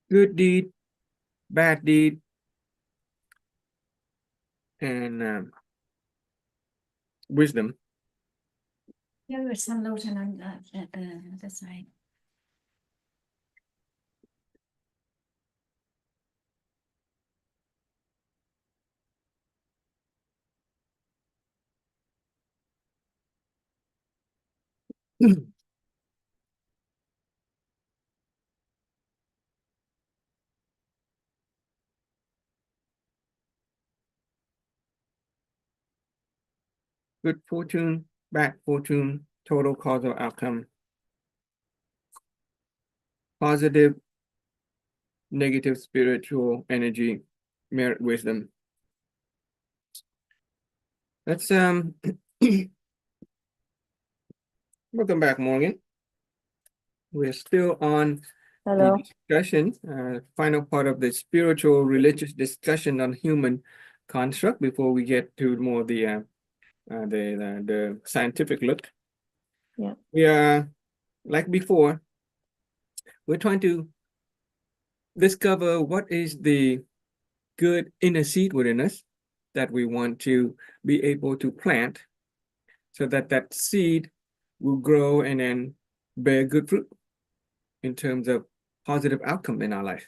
good deed, bad deed, and wisdom. 要有上楼才能，that's right. Good fortune, bad fortune, total causal outcome. Positive, negative spiritual energy, merit, wisdom. Let's welcome back, Morgan. We're still on Hello. the discussion, final part of the spiritual religious discussion on human construct before we get to more the scientific look. Yeah. We are, like before, we're trying to discover what is the good inner seed within us that we want to be able to plant so that that seed will grow and then bear good fruit in terms of positive outcome in our life,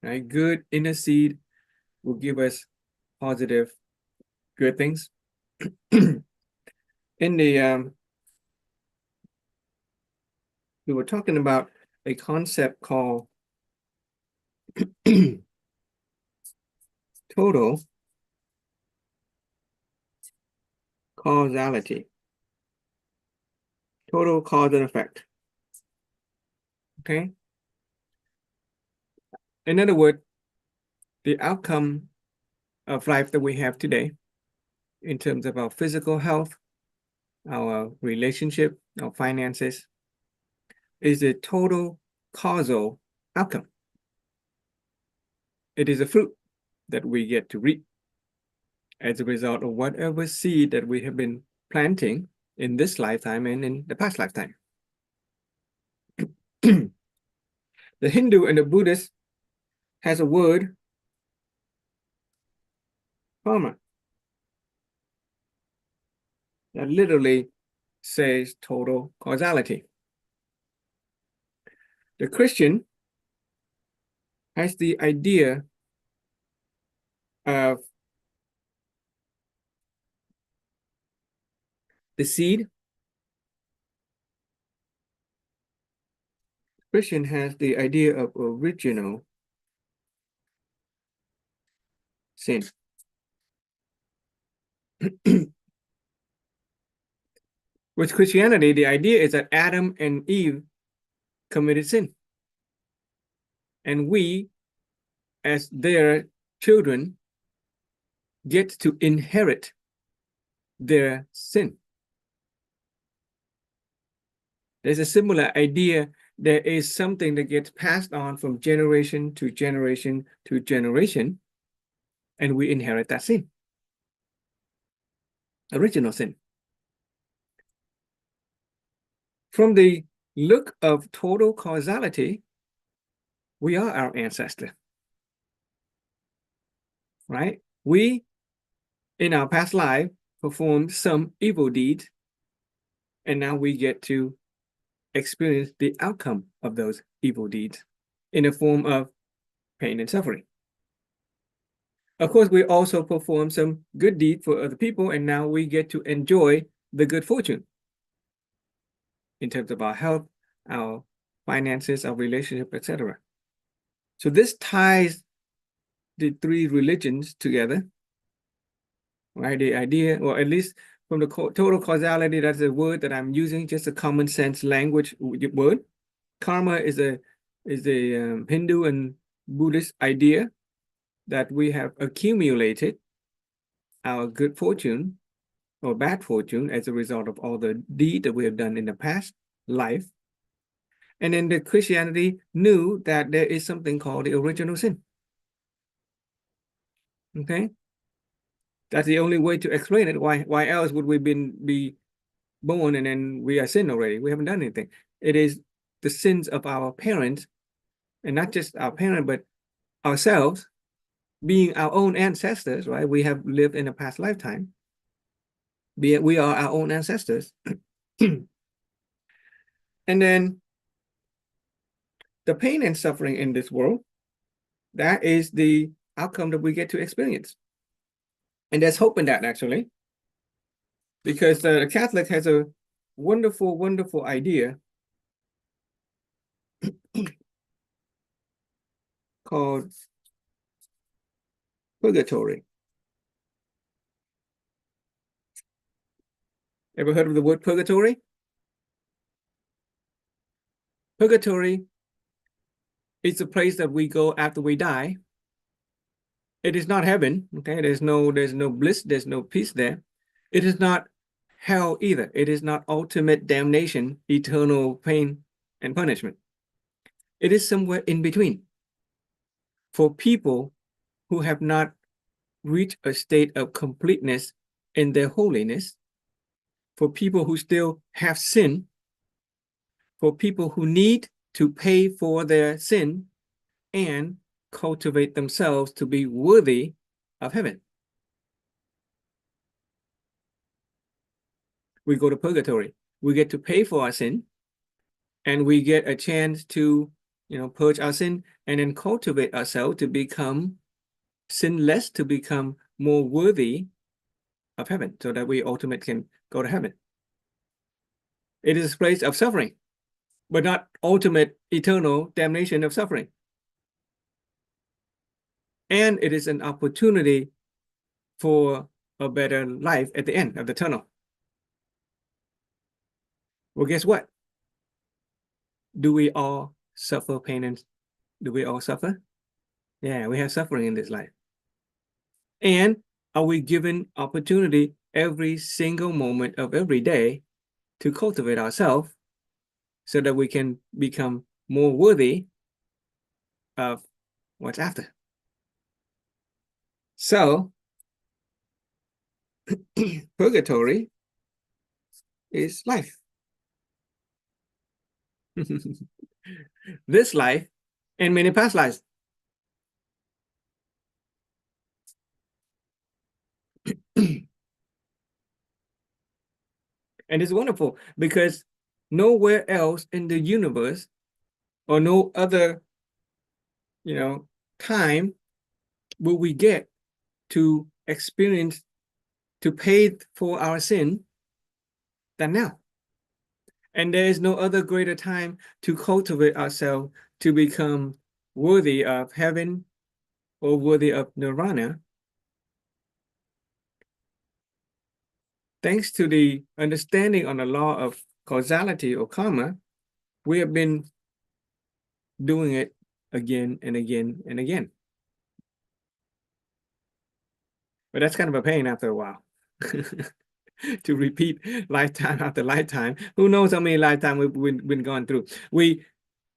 right? Good inner seed will give us positive, good things. In the, we were talking about a concept called total causality, total cause and effect. Okay. In other words, the outcome of life that we have today in terms of our physical health, our relationship, our finances, is a total causal outcome. It is a fruit that we get to reap as a result of whatever seed that we have been planting in this lifetime and in the past lifetime. The Hindu and the Buddhist has a word, karma, that literally says total causality. The Christian has the idea of the seed. Christian has the idea of original sin. With Christianity, the idea is that Adam and Eve committed sin. And we, as their children, get to inherit their sin. There's a similar idea. There is something that gets passed on from generation to generation to generation, and we inherit that sin. Original sin. From the look of total causality, we are our ancestor, right? We, in our past life, performed some evil deeds, and now we get to experience the outcome of those evil deeds in the form of pain and suffering. Of course, we also perform some good deed for other people, and now we get to enjoy the good fortune in terms of our health, our finances, our relationship, etc. So this ties the three religions together, right? The idea, or at least from the total causality, that's a word that I'm using, just a common sense language word. Karma is a Hindu and Buddhist idea that we have accumulated our good fortune or bad fortune as a result of all the deed that we have done in the past life. And then the Christianity knew that there is something called the original sin. Okay, that's the only way to explain it. Why else would we be born and then we are sin already? We haven't done anything. It is the sins of our parents and not just our parent, but ourselves, being our own ancestors, right? We have lived in a past lifetime. We are our own ancestors. And then the pain and suffering in this world, that is the outcome that we get to experience. And there's hope in that, actually, because the Catholic has a wonderful, wonderful idea called purgatory. Ever heard of the word purgatory? Purgatory is the place that we go after we die. It is not heaven, okay? There's no bliss, there's no peace there. It is not hell either. It is not ultimate damnation, eternal pain and punishment. It is somewhere in between for people who have not reached a state of completeness in their holiness, for people who still have sin, for people who need to pay for their sin and cultivate themselves to be worthy of heaven. We go to purgatory. We get to pay for our sin, and we get a chance to, purge our sin and then cultivate ourselves to become sinless, to become more worthy of heaven, so that we ultimately can go to heaven. It is a place of suffering, but not ultimate eternal damnation of suffering. And it is an opportunity for a better life at the end of the tunnel. Well, guess what? Do we all suffer pain and do we all suffer? Yeah, we have suffering in this life. And are we given opportunity every single moment of every day to cultivate ourselves so that we can become more worthy of what's after? So, purgatory is life. This life and many past lives. And it's wonderful because nowhere else in the universe or no other, time will we get to experience, to pay for our sin than now. And there is no other greater time to cultivate ourselves to become worthy of heaven or worthy of nirvana. Thanks to the understanding on the law of causality or karma, we have been doing it again and again and again. But that's kind of a pain after a while. To repeat lifetime after lifetime. Who knows how many lifetimes we've been going through. We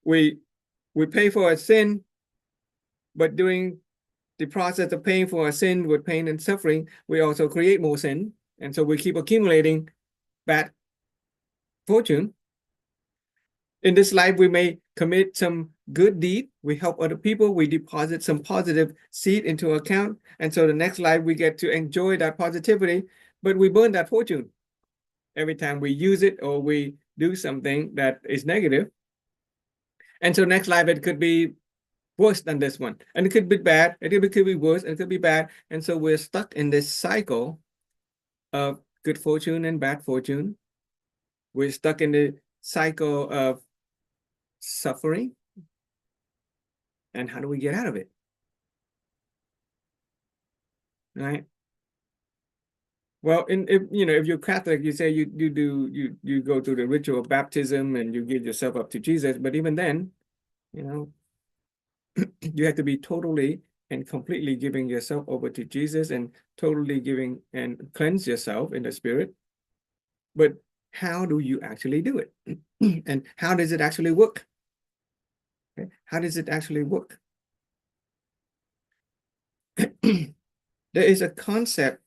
pay for a sin, but during the process of paying for a sin with pain and suffering, we also create more sin. And so we keep accumulating bad fortune. In this life, we may commit some good deed. We help other people. We deposit some positive seed into account. And so the next life, we get to enjoy that positivity, but we burn that fortune every time we use it or we do something that is negative. And so next life, it could be worse than this one. And it could be bad. It could be worse. And it could be bad. And so we're stuck in this cycle of good fortune and bad fortune. We're stuck in the cycle of suffering. And how do we get out of it? Right? Well, if you're Catholic, you say you go through the ritual of baptism and you give yourself up to Jesus. But even then, you have to be totally and completely giving yourself over to Jesus and totally giving and cleanse yourself in the spirit. But how do you actually do it? And how does it actually work? Okay. How does it actually work? There is a concept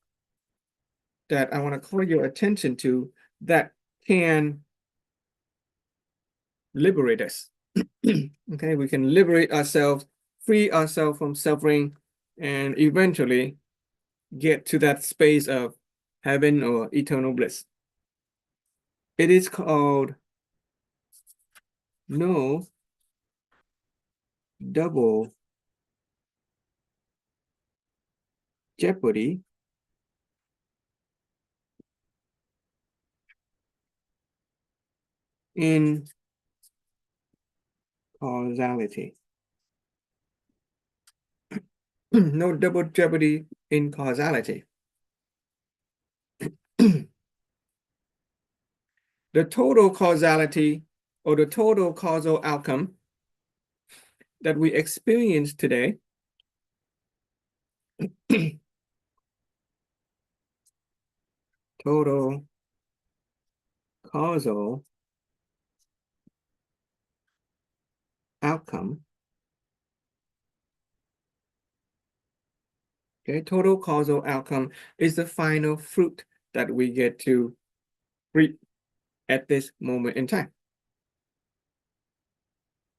that I want to call your attention to that can liberate us. Okay, we can liberate ourselves, free ourselves from suffering, and eventually get to that space of heaven or eternal bliss. It is called no double jeopardy in causality. No double jeopardy in causality. The total causality or the total causal outcome that we experience today total causal outcome. Okay, total causal outcome is the final fruit that we get to reap at this moment in time.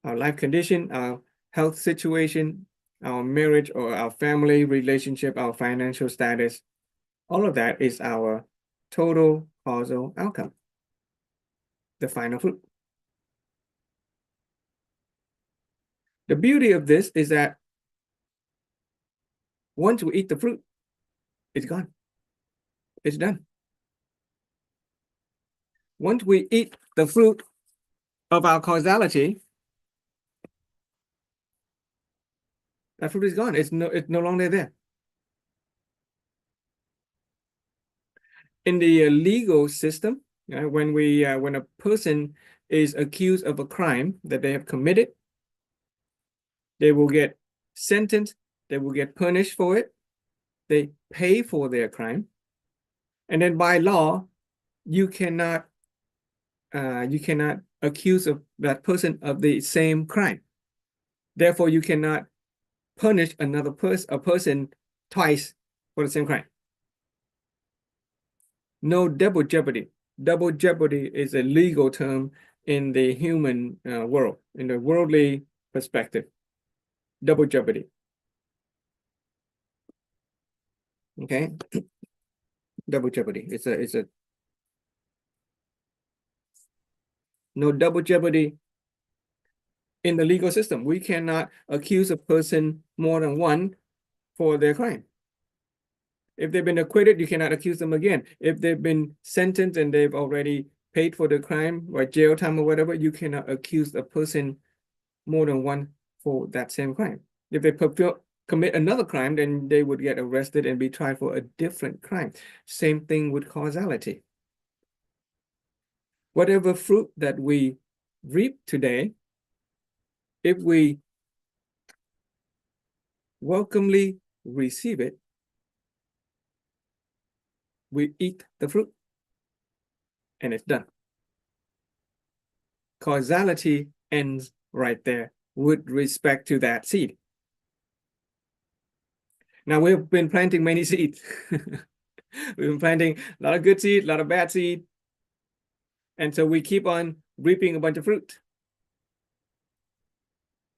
Our life condition, our health situation, our marriage or our family relationship, our financial status, all of that is our total causal outcome, the final fruit. The beauty of this is that once we eat the fruit, it's gone. It's done. Once we eat the fruit of our causality, that fruit is gone. It's no longer there. In the legal system, when a person is accused of a crime that they have committed, they will get sentenced, they will get punished for it, they pay for their crime, and then by law, you cannot accuse of that person of the same crime. Therefore, you cannot punish a person twice for the same crime. No double jeopardy. Double jeopardy is a legal term in the human world, in the worldly perspective. Double jeopardy. Okay, double jeopardy. It's a no double jeopardy in the legal system. We cannot accuse a person more than one for their crime. If they've been acquitted, you cannot accuse them again. If they've been sentenced and they've already paid for the crime or jail time or whatever, you cannot accuse a person more than one for that same crime. If they commit another crime, then they would get arrested and be tried for a different crime. Same thing with causality. Whatever fruit that we reap today, if we welcomely receive it, we eat the fruit and it's done. Causality ends right there with respect to that seed. Now we've been planting many seeds. We've been planting a lot of good seed, a lot of bad seed. And so we keep on reaping a bunch of fruit.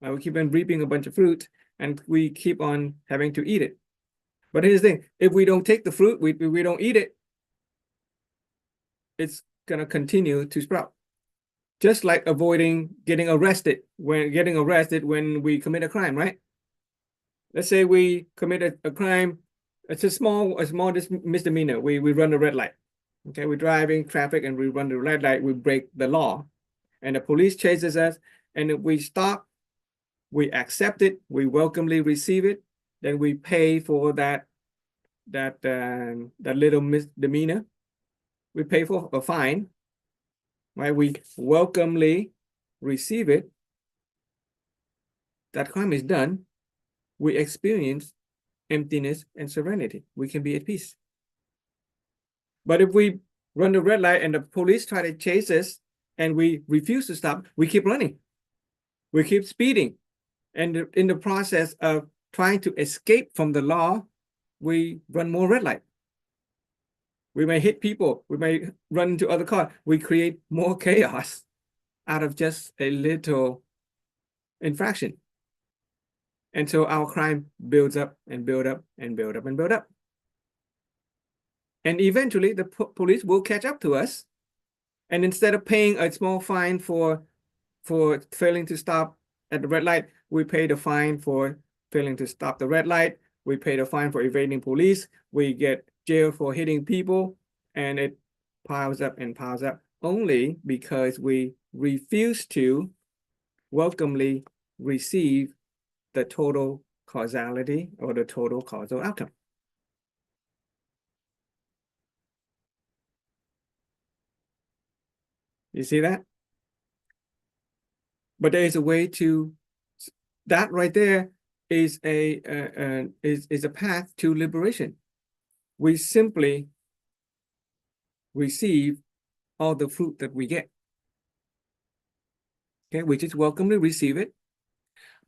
We keep on reaping a bunch of fruit and we keep on having to eat it. But here's the thing, if we don't take the fruit, we don't eat it, it's gonna continue to sprout. Just like avoiding getting arrested when we commit a crime, right? Let's say we committed a crime, it's a small misdemeanor. We run a red light. Okay, we're driving traffic and we run the red light, we break the law. And the police chases us, and if we stop, we accept it, we welcomely receive it, then we pay for that little misdemeanor. We pay for a fine, right? We welcomely receive it. That crime is done. We experience emptiness and serenity. We can be at peace. But if we run the red light and the police try to chase us and we refuse to stop, we keep running. We keep speeding. And in the process of trying to escape from the law, we run more red light. We may hit people. We may run into other cars. We create more chaos out of just a little infraction. And so our crime builds up and build up and build up and build up. And eventually the police will catch up to us. And instead of paying a small fine for failing to stop at the red light, we pay the fine for failing to stop the red light. We pay the fine for evading police. We get jailed for hitting people, and it piles up and piles up only because we refuse to welcomely receive the total causality or the total causal outcome. You see that? But there is a way to, that right there is a path to liberation. We simply receive all the fruit that we get. Okay, we just welcomely receive it.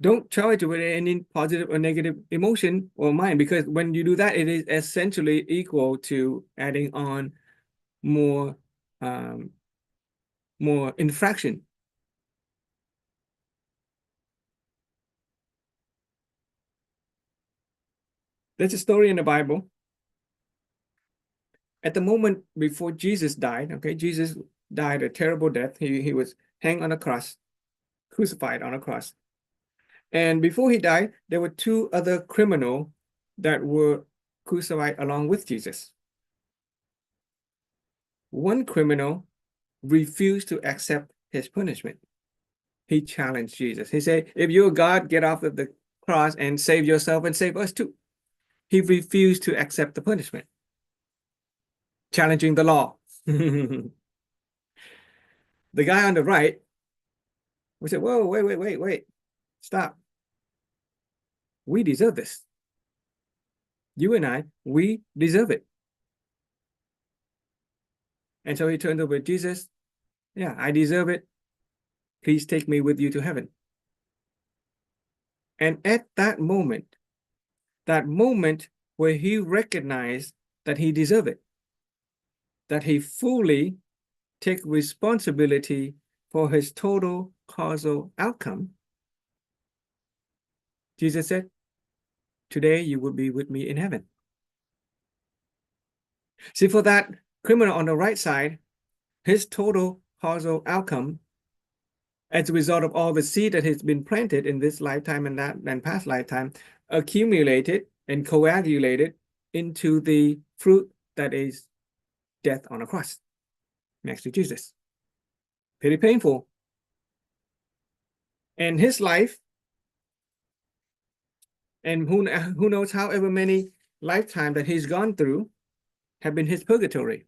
Don't charge it with any positive or negative emotion or mind, because when you do that, it is essentially equal to adding on more infraction. There's a story in the Bible. At the moment before Jesus died, okay, Jesus died a terrible death. He was hanged on a cross, crucified on a cross. And before he died, there were two other criminals that were crucified along with Jesus. One criminal refused to accept his punishment. He challenged Jesus. He said, if you're God, get off of the cross and save yourself and save us too. He refused to accept the punishment, challenging the law. The guy on the right, we said, whoa, wait, stop. We deserve this. You and I, we deserve it. And so he turned over to Jesus. Yeah, I deserve it. Please take me with you to heaven. And at that moment where he recognized that he deserved it, that he fully take responsibility for his total causal outcome, Jesus said, today you will be with me in heaven. See, for that criminal on the right side, his total causal outcome, as a result of all the seed that has been planted in this lifetime and that and past lifetime, accumulated and coagulated into the fruit that is death on a cross next to Jesus. Pretty painful. And his life, and who knows however many lifetimes that he's gone through, have been his purgatory.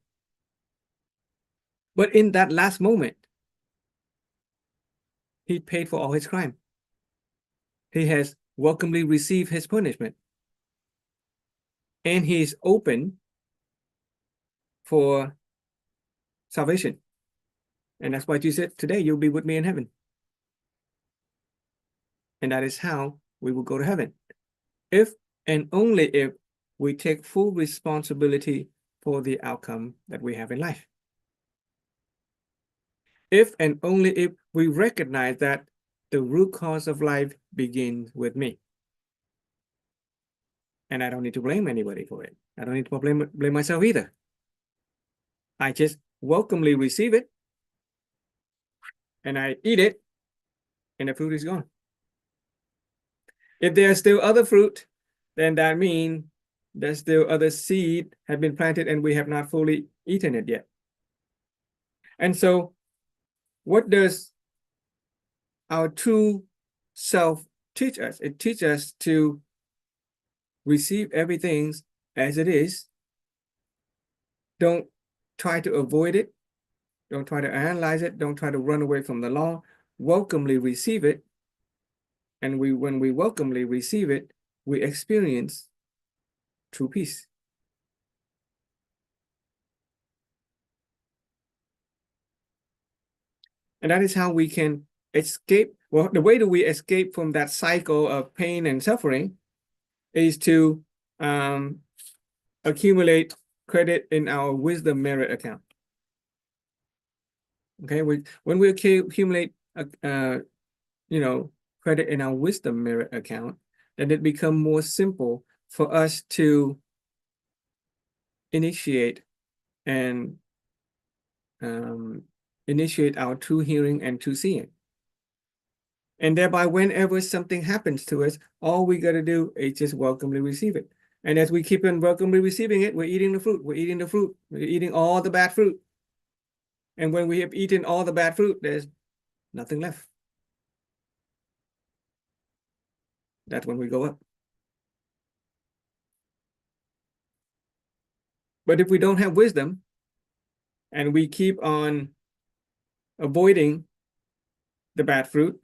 But in that last moment, he paid for all his crime. He has welcomely received his punishment. And he is open for salvation. And that's why Jesus said, today you'll be with me in heaven. And that is how we will go to heaven. If and only if we take full responsibility for the outcome that we have in life. If and only if we recognize that the root cause of life begins with me. And I don't need to blame anybody for it. I don't need to blame myself either. I just welcomely receive it, and I eat it, and the fruit is gone. If there's still other fruit, then that means there's still other seed have been planted and we have not fully eaten it yet. And so what does our true self teach us? It teaches us to receive everything as it is. Don't try to avoid it. Don't try to analyze it. Don't try to run away from the law. Welcomely receive it. And when we welcomely receive it, we experience true peace. And that is how we can escape. Well, the way that we escape from that cycle of pain and suffering is to accumulate credit in our wisdom merit account. Okay, when we accumulate, credit in our wisdom merit account, then it becomes more simple for us to initiate and initiate our true hearing and true seeing. And thereby, whenever something happens to us, all we got to do is just welcomely receive it. And as we keep on welcomely receiving it, we're eating the fruit. We're eating the fruit. We're eating all the bad fruit. And when we have eaten all the bad fruit, there's nothing left. That's when we go up. But if we don't have wisdom and we keep on avoiding the bad fruit,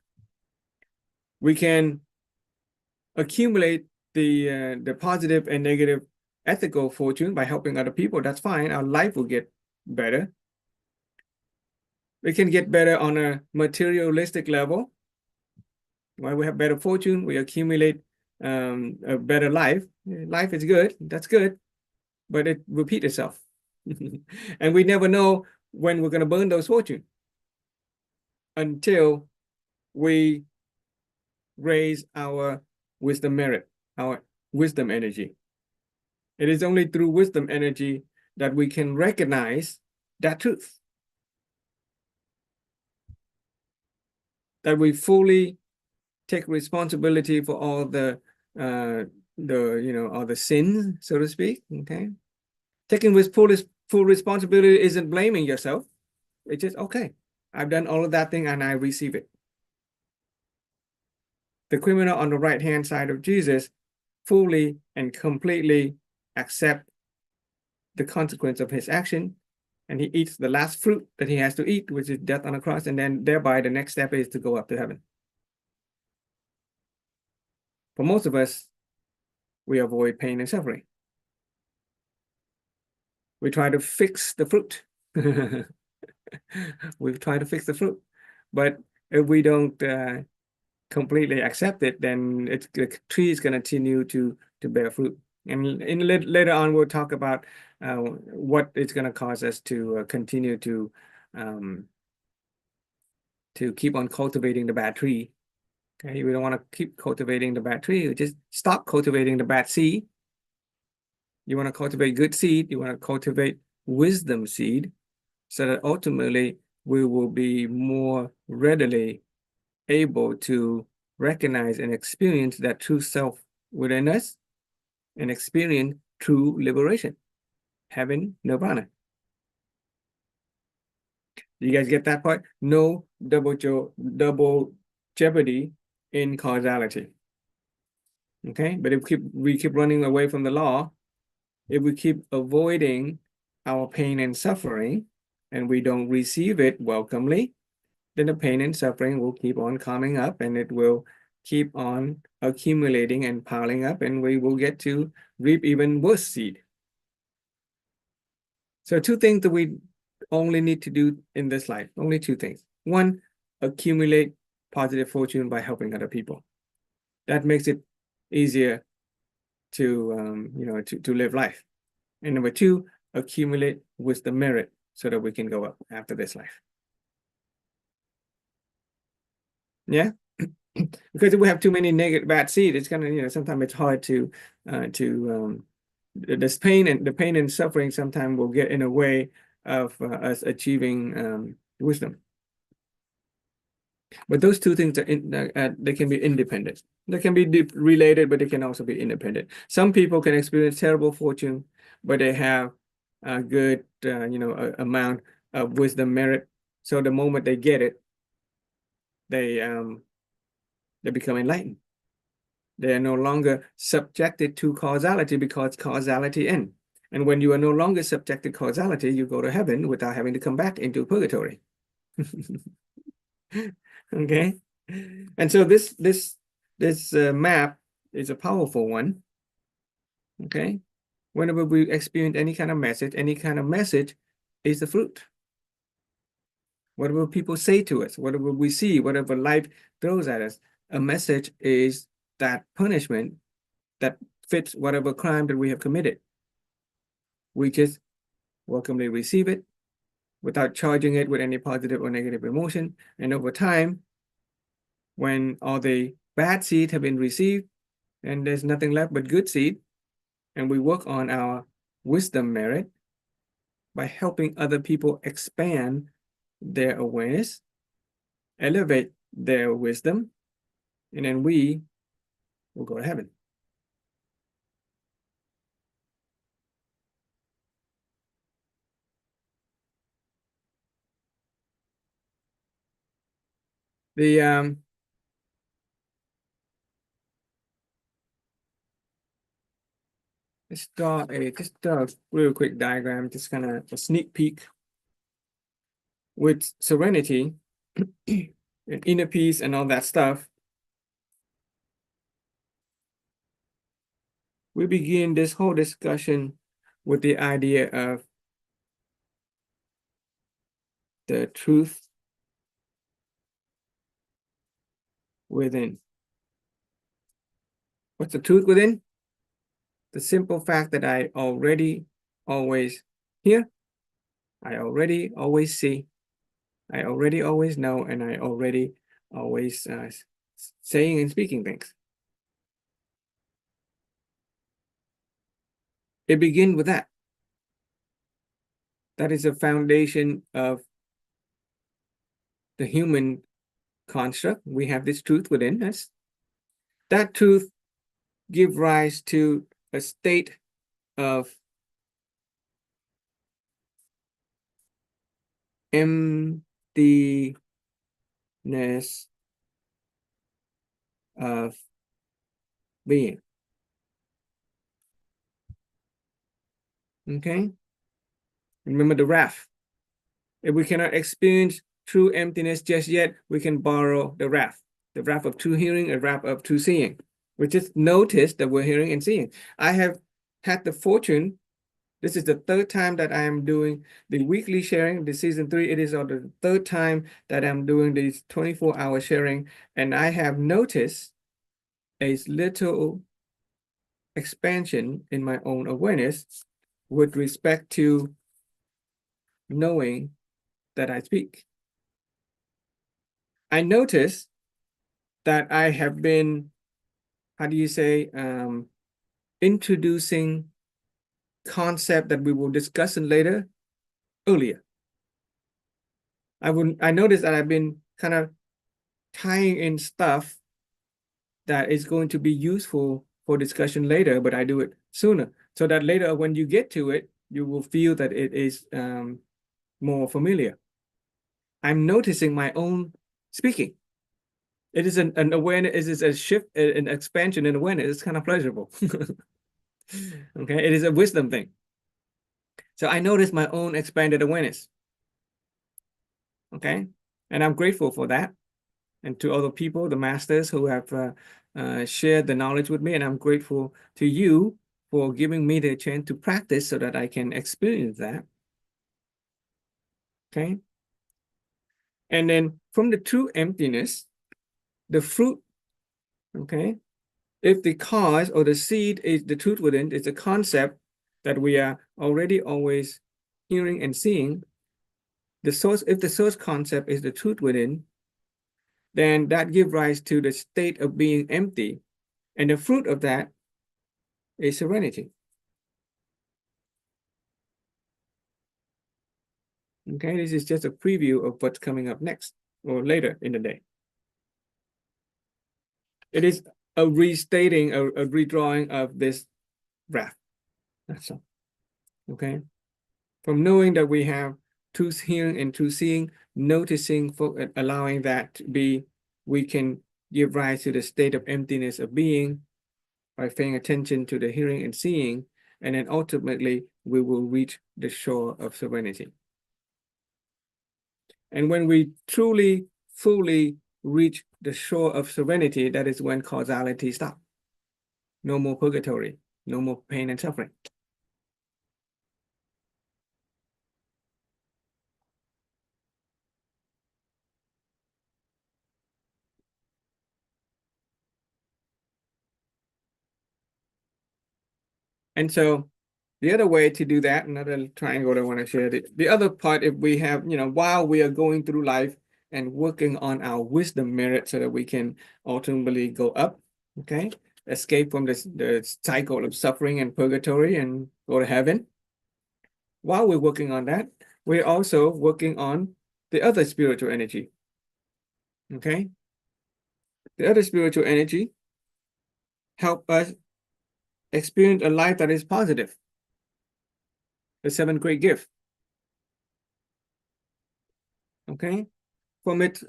we can accumulate the positive and negative ethical fortune by helping other people. That's fine. Our life will get better. We can get better on a materialistic level. When we have better fortune, we accumulate a better life. Life is good. That's good. But it repeats itself. And we never know when we're going to burn those fortune until we raise our wisdom merit, our wisdom energy. It is only through wisdom energy that we can recognize that truth. That we fully take responsibility for all the all the sins, so to speak. Okay, taking full responsibility isn't blaming yourself. It's just, okay, I've done all of that thing and I receive it. The criminal on the right-hand side of Jesus fully and completely accept the consequence of his action, and he eats the last fruit that he has to eat, which is death on the cross, and then thereby the next step is to go up to heaven. For most of us, we avoid pain and suffering. We try to fix the fruit. We try to fix the fruit, but if we don't completely accept it, then the tree is going to continue to bear fruit. And later on, we'll talk about what it's going to cause us to continue to keep on cultivating the bad tree. Okay, we don't want to keep cultivating the bad tree. We just stop cultivating the bad seed. You want to cultivate good seed. You want to cultivate wisdom seed, so that ultimately we will be more readily able to recognize and experience that true self within us and experience true liberation, heaven, nirvana. You guys get that part? No double jeopardy in causality. Okay, but if we keep running away from the law, if we keep avoiding our pain and suffering, and we don't receive it welcomely, then the pain and suffering will keep on coming up, and it will keep on accumulating and piling up, and we will get to reap even worse seed. So 2 things that we only need to do in this life, only 2 things. 1, accumulate positive fortune by helping other people. That makes it easier to to live life. And number 2, accumulate wisdom merit so that we can go up after this life. Yeah. Because if we have too many negative bad seed, it's gonna, sometimes it's hard to this pain and suffering sometimes will get in the way of us achieving wisdom. But those 2 things are they can be independent. They can be related, but they can also be independent. Some people can experience terrible fortune, but they have a good amount of wisdom merit. So the moment they get it, they become enlightened. They are no longer subjected to causality because causality ends. And when you are no longer subjected to causality, you go to heaven without having to come back into purgatory. Okay, and so this map is a powerful one. Okay, whenever we experience any kind of message is the fruit. Whatever people say to us, whatever we see, whatever life throws at us, a message is that punishment that fits whatever crime that we have committed. We just welcomely receive it without charging it with any positive or negative emotion. And over time, when all the bad seed have been received and there's nothing left but good seed, and we work on our wisdom merit by helping other people expand their awareness, elevate their wisdom, and then we will go to heaven. The let's draw a real quick diagram, just kind of a sneak peek. With serenity and inner peace and all that stuff, we begin this whole discussion with the idea of the truth within. What's the truth within? The simple fact that I already always hear, I already always see, I already always know, and I already always saying and speaking things. It begins with that. That is the foundation of the human construct. We have this truth within us. That truth gives rise to a state of emptiness of being. Okay? Remember the wrath. If we cannot experience true emptiness just yet, we can borrow the wrath of true hearing, a wrath of true seeing. We just notice that we're hearing and seeing. I have had the fortune, this is the third time that I am doing the weekly sharing, the season 3. It is on the third time that I'm doing this 24-hour sharing, and I have noticed a little expansion in my own awareness with respect to knowing that I speak. I notice that I have been, how do you say, introducing concept that we will discuss in later earlier. I noticed that I've been kind of tying in stuff that is going to be useful for discussion later, but I do it sooner, so that later when you get to it, you will feel that it is more familiar. I'm noticing my own speaking. It is an awareness, it is a shift, an expansion in awareness. It's kind of pleasurable. Okay, it is a wisdom thing. So I notice my own expanded awareness. Okay, and I'm grateful for that. And to other people, the masters who have shared the knowledge with me, and I'm grateful to you for giving me the chance to practice so that I can experience that. Okay. And then from the true emptiness, the fruit, okay, if the cause or the seed is the truth within, it's a concept that we are already always hearing and seeing. The source, if the source concept is the truth within, then that gives rise to the state of being empty. And the fruit of that is serenity. Okay, this is just a preview of what's coming up next or later in the day. It is a restating, a redrawing of this graph. That's all. Okay. From knowing that we have truth hearing and truth seeing, noticing, allowing that to be, we can give rise to the state of emptiness of being by paying attention to the hearing and seeing, and then ultimately we will reach the shore of serenity. And when we truly, fully reach the shore of serenity, that is when causality stops. No more purgatory, no more pain and suffering. And so the other way to do that, another triangle I want to share, the other part, if we have, while we are going through life and working on our wisdom merit so that we can ultimately go up, okay? Escape from the cycle of suffering and purgatory and go to heaven. While we're working on that, we're also working on the other spiritual energy, okay? The other spiritual energy help us experience a life that is positive. The seventh great gift. Okay? From its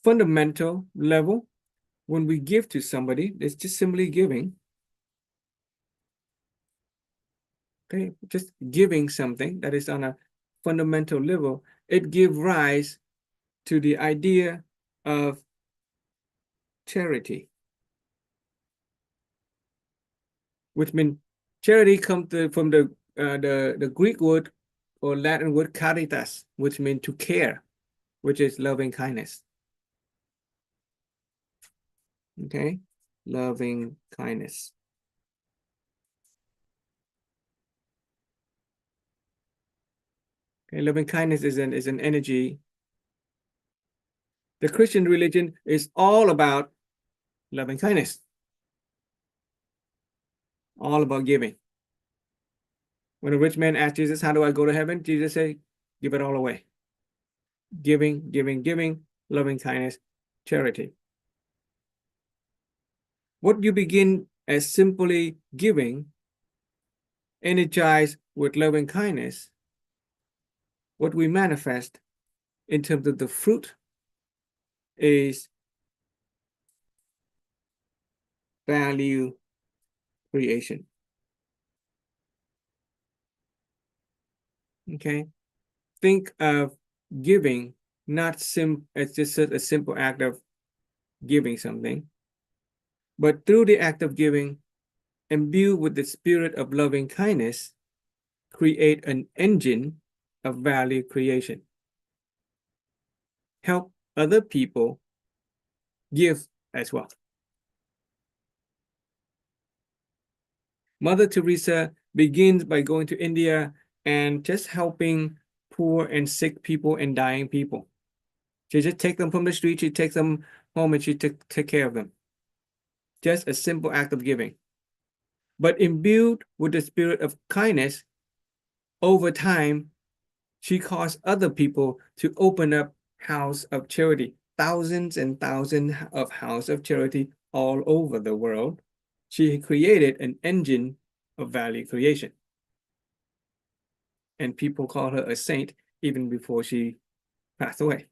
fundamental level, when we give to somebody, it's just simply giving. Okay, just giving something that is on a fundamental level, it gives rise to the idea of charity, which means charity comes from the Greek word or Latin word caritas, which means to care, which is loving kindness. Okay, loving kindness. Okay, loving kindness is an energy. The Christian religion is all about loving kindness, all about giving. When a rich man asked Jesus, "How do I go to heaven?" Jesus said, "Give it all away." Giving, giving, giving, loving kindness, charity. What you begin as simply giving, energized with loving kindness, what we manifest in terms of the fruit is value creation. Okay, think of giving not as just a simple act of giving something, but through the act of giving, imbued with the spirit of loving kindness, create an engine of value creation. Help other people give as well. Mother Teresa begins by going to India and just helping poor and sick people and dying people. She just take them from the street, she takes them home and she take care of them. Just a simple act of giving. But imbued with the spirit of kindness, over time, she caused other people to open up house of charity, thousands and thousands of house of charity all over the world. She created an engine of value creation. And people call her a saint even before she passed away.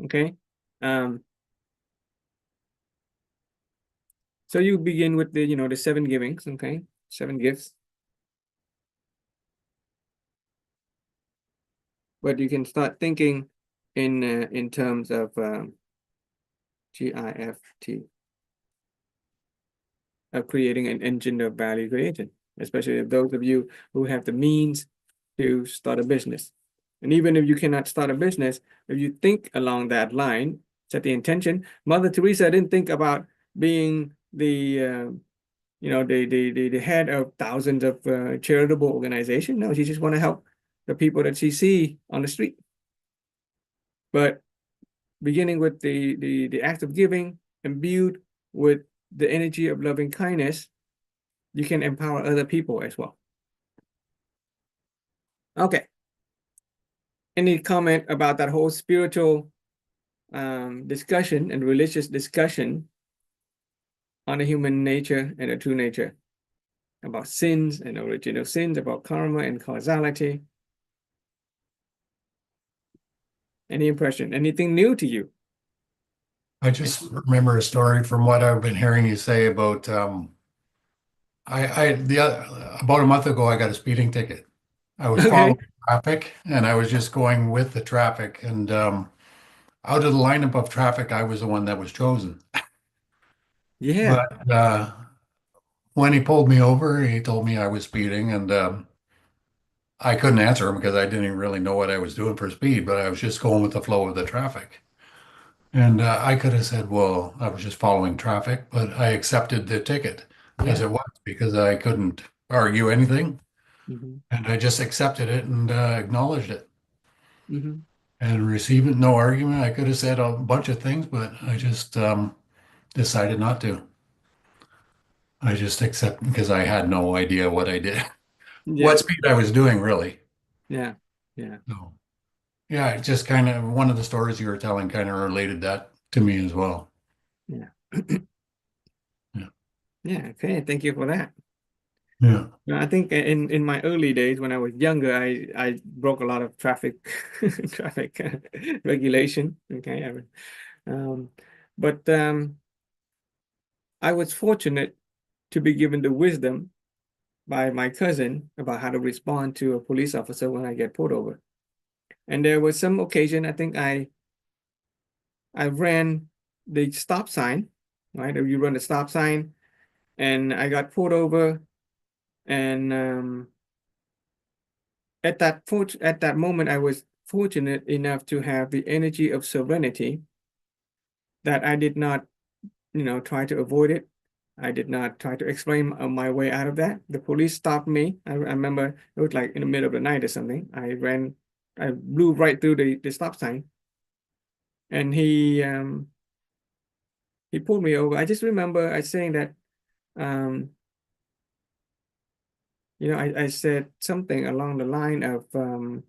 Okay. So you begin with the seven givings, okay? Seven gifts. But you can start thinking in terms of GIFT, of creating an engine of value creation, especially those of you who have the means to start a business. And even if you cannot start a business, if you think along that line, set the intention. Mother Teresa didn't think about being the head of thousands of charitable organizations. No, she just want to help the people that she see on the street. But beginning with the act of giving, imbued with the energy of loving kindness, you can empower other people as well. Okay. Any comment about that whole spiritual discussion and religious discussion on the human nature and the true nature, about sins and original sins, about karma and causality? Any impression? Anything new to you? I just remember a story from what I've been hearing you say about about a month ago I got a speeding ticket. I was Okay. following traffic and I was just going with the traffic and out of the lineup of traffic I was the one that was chosen. Yeah. But when he pulled me over, he told me I was speeding and I couldn't answer him because I didn't even really know what I was doing for speed, but I was just going with the flow of the traffic. And I could have said, well, I was just following traffic, but I accepted the ticket. as Yeah. it was because I couldn't argue anything. Mhm. And I just accepted it and acknowledged it Mhm. and received no argument. I could have said a bunch of things, but I just decided not to. I just accept because I had no idea what I did, what Yeah. speed I was doing, really. Yeah. Yeah. So, yeah, it just kind of one of the stories you were telling kind of related that to me as well. Yeah. Yeah. Yeah. Okay. Thank you for that. Yeah. I think in my early days when I was younger, I broke a lot of traffic traffic regulation. Okay. Um, but I was fortunate to be given the wisdom by my cousin about how to respond to a police officer when I get pulled over. And there was some occasion I think I ran the stop sign, right? You run the stop sign, and I got pulled over, and at that moment I was fortunate enough to have the energy of serenity that I did not, try to avoid it. I did not try to explain my way out of that. The police stopped me. I remember it was like in the middle of the night or something. I blew right through the stop sign, and he pulled me over. I just remember I saying that, um, I said something along the line of, I'm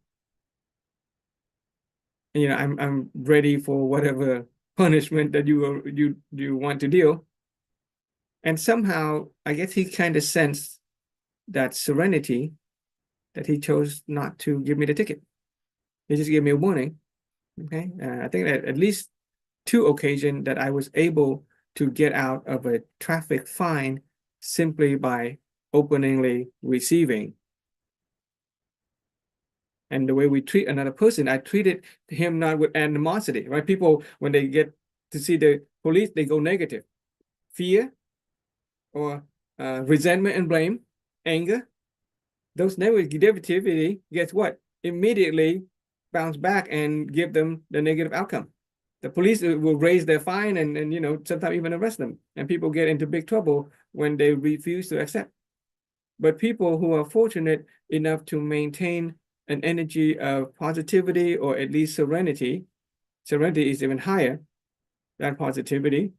ready for whatever punishment that you want to deal. And somehow, I guess he kind of sensed that serenity that he chose not to give me the ticket. He just gave me a warning. Okay, I think that at least two occasions that I was able to get out of a traffic fine simply by openly receiving. And the way we treat another person, I treated him not with animosity, right? People, when they get to see the police, they go negative, fear or resentment and blame, anger. Those negativity, guess what? Immediately bounce back and give them the negative outcome. The police will raise their fine and sometimes even arrest them. And people get into big trouble when they refuse to accept. But people who are fortunate enough to maintain an energy of positivity or at least serenity is even higher than positivity.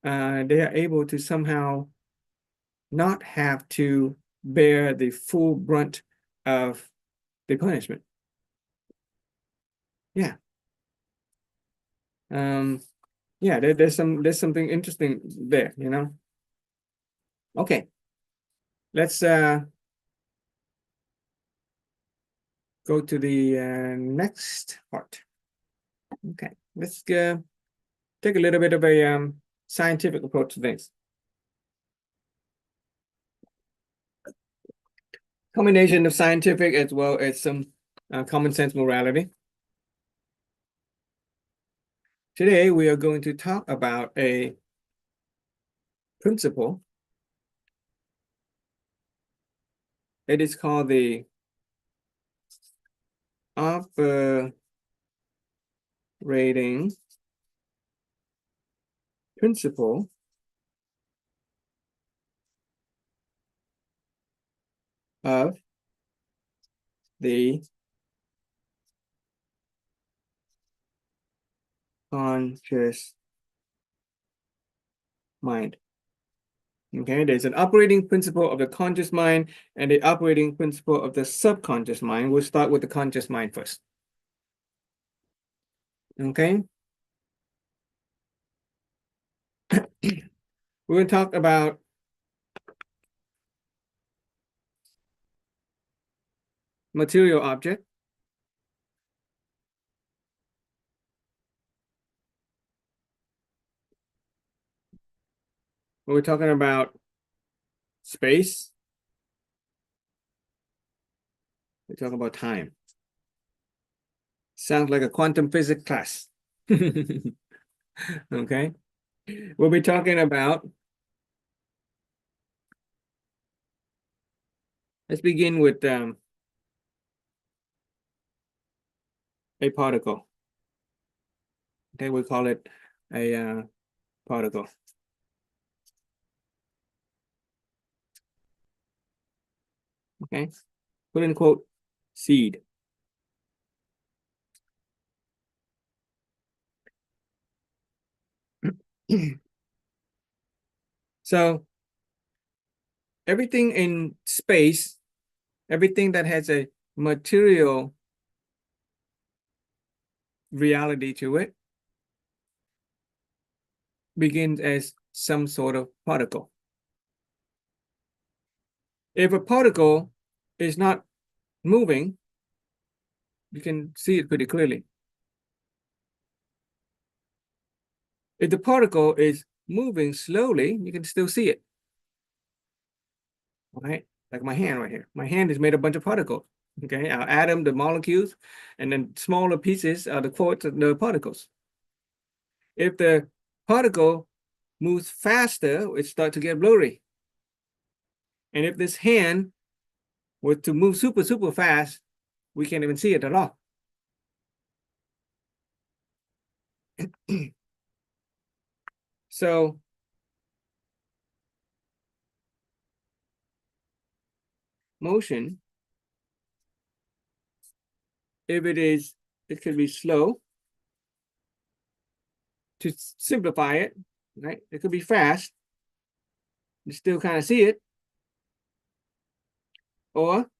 They are able to somehow not have to bear the full brunt of the punishment. Yeah. Yeah, there's something interesting there, Okay. Let's go to the next part. Okay, let's take a little bit of a scientific approach to things. Combination of scientific as well as some common sense morality. Today we are going to talk about a principle. It is called the operating principle of the conscious mind. Okay, there's an operating principle of the conscious mind and the operating principle of the subconscious mind. We'll start with the conscious mind first. Okay. We're going to talk about material object. We're talking about space. We're talking about time. Sounds like a quantum physics class. Okay. We'll be talking about, let's begin with a particle. Okay, we call it a particle. Okay, quote unquote seed. So everything in space, everything that has a material reality to it begins as some sort of particle. If a particle is not moving, you can see it pretty clearly. If the particle is moving slowly, you can still see it. Right? Like my hand right here. My hand is made of a bunch of particles. Okay, our atom, the molecules, and then smaller pieces are the quarks, the particles. If the particle moves faster, it starts to get blurry. And if this hand were to move super, super fast, we can't even see it at all. So motion, if it could be slow. To simplify it, right? It could be fast. You still kind of see it. Or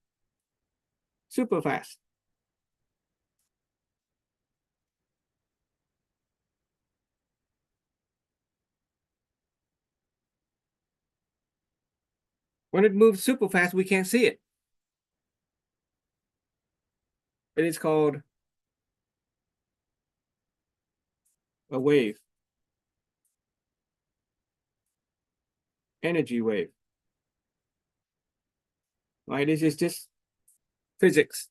super fast. When it moves super fast, we can't see it. It is called a wave. Energy wave. Right? This is just physics.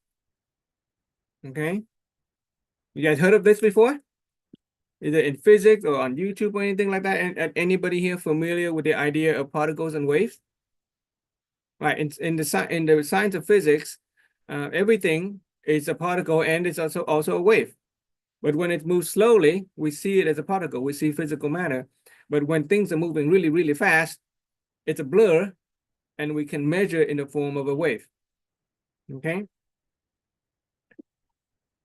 Okay? You guys heard of this before? Either in physics or on YouTube or anything like that? And anybody here familiar with the idea of particles and waves? Right. In the science of physics, everything is a particle and it's also a wave. But when it moves slowly, we see it as a particle. We see physical matter. But when things are moving really, really fast, it's a blur, and we can measure in the form of a wave. Okay?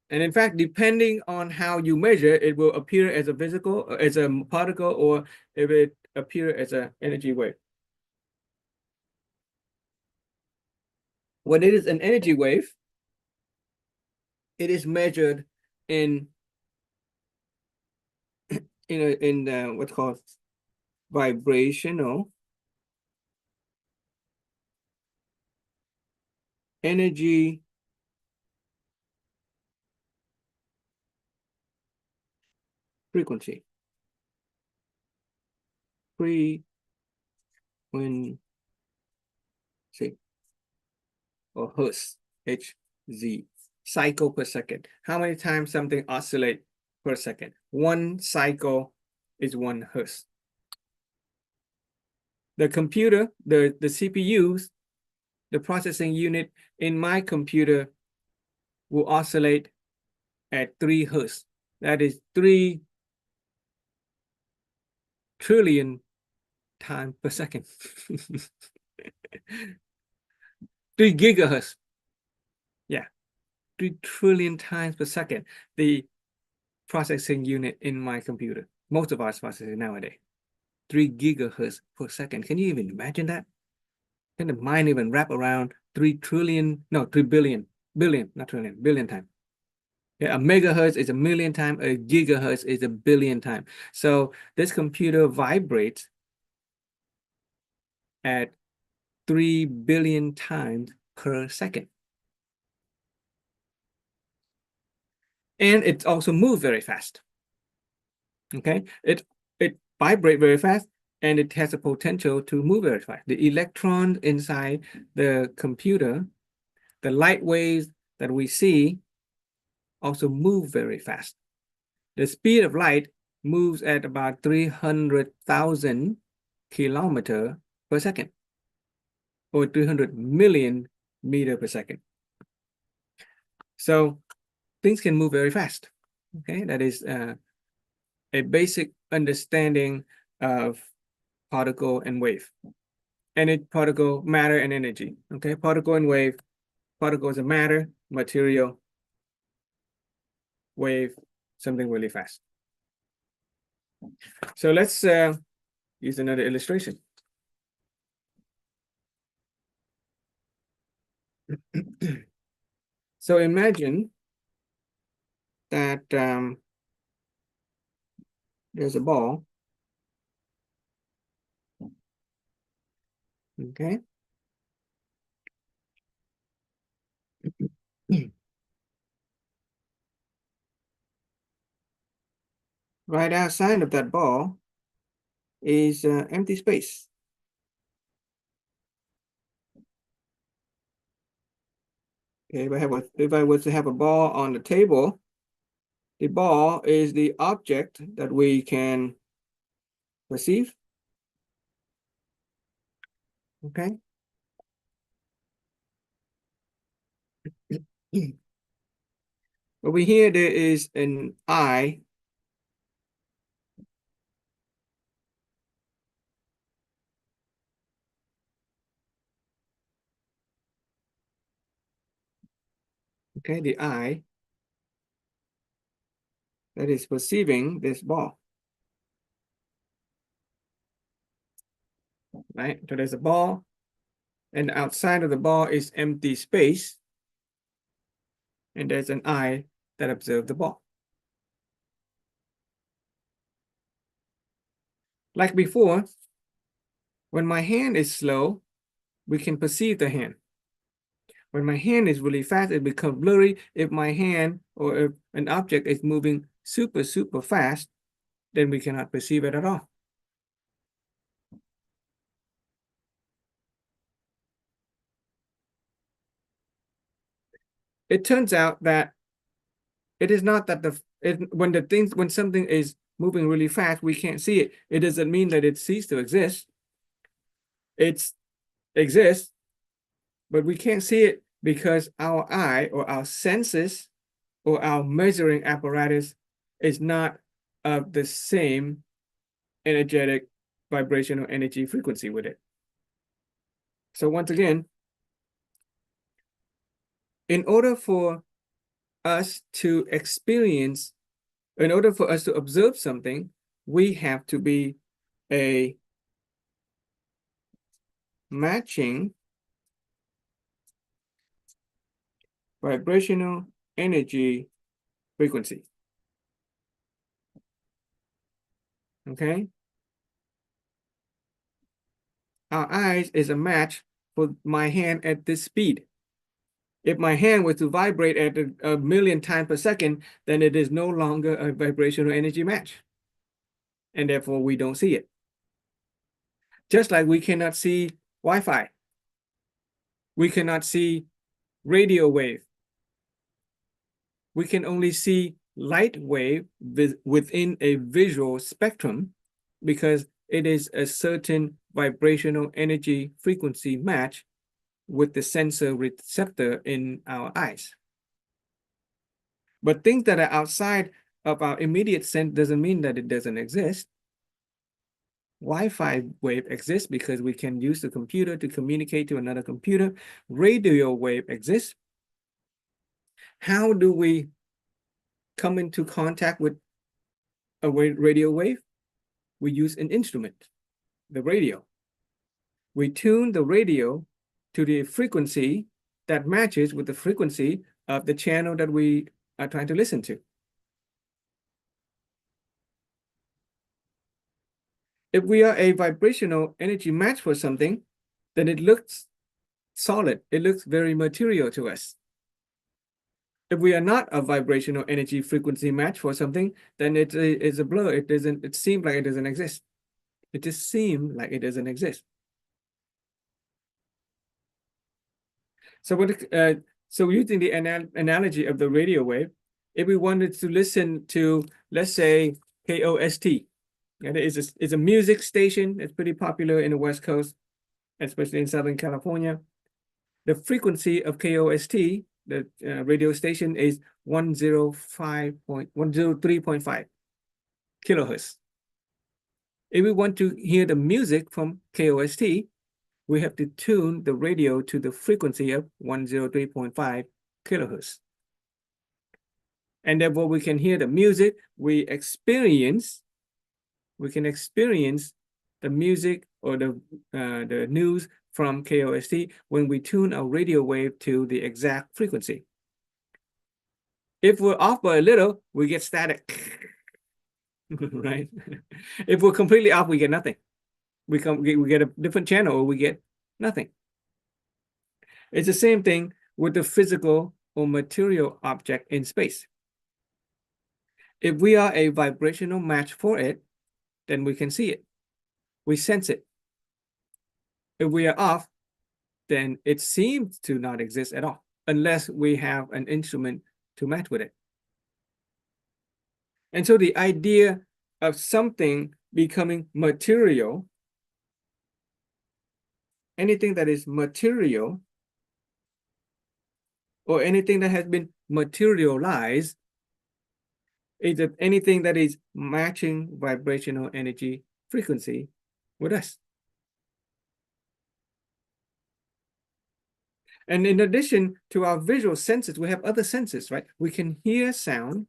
And in fact, depending on how you measure, it will appear as a particle, or if it appear as an energy wave. When it is an energy wave, it is measured in what's called vibrational energy frequency. Frequency or Hertz, Hz, cycle per second. How many times something oscillates per second? One cycle is 1 Hertz. The computer, the CPUs, the processing unit in my computer will oscillate at 3 Hertz. That is 3 trillion times per second. 3 gigahertz. Yeah, 3 trillion times per second. The processing unit in my computer. Most of us processing nowadays. 3 gigahertz per second. Can you even imagine that? Can the mind even wrap around 3 billion, not trillion, billion times? Yeah, a megahertz is 1,000,000 times, a gigahertz is 1,000,000,000 times. So this computer vibrates at 3 billion times per second. And it also moves very fast. Okay, it vibrates very fast, and it has a potential to move very fast. The electrons inside the computer, the light waves that we see, also move very fast. The speed of light moves at about 300,000 kilometers per second, or 300 million meters per second. So things can move very fast. Okay, that is a basic understanding of particle and wave. particle, matter, and energy. Okay, particle and wave. Particle is a matter, material, wave, something really fast. So let's use another illustration. So imagine that there's a ball. Okay. Right outside of that ball is empty space. Okay, if I was to have a ball on the table, the ball is the object that we can perceive. Okay. Over here, there is an eye. Okay, the eye that is perceiving this ball. Right, so there's a ball, and outside of the ball is empty space, and there's an eye that observes the ball. Like before, when my hand is slow, we can perceive the hand. When my hand is really fast, it becomes blurry. If my hand or if an object is moving super fast, then we cannot perceive it at all. It turns out that it is not that when something is moving really fast, we can't see it. It doesn't mean that it ceased to exist. It exists, but we can't see it because our eye or our senses or our measuring apparatus is not of the same energetic vibrational energy frequency with it. So once again, in order for us to experience, in order for us to observe something, we have to be a matching vibrational energy frequency. Okay? Our eyes is a match for my hand at this speed. If my hand was to vibrate at a million times per second, then it is no longer a vibrational energy match. And therefore we don't see it. Just like we cannot see Wi-Fi. We cannot see radio wave. We can only see light wave within a visual spectrum because it is a certain vibrational energy frequency match with the sensor receptor in our eyes. But things that are outside of our immediate sense doesn't mean that it doesn't exist. Wi-Fi wave exists because we can use the computer to communicate to another computer. Radio wave exists. How do we come into contact with a radio wave? We use an instrument, the radio. We tune the radio to the frequency that matches with the frequency of the channel that we are trying to listen to. If we are a vibrational energy match for something, then it looks solid. It looks very material to us. If we are not a vibrational energy frequency match for something, then it's a blur. It seems like it doesn't exist. It just seems like it doesn't exist. So using the analogy of the radio wave, if we wanted to listen to, let's say, KOST, and it's a music station that's pretty popular in the West Coast, especially in Southern California. The frequency of KOST, the radio station, is 103.5 kilohertz. If we want to hear the music from KOST, we have to tune the radio to the frequency of 103.5 kilohertz. And therefore we can hear the music, we can experience the music or the news from KOST when we tune our radio wave to the exact frequency. If we're off by a little, we get static, right? If we're completely off, we get nothing. We get a different channel or we get nothing. It's the same thing with the physical or material object in space. If we are a vibrational match for it, then we can see it. We sense it. If we are off, then it seems to not exist at all, unless we have an instrument to match with it. And so the idea of something becoming material, anything that is material, or anything that has been materialized, is anything that is matching vibrational energy frequency with us. And in addition to our visual senses, we have other senses, right? We can hear sound,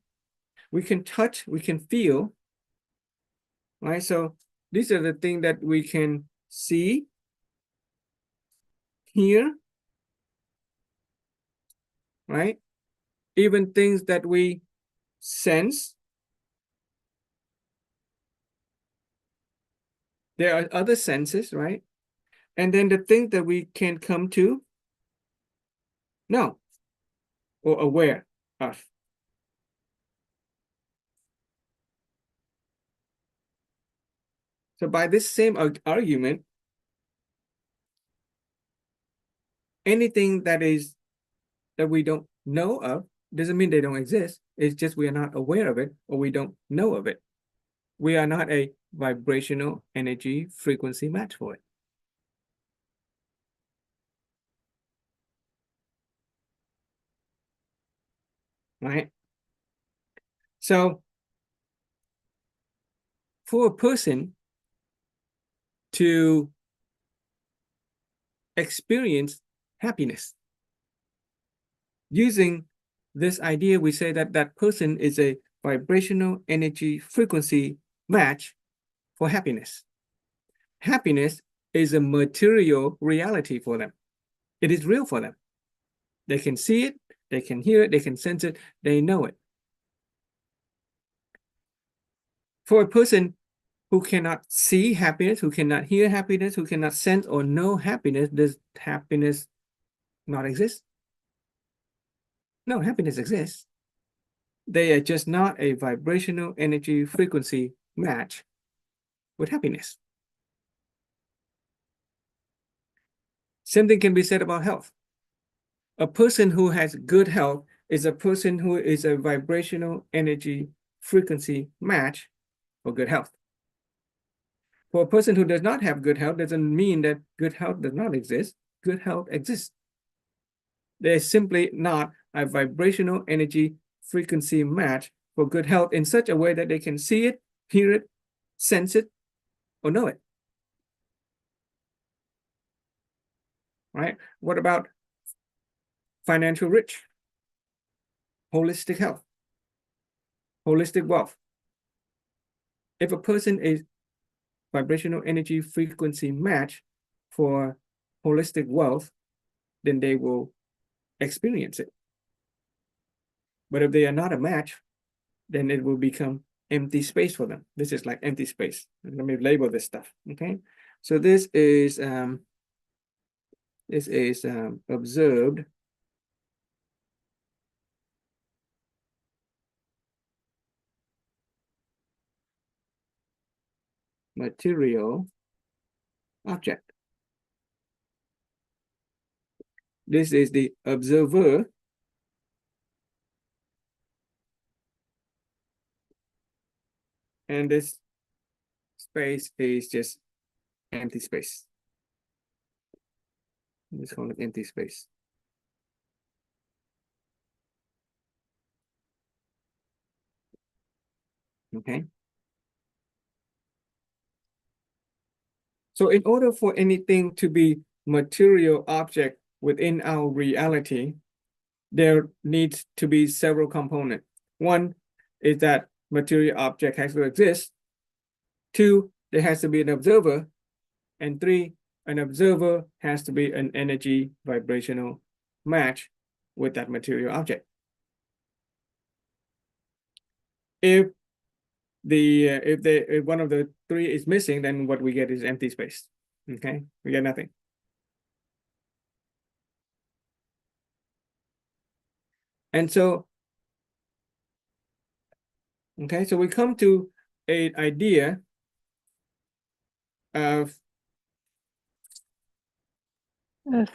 we can touch, we can feel, right? So these are the things that we can see, hear, right? Even things that we sense. There are other senses, right? And then the thing that we can come to know or aware of. So by this same argument, anything that we don't know of doesn't mean they don't exist. It's just we are not aware of it or we don't know of it. We are not a vibrational energy frequency match for it. Right? So for a person to experience happiness, using this idea, we say that that person is a vibrational energy frequency match for happiness. Happiness is a material reality for them. It is real for them. They can see it, they can hear it, they can sense it, they know it. For a person who cannot see happiness, who cannot hear happiness, who cannot sense or know happiness, does happiness not exist? No, happiness exists. They are just not a vibrational energy frequency match with happiness. Same thing can be said about health. A person who has good health is a person who is a vibrational energy frequency match for good health. For a person who does not have good health doesn't mean that good health does not exist. Good health exists. They're simply not a vibrational energy frequency match for good health in such a way that they can see it, hear it, sense it, or know it. Right? What about financial rich, holistic health, holistic wealth? If a person is vibrational energy frequency match for holistic wealth, then they will experience it. But if they are not a match, then it will become empty space for them. This is like empty space. Let me label this stuff. Okay, so this is observed material object. This is the observer, and this space is just empty space. Let's call it empty space. Okay. So in order for anything to be material object within our reality, there needs to be several components. One is that material object has to exist. Two, there has to be an observer. And three, an observer has to be an energy vibrational match with that material object. If if one of the three is missing, then what we get is empty space. Okay, we get nothing. And so, okay, so we come to an idea of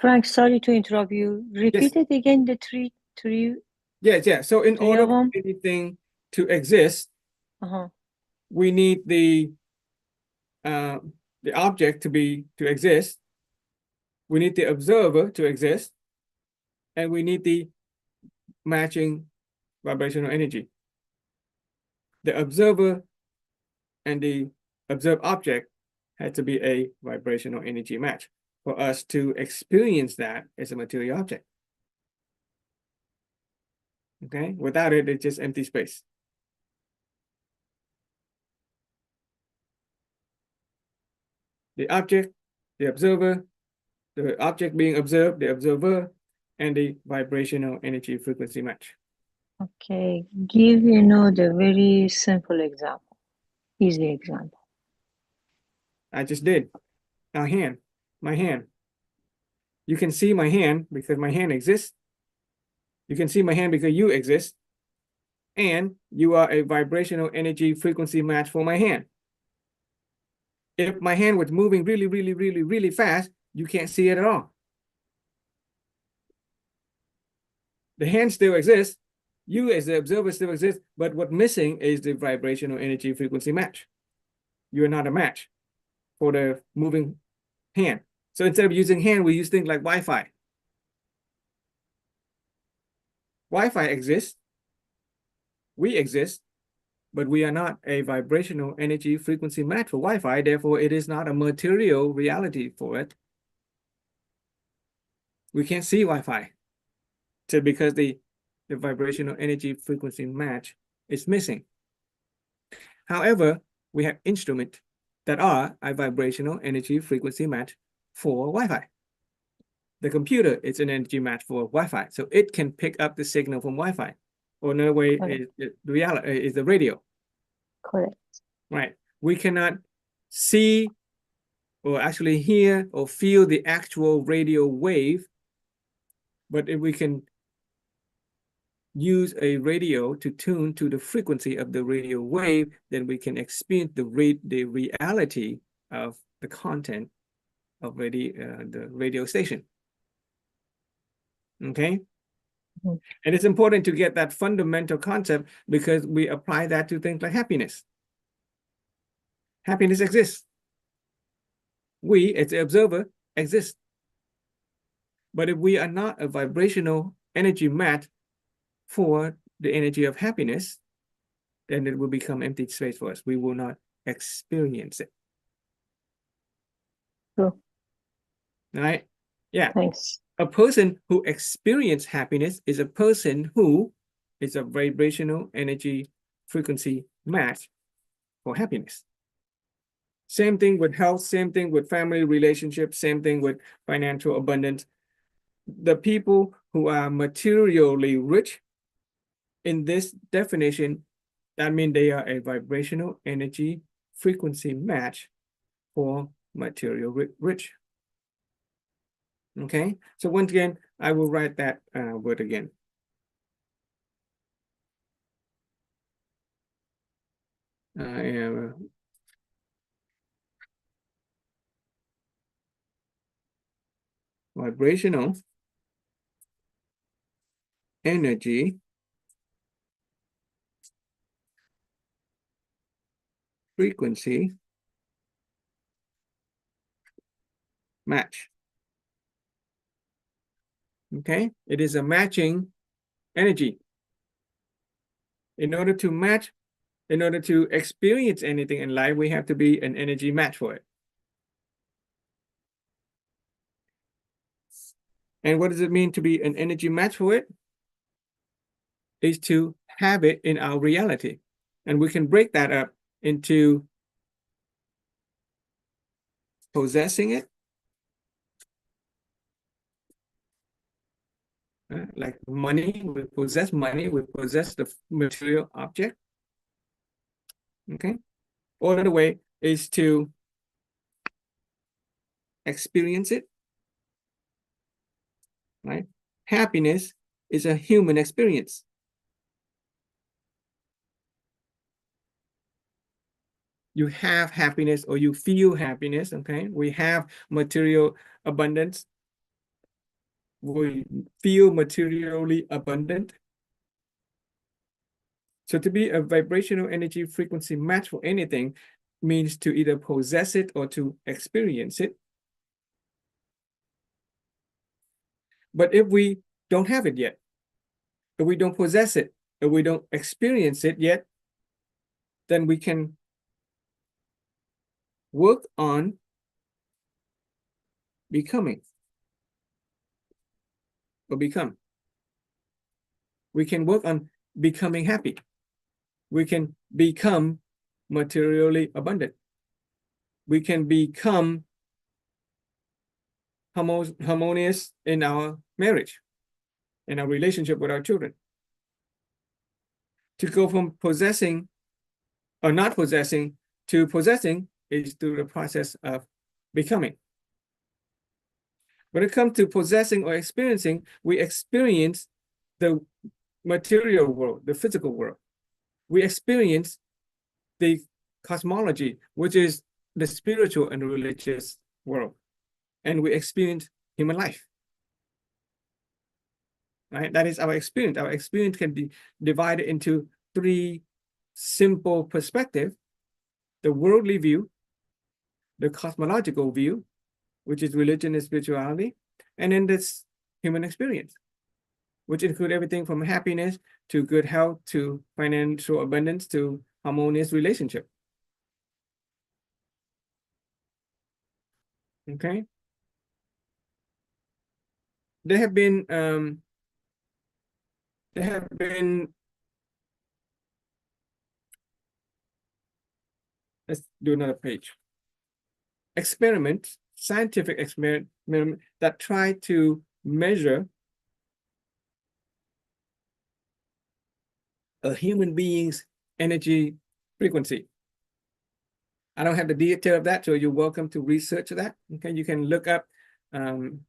Frank, sorry to interrupt you. Repeat it again, the three. yes. So in Three order of for them? anything to exist, Uh-huh. we need the object to exist. We need the observer to exist, and we need the matching vibrational energy. The observer and the observed object had to be a vibrational energy match for us to experience that as a material object. Okay, without it, it's just empty space. The object, the observer, the object being observed, the observer, and the vibrational energy frequency match. Okay, give the very simple example, easy example. I just did. Our hand, my hand. You can see my hand because my hand exists. You can see my hand because you exist. And you are a vibrational energy frequency match for my hand. If my hand was moving really, really, really, really fast, you can't see it at all. The hand still exists. You as the observer still exists, but what's missing is the vibrational energy frequency match. You are not a match for the moving hand. So instead of using hand, we use things like Wi-Fi. Wi-Fi exists. We exist, but we are not a vibrational energy frequency match for Wi-Fi. Therefore, it is not a material reality for it. We can't see Wi-Fi because the vibrational energy frequency match is missing. However, we have instruments that are a vibrational energy frequency match for Wi-Fi. The computer is an energy match for Wi-Fi, so it can pick up the signal from Wi-Fi. Or another way is the radio. Correct. Right. We cannot see or actually hear or feel the actual radio wave, but if we can use a radio to tune to the frequency of the radio wave, then we can experience the reality of the content of the radio station. Okay. Mhm. And it's important to get that fundamental concept because we apply that to things like happiness. Happiness exists. We, as the observer, exist. But if we are not a vibrational energy match for the energy of happiness, then it will become empty space for us. We will not experience it. True. Right? Yeah. Thanks. A person who experiences happiness is a person who is a vibrational energy frequency match for happiness. Same thing with health, same thing with family relationships, same thing with financial abundance. The people who are materially rich, in this definition, that means they are a vibrational energy frequency match for material rich. Okay, so once again, I will write that word again. I am vibrational energy frequency match. Okay, it is a matching energy. In order to match, in order to experience anything in life, we have to be an energy match for it. And what does it mean to be an energy match for it? Is to have it in our reality. And we can break that up into possessing it, like money, we possess money, we possess the material object. Okay. Or another way is to experience it, right? Happiness is a human experience. You have happiness or you feel happiness, okay? We have material abundance. We feel materially abundant. So to be a vibrational energy frequency match for anything means to either possess it or to experience it. But if we don't have it yet, if we don't possess it, if we don't experience it yet, then we can work on becoming or become. We can work on becoming happy. We can become materially abundant. We can become harmonious in our marriage, in our relationship with our children. To go from possessing or not possessing to possessing is through the process of becoming. When it comes to possessing or experiencing, we experience the material world, the physical world. We experience the cosmology, which is the spiritual and religious world. And we experience human life. Right? That is our experience. Our experience can be divided into three simple perspectives: the worldly view, the cosmological view, which is religion and spirituality, and then this human experience, which include everything from happiness to good health to financial abundance to harmonious relationship. Okay. There have been let's do another page. Experiments, scientific experiment that try to measure a human being's energy frequency. I don't have the detail of that, so you're welcome to research that. Okay, you can look up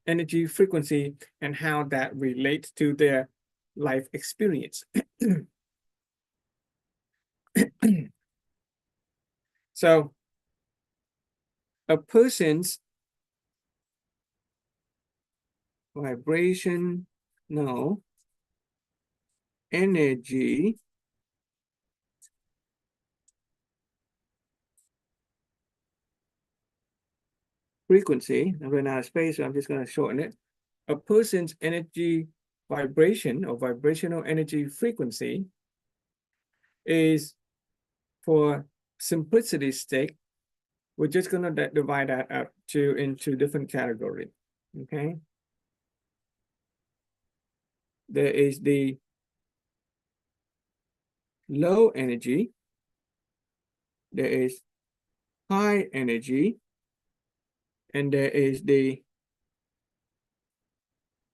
energy frequency and how that relates to their life experience. So a person's vibration, no, energy frequency, I ran out of space, so I'm just going to shorten it. A person's energy vibration or vibrational energy frequency is, for simplicity's sake, we're just going to divide that up into different categories. Okay. There is the low energy, there is high energy, and there is the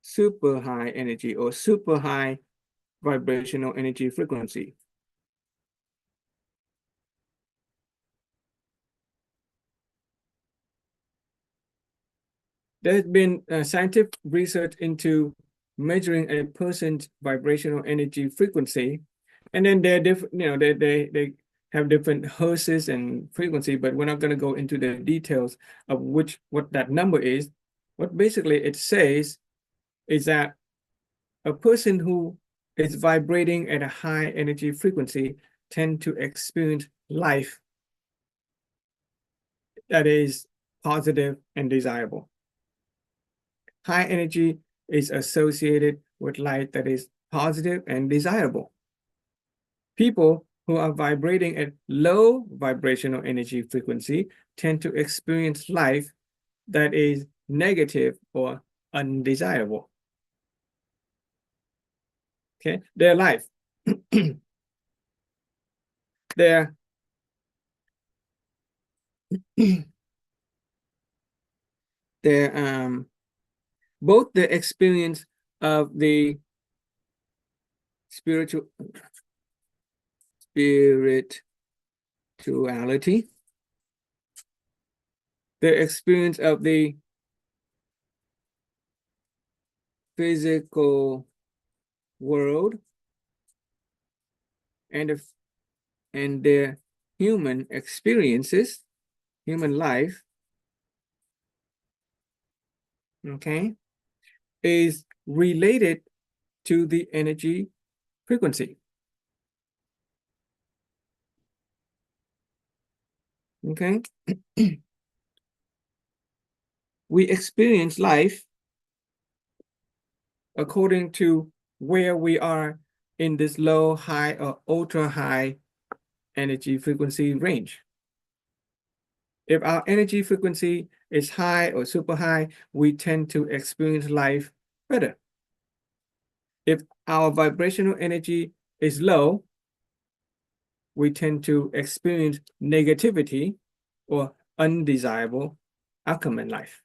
super high energy or super high vibrational energy frequency. There's been scientific research into measuring a person's vibrational energy frequency, and then they're different. You know, they have different hertzes and frequency, but we're not going to go into the details of what that number is. What basically it says is that a person who is vibrating at a high energy frequency tend to experience life that is positive and desirable. High energy is associated with life that is positive and desirable. People who are vibrating at low vibrational energy frequency tend to experience life that is negative or undesirable. Okay, their life, their their both the experience of the spirituality, the experience of the physical world, and their human experiences, human life, okay, is related to the energy frequency. Okay. We experience life according to where we are in this low, high, or ultra high energy frequency range. If our energy frequency is high or super high, we tend to experience life better. If our vibrational energy is low, we tend to experience negativity or undesirable outcome in life.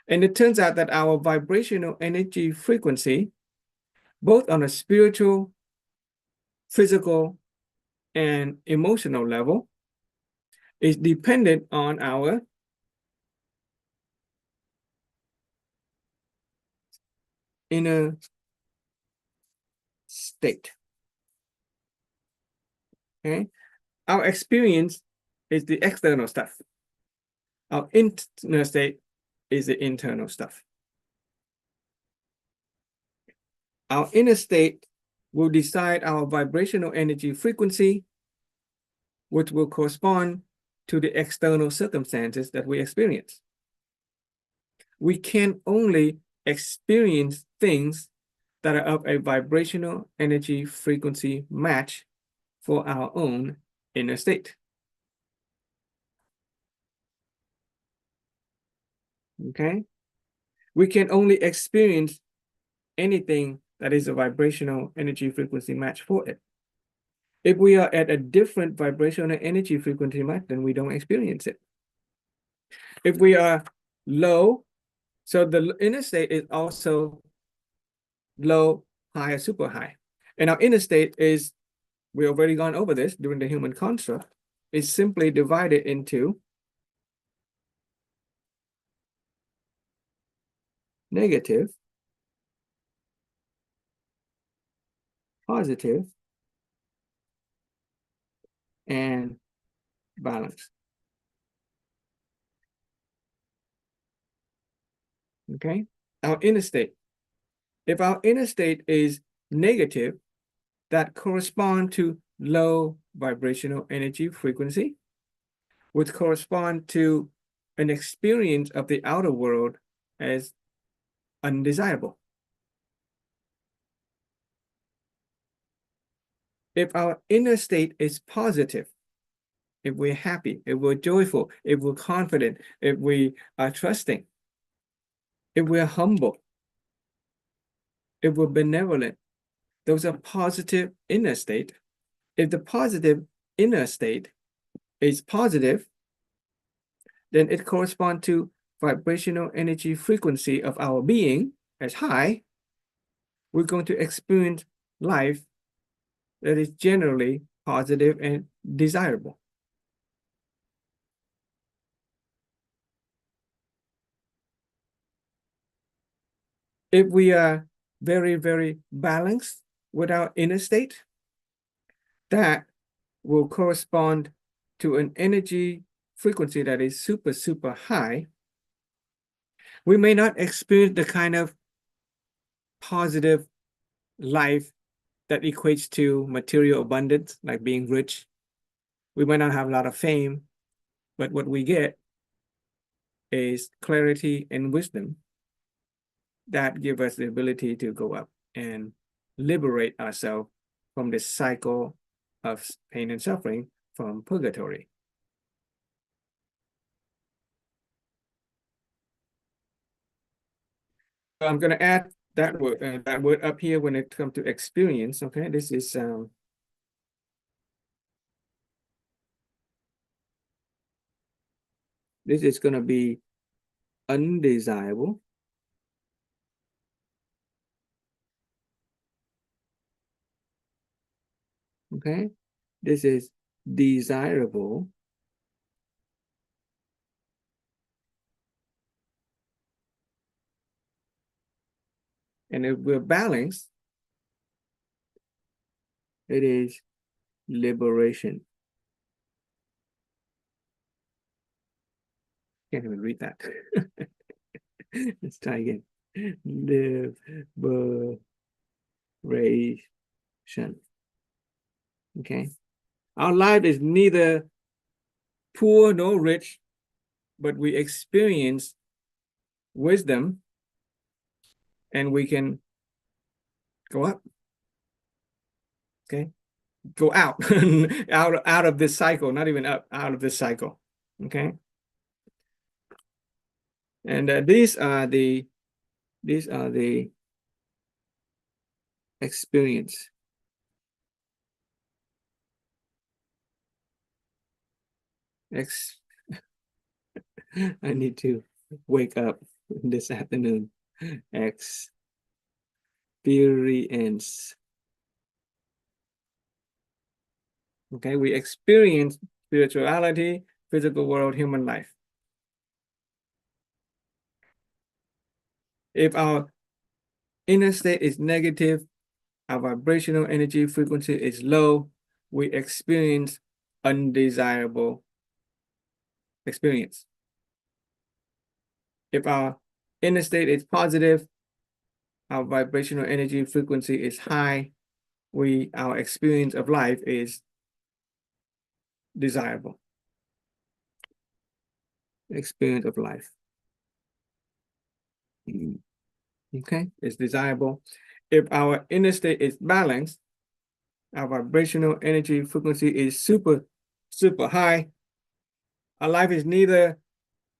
And it turns out that our vibrational energy frequency, both on a spiritual, physical, and emotional level, is dependent on our inner state. Okay, our experience is the external stuff. Our inner state is the internal stuff. Our inner state will decide our vibrational energy frequency, which will correspond to the external circumstances that we experience. We can only experience things that are of a vibrational energy frequency match for our own inner state. Okay? We can only experience anything that is a vibrational energy frequency match for it. If we are at a different vibrational energy frequency match, then we don't experience it. If we are low, so the inner state is also low, high, or super high. And our inner state is, we already gone over this during the human construct, is simply divided into negative, positive, and balanced. Okay, our inner state. If our inner state is negative, that correspond to low vibrational energy frequency, which correspond to an experience of the outer world as undesirable. If our inner state is positive, if we're happy, if we're joyful, if we're confident, if we are trusting, if we're humble, if we're benevolent, those are positive inner state. If the positive inner state is positive, then it corresponds to vibrational energy frequency of our being as high. We're going to experience life that is generally positive and desirable. If we are very, very balanced with our inner state, that will correspond to an energy frequency that is super, super high. We may not experience the kind of positive life that equates to material abundance, like being rich. We might not have a lot of fame, but what we get is clarity and wisdom that give us the ability to go up and liberate ourselves from this cycle of pain and suffering from purgatory. I'm going to add that word up here when it comes to experience. Okay, this is going to be undesirable. Okay, this is desirable. And if we're balanced, it is liberation. Can't even read that. Let's try again. Liberation. Okay. Our life is neither poor nor rich, but we experience wisdom and we can go up. Okay. Go out, out of this cycle, not even up, out of this cycle. Okay. And these are the experience. I need to wake up this afternoon. Experience. Okay, we experience spirituality, physical world, human life. If our inner state is negative, our vibrational energy frequency is low, we experience undesirable experience. If our inner state is positive, our vibrational energy frequency is high, our experience of life is desirable. Experience of life. Okay, it's desirable. If our inner state is balanced, our vibrational energy frequency is super high. Our life is neither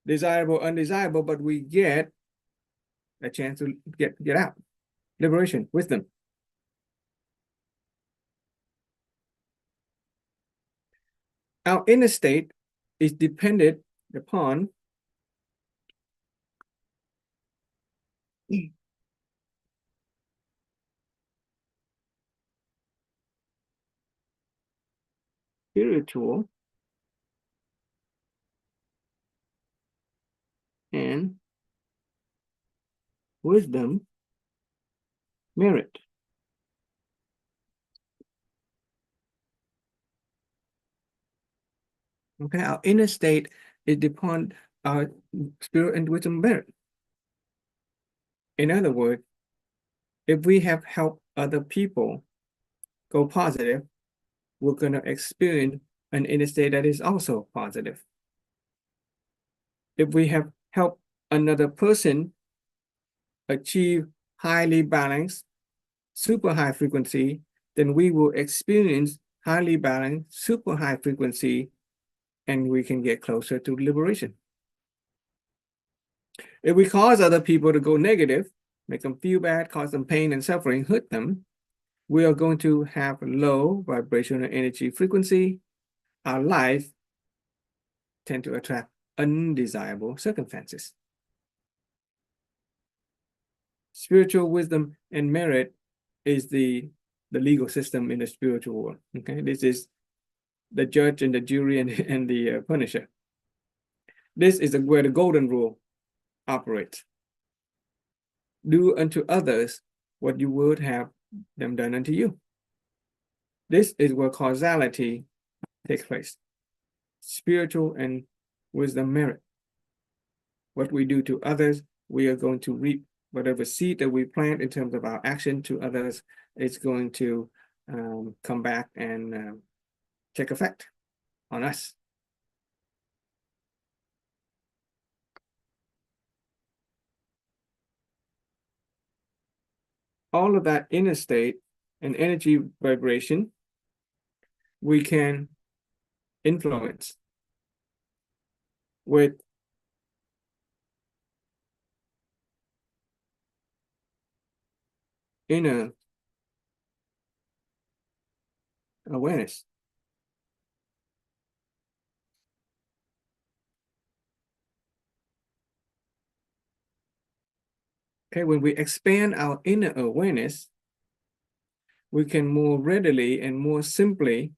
desirable or undesirable, but we get a chance to get out. Liberation, wisdom. Our inner state is dependent upon spiritual and wisdom merit. Okay, our inner state is dependent on our spirit and wisdom merit. In other words, if we have helped other people go positive, we're going to experience an inner state that is also positive. If we have helped another person achieve highly balanced, super high frequency, then we will experience highly balanced, super high frequency, and we can get closer to liberation. If we cause other people to go negative, make them feel bad, cause them pain and suffering, hurt them, we are going to have low vibrational energy frequency. Our life tend to attract undesirable circumstances. Spiritual wisdom and merit is the legal system in the spiritual world. Okay, this is the judge and the jury and the punisher. This is where the golden rule operates. Do unto others what you would have them done unto you. This is where causality takes place. Spiritual and wisdom merit. What we do to others, we are going to reap. Whatever seed that we plant in terms of our action to others, it's going to come back and take effect on us. All of that inner state and energy vibration, we can influence with inner awareness. Okay, when we expand our inner awareness, we can more readily and more simply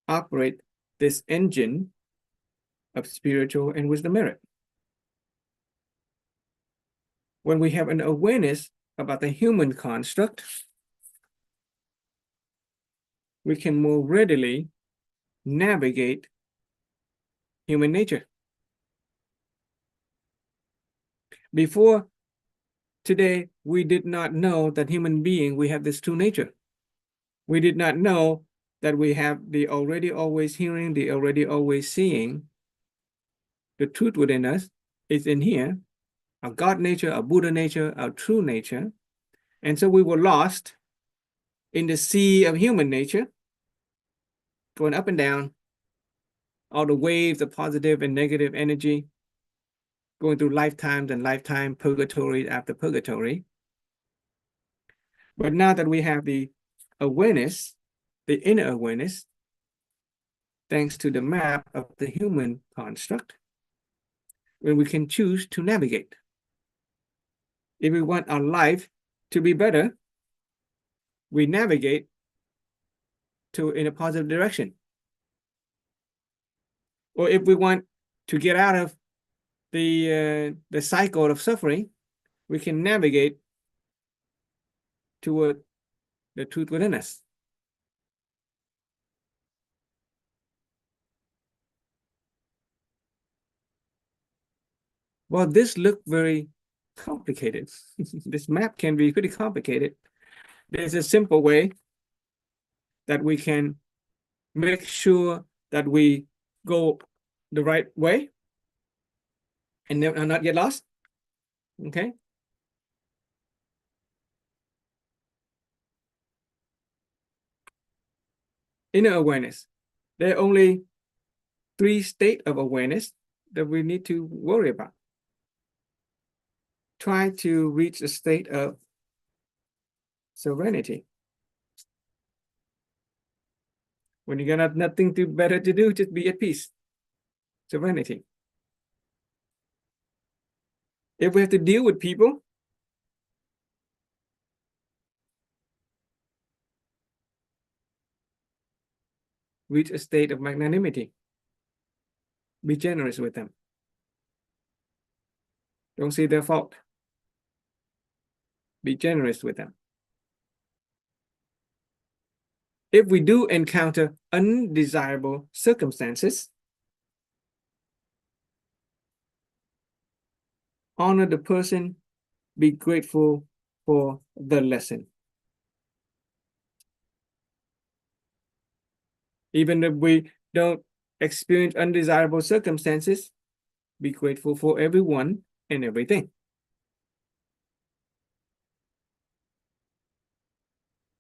operate this engine of spiritual and wisdom merit. When we have an awareness about the human construct, we can more readily navigate human nature. Before today, we did not know that human being, we have this true nature. We did not know that we have the already always hearing, the already always seeing. The truth within us is in here, our God nature, our Buddha nature, our true nature. And so we were lost in the sea of human nature, going up and down, all the waves of positive and negative energy, going through lifetimes and lifetime, purgatory after purgatory. But now that we have the awareness, the inner awareness, thanks to the map of the human construct, when we can choose to navigate. If we want our life to be better, we navigate in a positive direction. Or if we want to get out of the cycle of suffering, we can navigate toward the truth within us. Well, this looked very complicated. This map can be pretty complicated. There's a simple way that we can make sure that we go the right way and not get lost. Okay. Inner awareness. There are only 3 states of awareness that we need to worry about. Try to reach a state of serenity. When you got nothing better to do, just be at peace. Serenity. If we have to deal with people, reach a state of magnanimity. Be generous with them. Don't see their fault. Be generous with them. If we do encounter undesirable circumstances, honor the person, be grateful for the lesson. Even if we don't experience undesirable circumstances, be grateful for everyone and everything.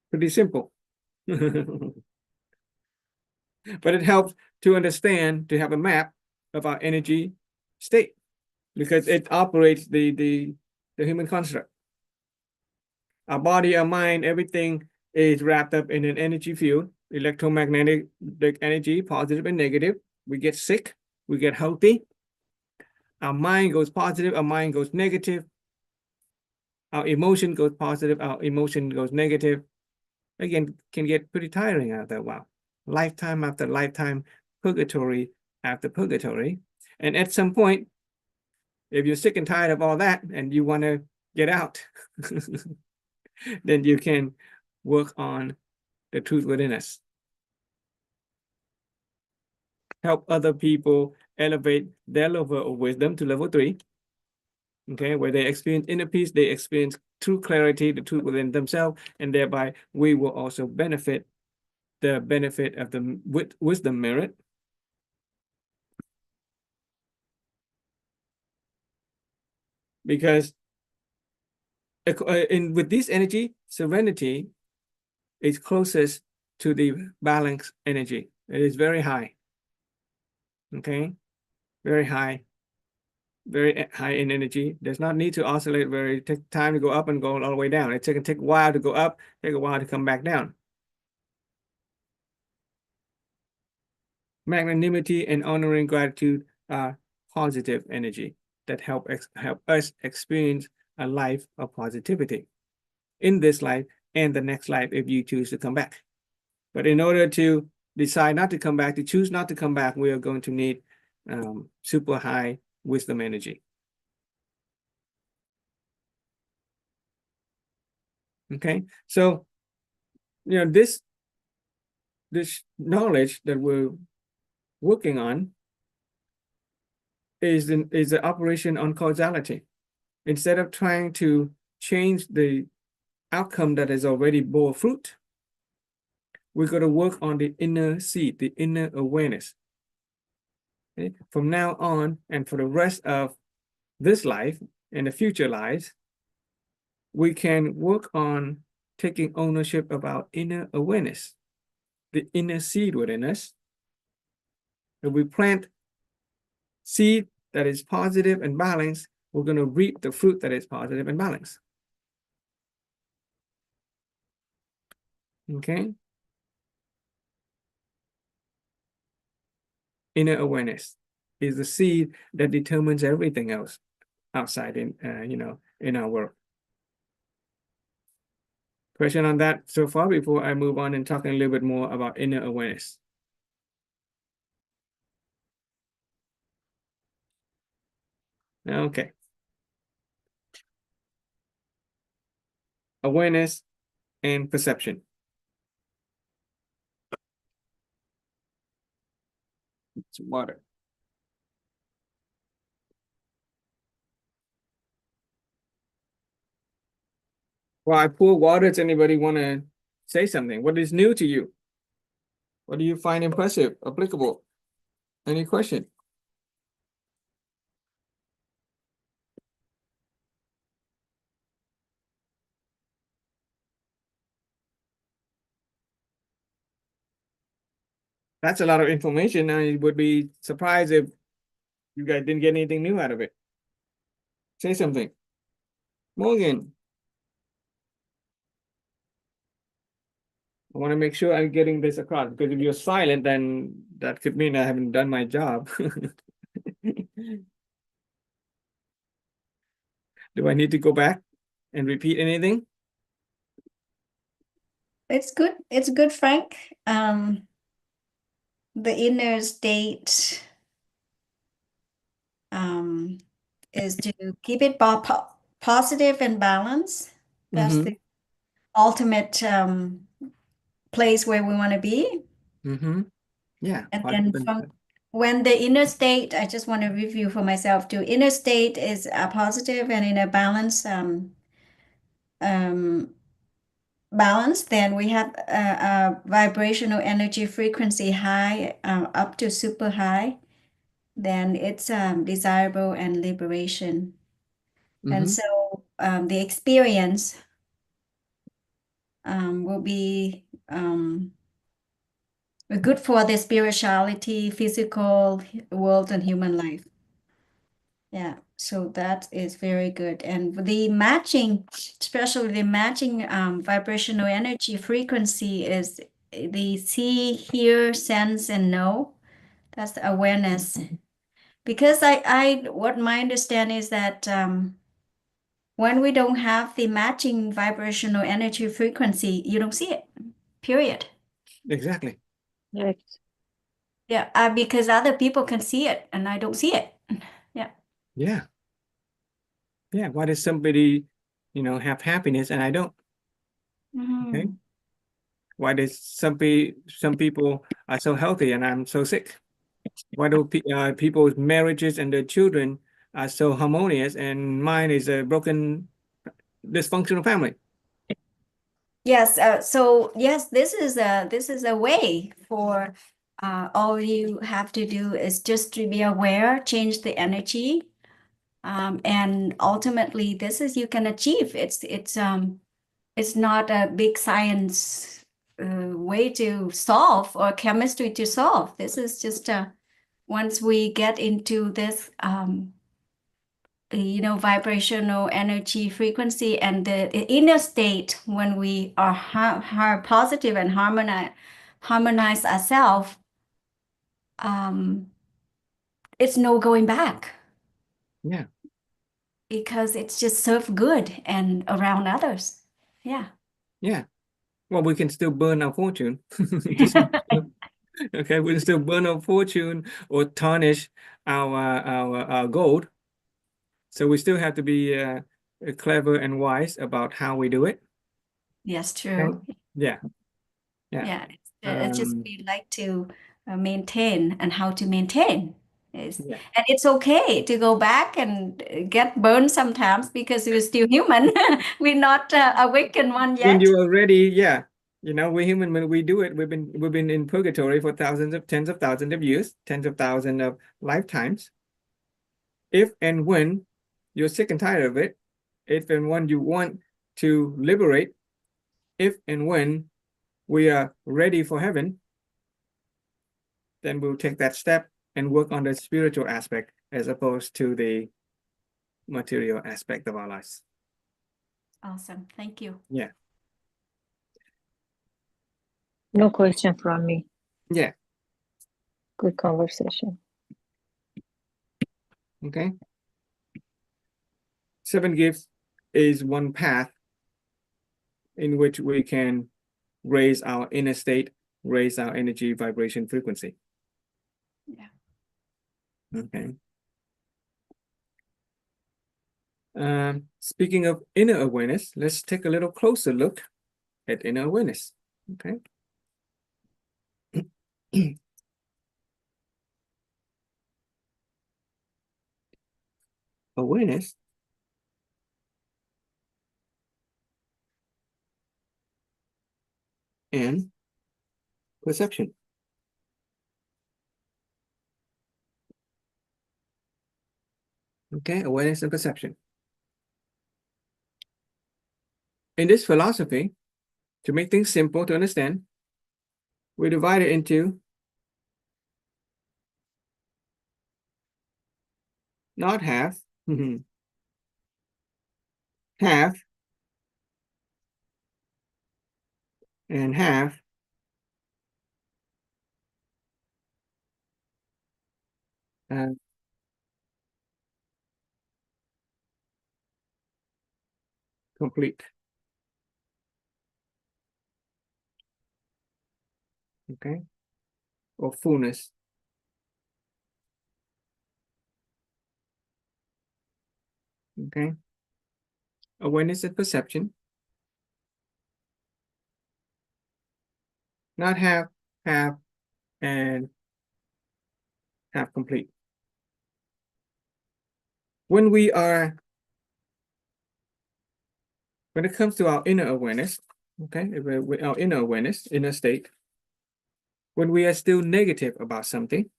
Pretty simple. But it helps to understand, to have a map of our energy state, because it operates the human construct. Our body, our mind, everything is wrapped up in an energy field, electromagnetic energy, positive and negative. We get sick, we get healthy. Our mind goes positive, our mind goes negative. Our emotion goes positive, our emotion goes negative. Again, can get pretty tiring after a while. Lifetime after lifetime, purgatory after purgatory. And at some point, if you're sick and tired of all that and you want to get out, then you can work on the truth within us. Help other people elevate their level of wisdom to level 3. Okay, where they experience inner peace, they experience true clarity, the truth within themselves, and thereby we will also benefit the benefit of the wisdom merit. Because with this energy, serenity is closest to the balance energy. It is very high. Okay, very high. very high in energy, does not need to oscillate very, take time to go up and go all the way down. It can take a while to go up, take a while to come back down. Magnanimity and honoring gratitude are positive energy that help us experience a life of positivity in this life and the next life if you choose to come back. But in order to decide not to come back, to choose not to come back, we are going to need super high wisdom energy. Okay, so this knowledge that we're working on is the operation on causality. Instead of trying to change the outcome that has already bore fruit, we're going to work on the inner seed, the inner awareness. Okay? From now on, and for the rest of this life and the future lives, we can work on taking ownership of our inner awareness, the inner seed within us. If we plant seed that is positive and balanced, we're going to reap the fruit that is positive and balanced. Okay? Inner awareness is the seed that determines everything else outside in our world. Question on that so far before I move on and talking a little bit more about inner awareness. Okay. Awareness and perception. It's water. While I pour water, does anybody want to say something? What is new to you? What do you find impressive, applicable? Any question? That's a lot of information. I would be surprised if you guys didn't get anything new out of it. Say something. Morgan. I want to make sure I'm getting this across, because if you're silent, then that could mean I haven't done my job. Do I need to go back and repeat anything? It's good. It's good, Frank. The inner state is to keep it positive and balanced. That's Mhm. the ultimate place where we want to be. Yeah. And then from when the inner state, I just want to review for myself too. Inner state is a positive and in a balance. Balance, then we have a vibrational energy frequency high, up to super high. Then it's desirable and liberation. And so the experience will be good for the spirituality, physical world, and human life. Yeah, so that is very good. And the matching, especially the matching vibrational energy frequency is the see, hear, sense, and know. That's the awareness. Because what my understanding is that when we don't have the matching vibrational energy frequency, you don't see it, period. Exactly. Correct. Yeah, because other people can see it and I don't see it. Yeah. Yeah. Yeah. Why does somebody, have happiness and I don't? Okay. Why does some people are so healthy and I'm so sick? Why do people's marriages and their children are so harmonious and mine is a broken, dysfunctional family? Yes. So yes, this is a way for all you have to do is just to be aware, change the energy, and ultimately this is you can achieve. It's not a big science way to solve or chemistry to solve. This is just once we get into this vibrational energy frequency and the inner state when we are positive and harmonize ourselves, it's no going back Yeah. because it's just serve good and around others. Yeah. Yeah. Well, we can still burn our fortune. Just- okay, we can still burn our fortune or tarnish our gold. So we still have to be clever and wise about how we do it. Yes, true. Yeah. Yeah. Yeah. It's just Um, we like to maintain and how to maintain. Yeah. And it's okay to go back and get burned sometimes because we're still human. We're not awakened one When yet. you are ready, yeah. We're human when we do it. We've been in purgatory for tens of thousands of years, tens of thousands of lifetimes. If and when you're sick and tired of it, if and when you want to liberate, if and when we are ready for heaven, then we'll take that step and work on the spiritual aspect as opposed to the material aspect of our lives. Awesome. Thank you. Yeah. No question from me. Yeah. Good conversation. Okay. 7 gifts is one path in which we can raise our inner state, raise our energy vibration frequency. Yeah. Okay. Speaking of inner awareness, let's take a little closer look at inner awareness. Okay. Awareness and perception. Okay, awareness and perception. In this philosophy, to make things simple to understand, we divide it into not have, have, and have. Complete. Okay, or fullness. Okay, awareness and perception. Not have, and have complete. When it comes to our inner awareness, okay, our inner awareness, inner state, when we are still negative about something,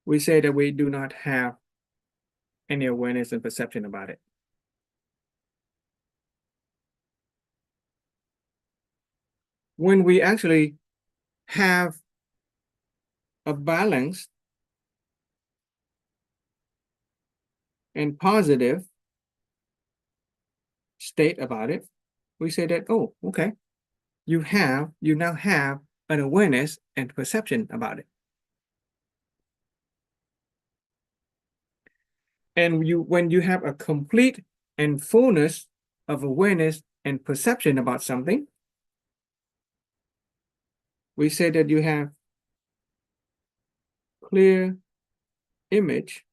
we say that we do not have any awareness and perception about it. When we actually have a balanced and positive state about it, we say that, oh, okay, you now have an awareness and perception about it. And when you have a complete and fullness of awareness and perception about something, we say that you have clear image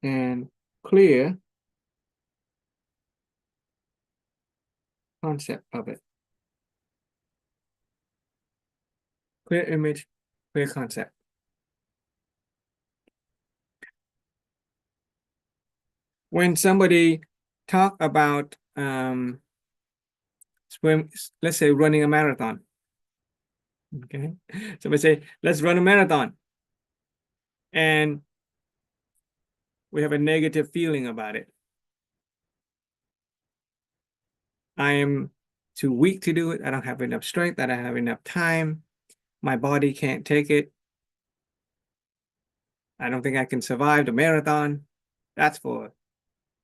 and clear concept of it. Clear image, clear concept. When somebody talk about let's say running a marathon. Okay, somebody say, let's run a marathon. And we have a negative feeling about it. I am too weak to do it. I don't have enough strength. I don't have enough time. My body can't take it. I don't think I can survive the marathon. That's for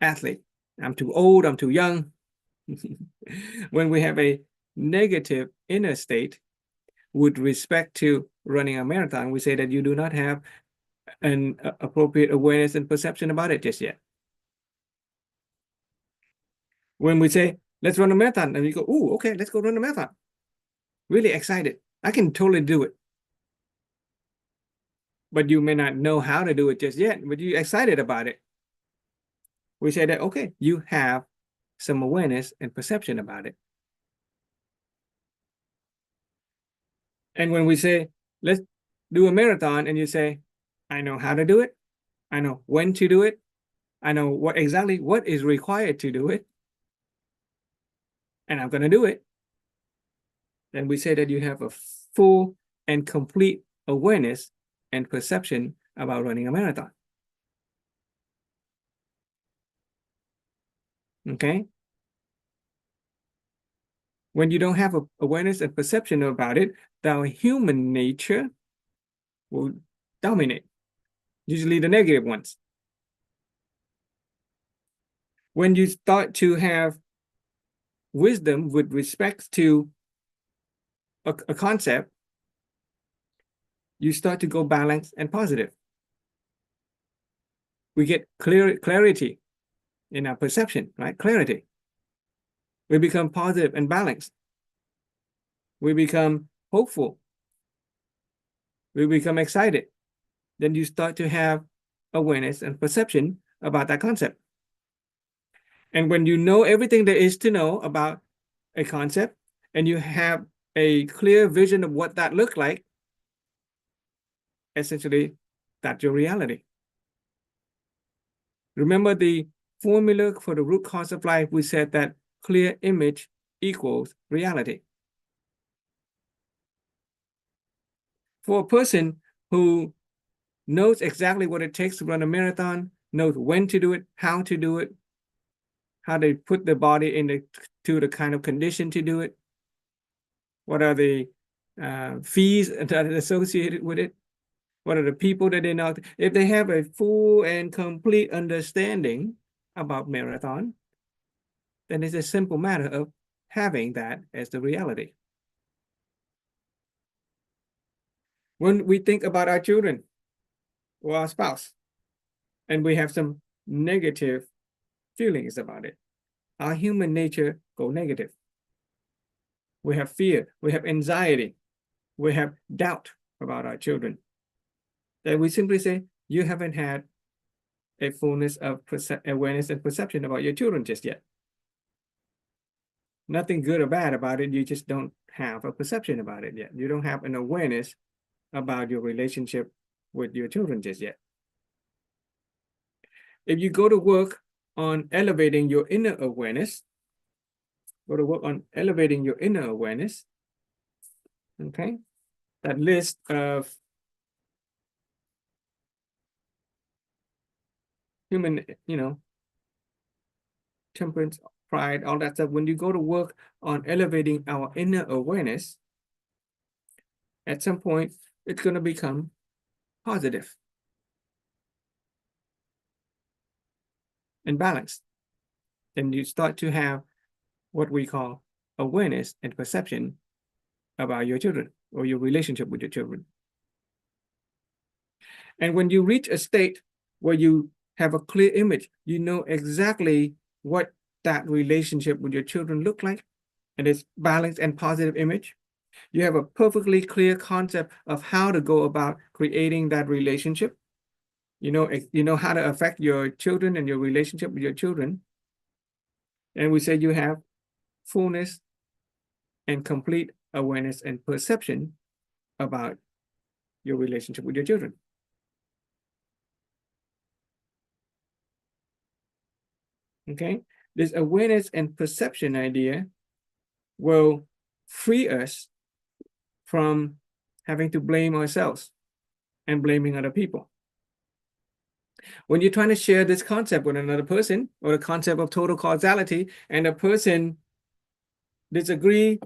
athlete. I'm too old. I'm too young. When we have a negative inner state with respect to running a marathon, we say that you do not have an appropriate awareness and perception about it just yet. When we say, let's run a marathon, and you go, oh, okay, let's go run a marathon. Really excited. I can totally do it. But you may not know how to do it just yet, but you're excited about it. We say that, okay, you have some awareness and perception about it. And when we say, let's do a marathon, and you say, I know how to do it. I know when to do it. I know what is required to do it. And I'm going to do it. Then we say that you have a full and complete awareness and perception about running a marathon. Okay? When you don't have awareness and perception about it, the human nature will dominate, usually the negative ones. When you start to have wisdom with respect to a concept, you start to go balanced and positive. We get clarity in our perception, right? Clarity. We become positive and balanced. We become hopeful. We become excited. Then you start to have awareness and perception about that concept. And when you know everything there is to know about a concept, and you have a clear vision of what that looks like, essentially, that's your reality. Remember the formula for the root cause of life? We said that clear image equals reality. For a person who knows exactly what it takes to run a marathon, knows when to do it, how to do it, how they put the body into the kind of condition to do it, what are the fees that are associated with it, what are the people that they know. If they have a full and complete understanding about marathon, then it's a simple matter of having that as the reality. When we think about our children or our spouse, and we have some negative feelings about it, our human nature go negative. We have fear, we have anxiety, we have doubt about our children. Then we simply say, you haven't had a fullness of awareness and perception about your children just yet. Nothing good or bad about it, you just don't have a perception about it yet. You don't have an awareness about your relationship with your children just yet. If you go to work on elevating your inner awareness, okay? That list of human, temperance, pride, all that stuff. When you go to work on elevating our inner awareness, at some point, it's going to become positive and balanced. And you start to have what we call awareness and perception about your children or your relationship with your children. And when you reach a state where you have a clear image, you know exactly what that relationship with your children look like, and it's balanced and positive image. You have a perfectly clear concept of how to go about creating that relationship. You know how to affect your children and your relationship with your children. And we say you have fullness and complete awareness and perception about your relationship with your children. Okay, this awareness and perception idea will free us from having to blame ourselves and blaming other people. When you're trying to share this concept with another person, or the concept of total causality, and a person disagree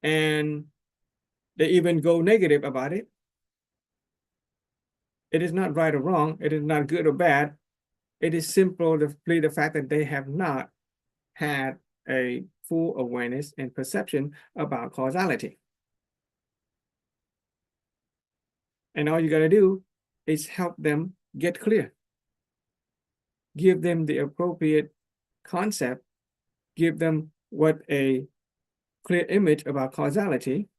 and they even go negative about it, it is not right or wrong. It is not good or bad. It is simply the fact that they have not had a full awareness and perception about causality. And all you got to do is help them get clear. Give them the appropriate concept. Give them what a clear image about causality.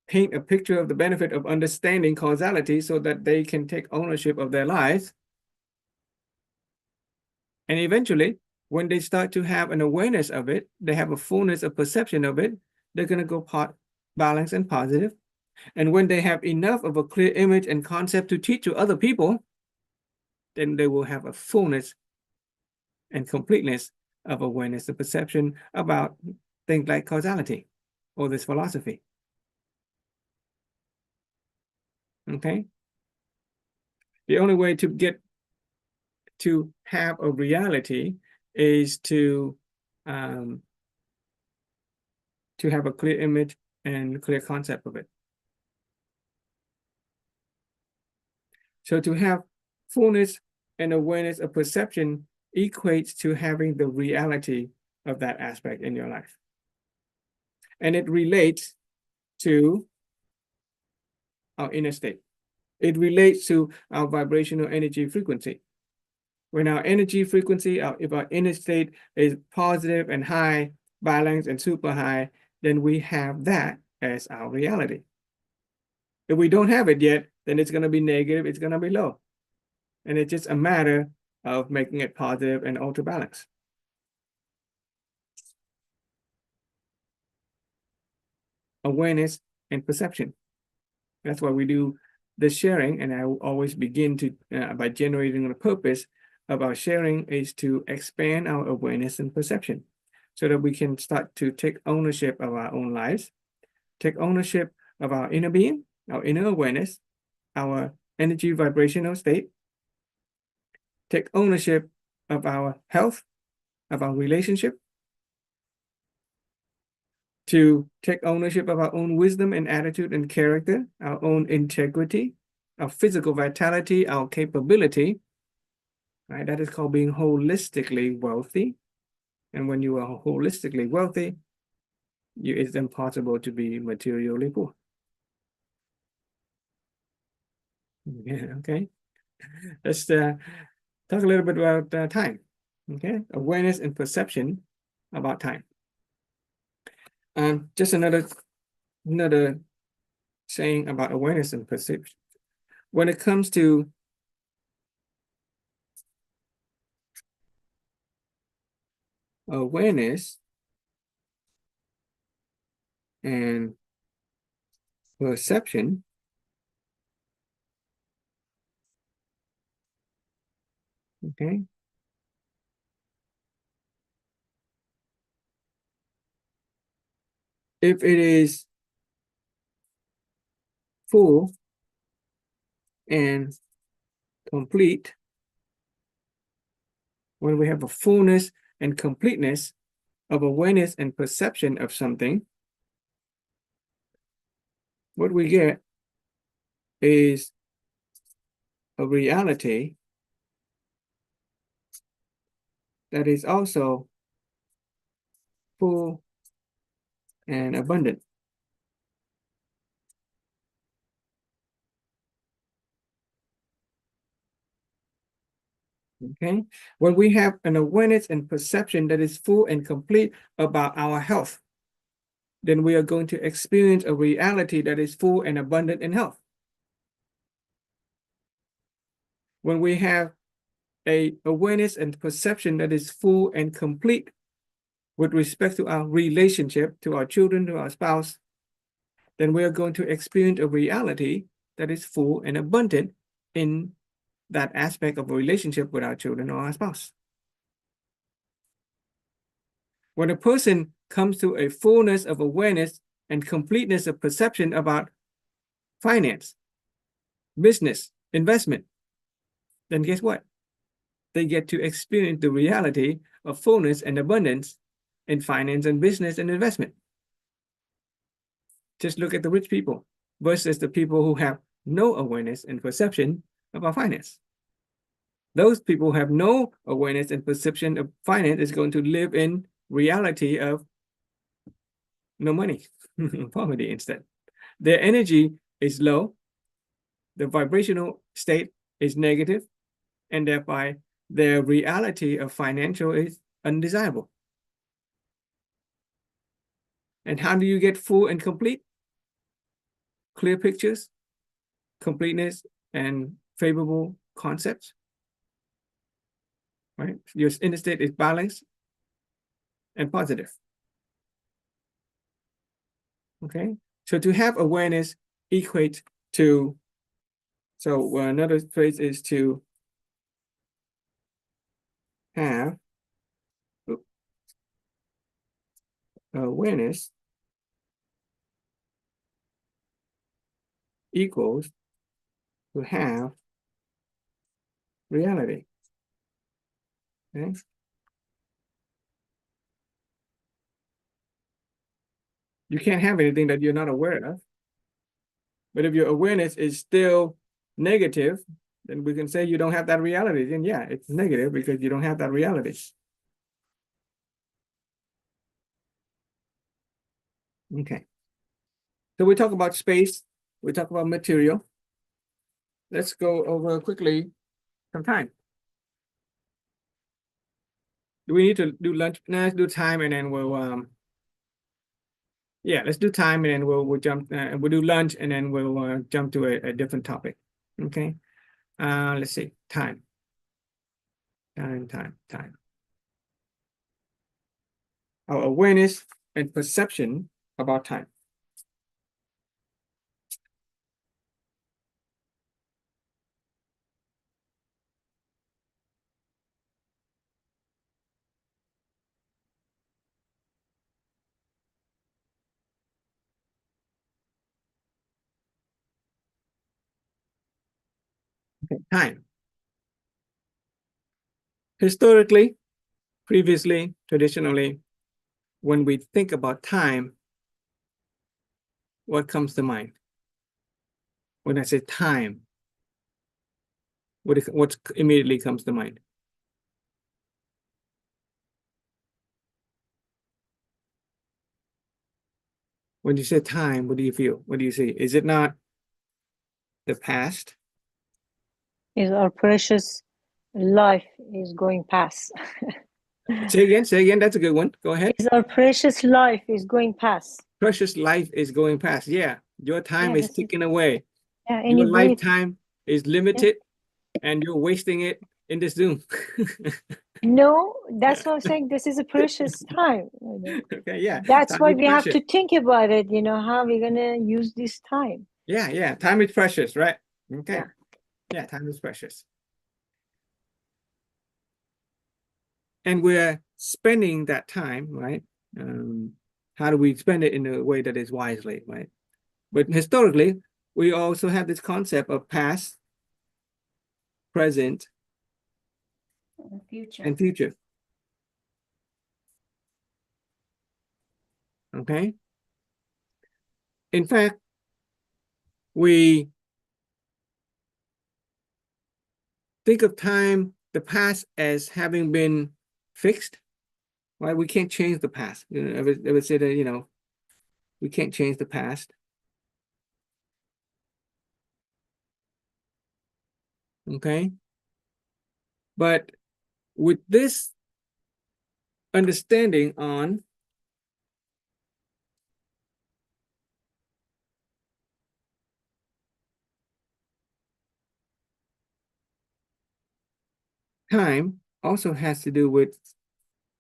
Paint a picture of the benefit of understanding causality so that they can take ownership of their lives. And eventually, when they start to have an awareness of it, they have a fullness of perception of it, they're going to go balanced and positive. And when they have enough of a clear image and concept to teach to other people, then they will have a fullness and completeness of awareness and perception about things like causality or this philosophy. Okay? The only way to have a reality is to have a clear image and clear concept of it. So to have fullness and awareness of perception equates to having the reality of that aspect in your life. And it relates to our inner state. It relates to our vibrational energy frequency. When our energy frequency, if our inner state is positive and high, balanced and super high, then we have that as our reality. If we don't have it yet, then it's going to be negative, it's going to be low. And it's just a matter of making it positive and ultra balanced. Awareness and perception. That's why we do the sharing, and I will always begin to by generating the purpose of our sharing is to expand our awareness and perception so that we can start to take ownership of our own lives, take ownership of our inner being, our inner awareness, our energy vibrational state, take ownership of our health, of our relationship, to take ownership of our own wisdom and attitude and character, our own integrity, our physical vitality, our capability, right? That is called being holistically wealthy. And when you are holistically wealthy, it's impossible to be materially poor. Yeah, okay. Let's talk a little bit about time. Okay, awareness and perception about time. Just another saying about awareness and perception. When it comes to awareness and perception, okay, if it is full and complete, when we have a fullness and completeness of awareness and perception of something, what we get is a reality that is also full and abundant. Okay, when we have an awareness and perception that is full and complete about our health, then we are going to experience a reality that is full and abundant in health. When we have an awareness and perception that is full and complete with respect to our relationship, to our children, to our spouse, then we are going to experience a reality that is full and abundant in that aspect of a relationship with our children or our spouse. When a person comes to a fullness of awareness and completeness of perception about finance, business, investment, then guess what? They get to experience the reality of fullness and abundance in finance and business and investment. Just look at the rich people versus the people who have no awareness and perception about finance. Those people who have no awareness and perception of finance is going to live in reality of no money, poverty instead. Their energy is low, the vibrational state is negative, and thereby their reality of financial is undesirable. And how do you get full and complete? Clear pictures, completeness, and favorable concepts. Right? Your inner state is balanced and positive. Okay, so to have awareness equates to, so another phrase is to have awareness equals to have reality. Okay. You can't have anything that you're not aware of. But if your awareness is still negative, then we can say you don't have that reality. Then yeah, it's negative because you don't have that reality. Okay. So we talk about space, we talk about material. Let's go over quickly some time. Do we need to do lunch? No, let's do time and then we'll yeah, let's do time and then we'll jump we'll do lunch and then we'll jump to a different topic. Okay. Let's see. Time. Our awareness and perception about time. Okay, time. Historically, previously, traditionally, when we think about time, what comes to mind? When I say time, what immediately comes to mind? When you say time, what do you feel? What do you see? Is it not the past? Is our precious life is going past. Say again, that's a good one. Go ahead. Is our precious life is going past. Precious life is going past. Yeah, your time is that's it. ticking away. Yeah, Your any breath. lifetime is limited and you're wasting it in this Zoom. No, that's what I'm saying. This is a precious time. Okay, yeah. That's Time why is we have precious. to think about it, how we're gonna use this time. Yeah, time is precious, right? Okay. Yeah. Yeah, time is precious. And we're spending that time, right? How do we spend it in a way that is wisely, right? But historically, we also have this concept of past, present, Future. and future. Okay. In fact, we think of time, the past, as having been fixed, right? We can't change the past. Ever say that, we can't change the past. Okay. But with this understanding on time also has to do with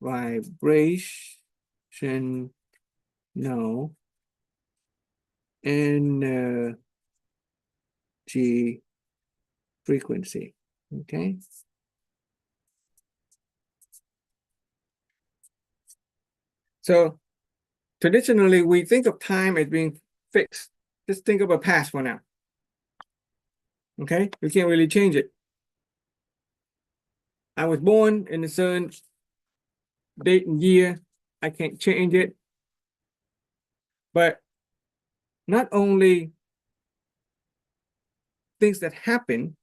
vibration, no, energy frequency. Okay. So traditionally, we think of time as being fixed. Just think of a past for now. Okay, we can't really change it. I was born in a certain date and year, I can't change it. But not only things that happen,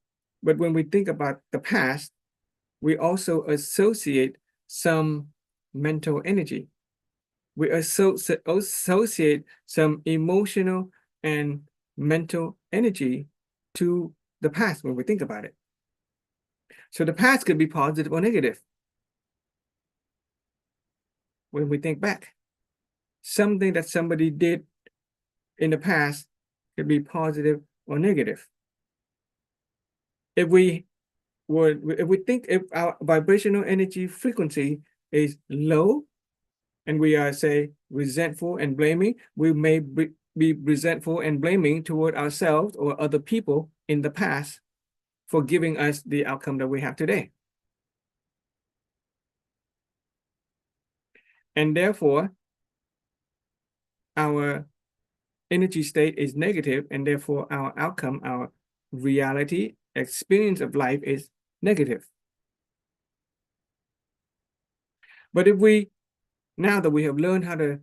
but when we think about the past, we also associate some mental energy. We associate some emotional and mental energy to the past when we think about it. So the past could be positive or negative. When we think back, something that somebody did in the past could be positive or negative. If we think if our vibrational energy frequency is low and we are, say, resentful and blaming, we may be resentful and blaming toward ourselves or other people in the past for giving us the outcome that we have today. And therefore, our energy state is negative, and therefore our outcome, our reality, experience of life is negative. But if we, now that we have learned how to,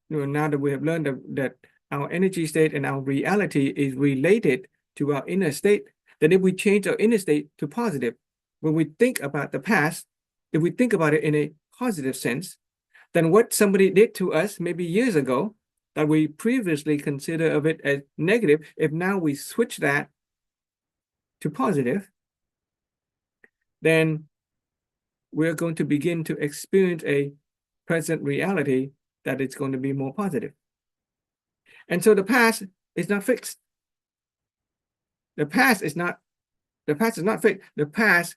now that we have learned that our energy state and our reality is related to our inner state, then if we change our inner state to positive, when we think about the past, if we think about it in a positive sense, then what somebody did to us maybe years ago that we previously considered of it as negative, if now we switch that to positive, then we're going to begin to experience a present reality that is going to be more positive. And so the past is not fixed. The past is not fixed. The past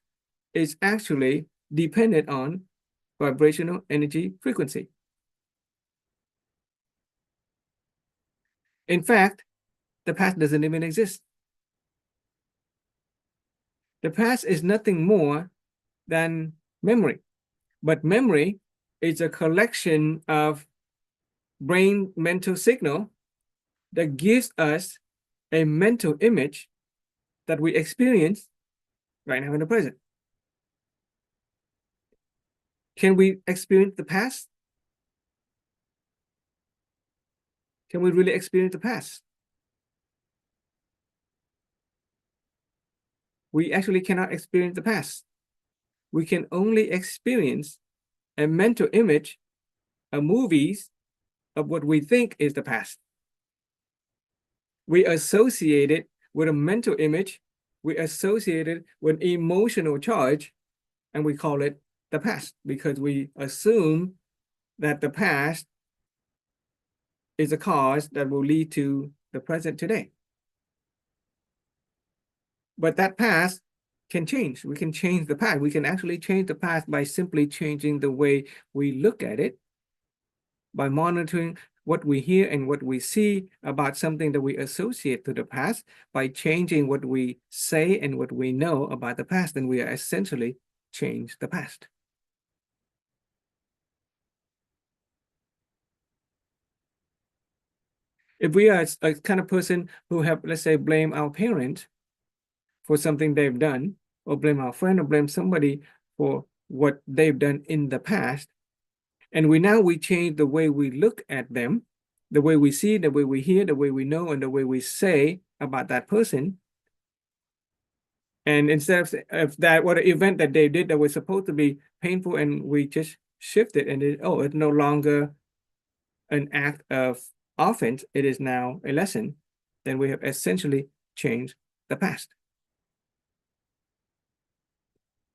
is actually dependent on vibrational energy frequency. In fact, the past doesn't even exist. The past is nothing more than memory. But memory is a collection of brain mental signal that gives us a mental image that we experience right now in the present. Can we experience the past? Can we really experience the past? We actually cannot experience the past. We can only experience a mental image, a movies of what we think is the past. We associate it with a mental image, we associate it with emotional charge, and we call it the past because we assume that the past is a cause that will lead to the present today. But that past can change. We can change the past. We can actually change the past by simply changing the way we look at it, by monitoring what we hear and what we see about something that we associate to the past, by changing what we say and what we know about the past, then we are essentially change the past. If we are a kind of person who have, let's say, blame our parent for something they've done, or blame our friend, or blame somebody for what they've done in the past, and we change the way we look at them, the way we see, the way we hear, the way we know, and the way we say about that person. And instead of that, what an event that they did that was supposed to be painful, and we just shift it, and it's no longer an act of offense, it is now a lesson, then we have essentially changed the past.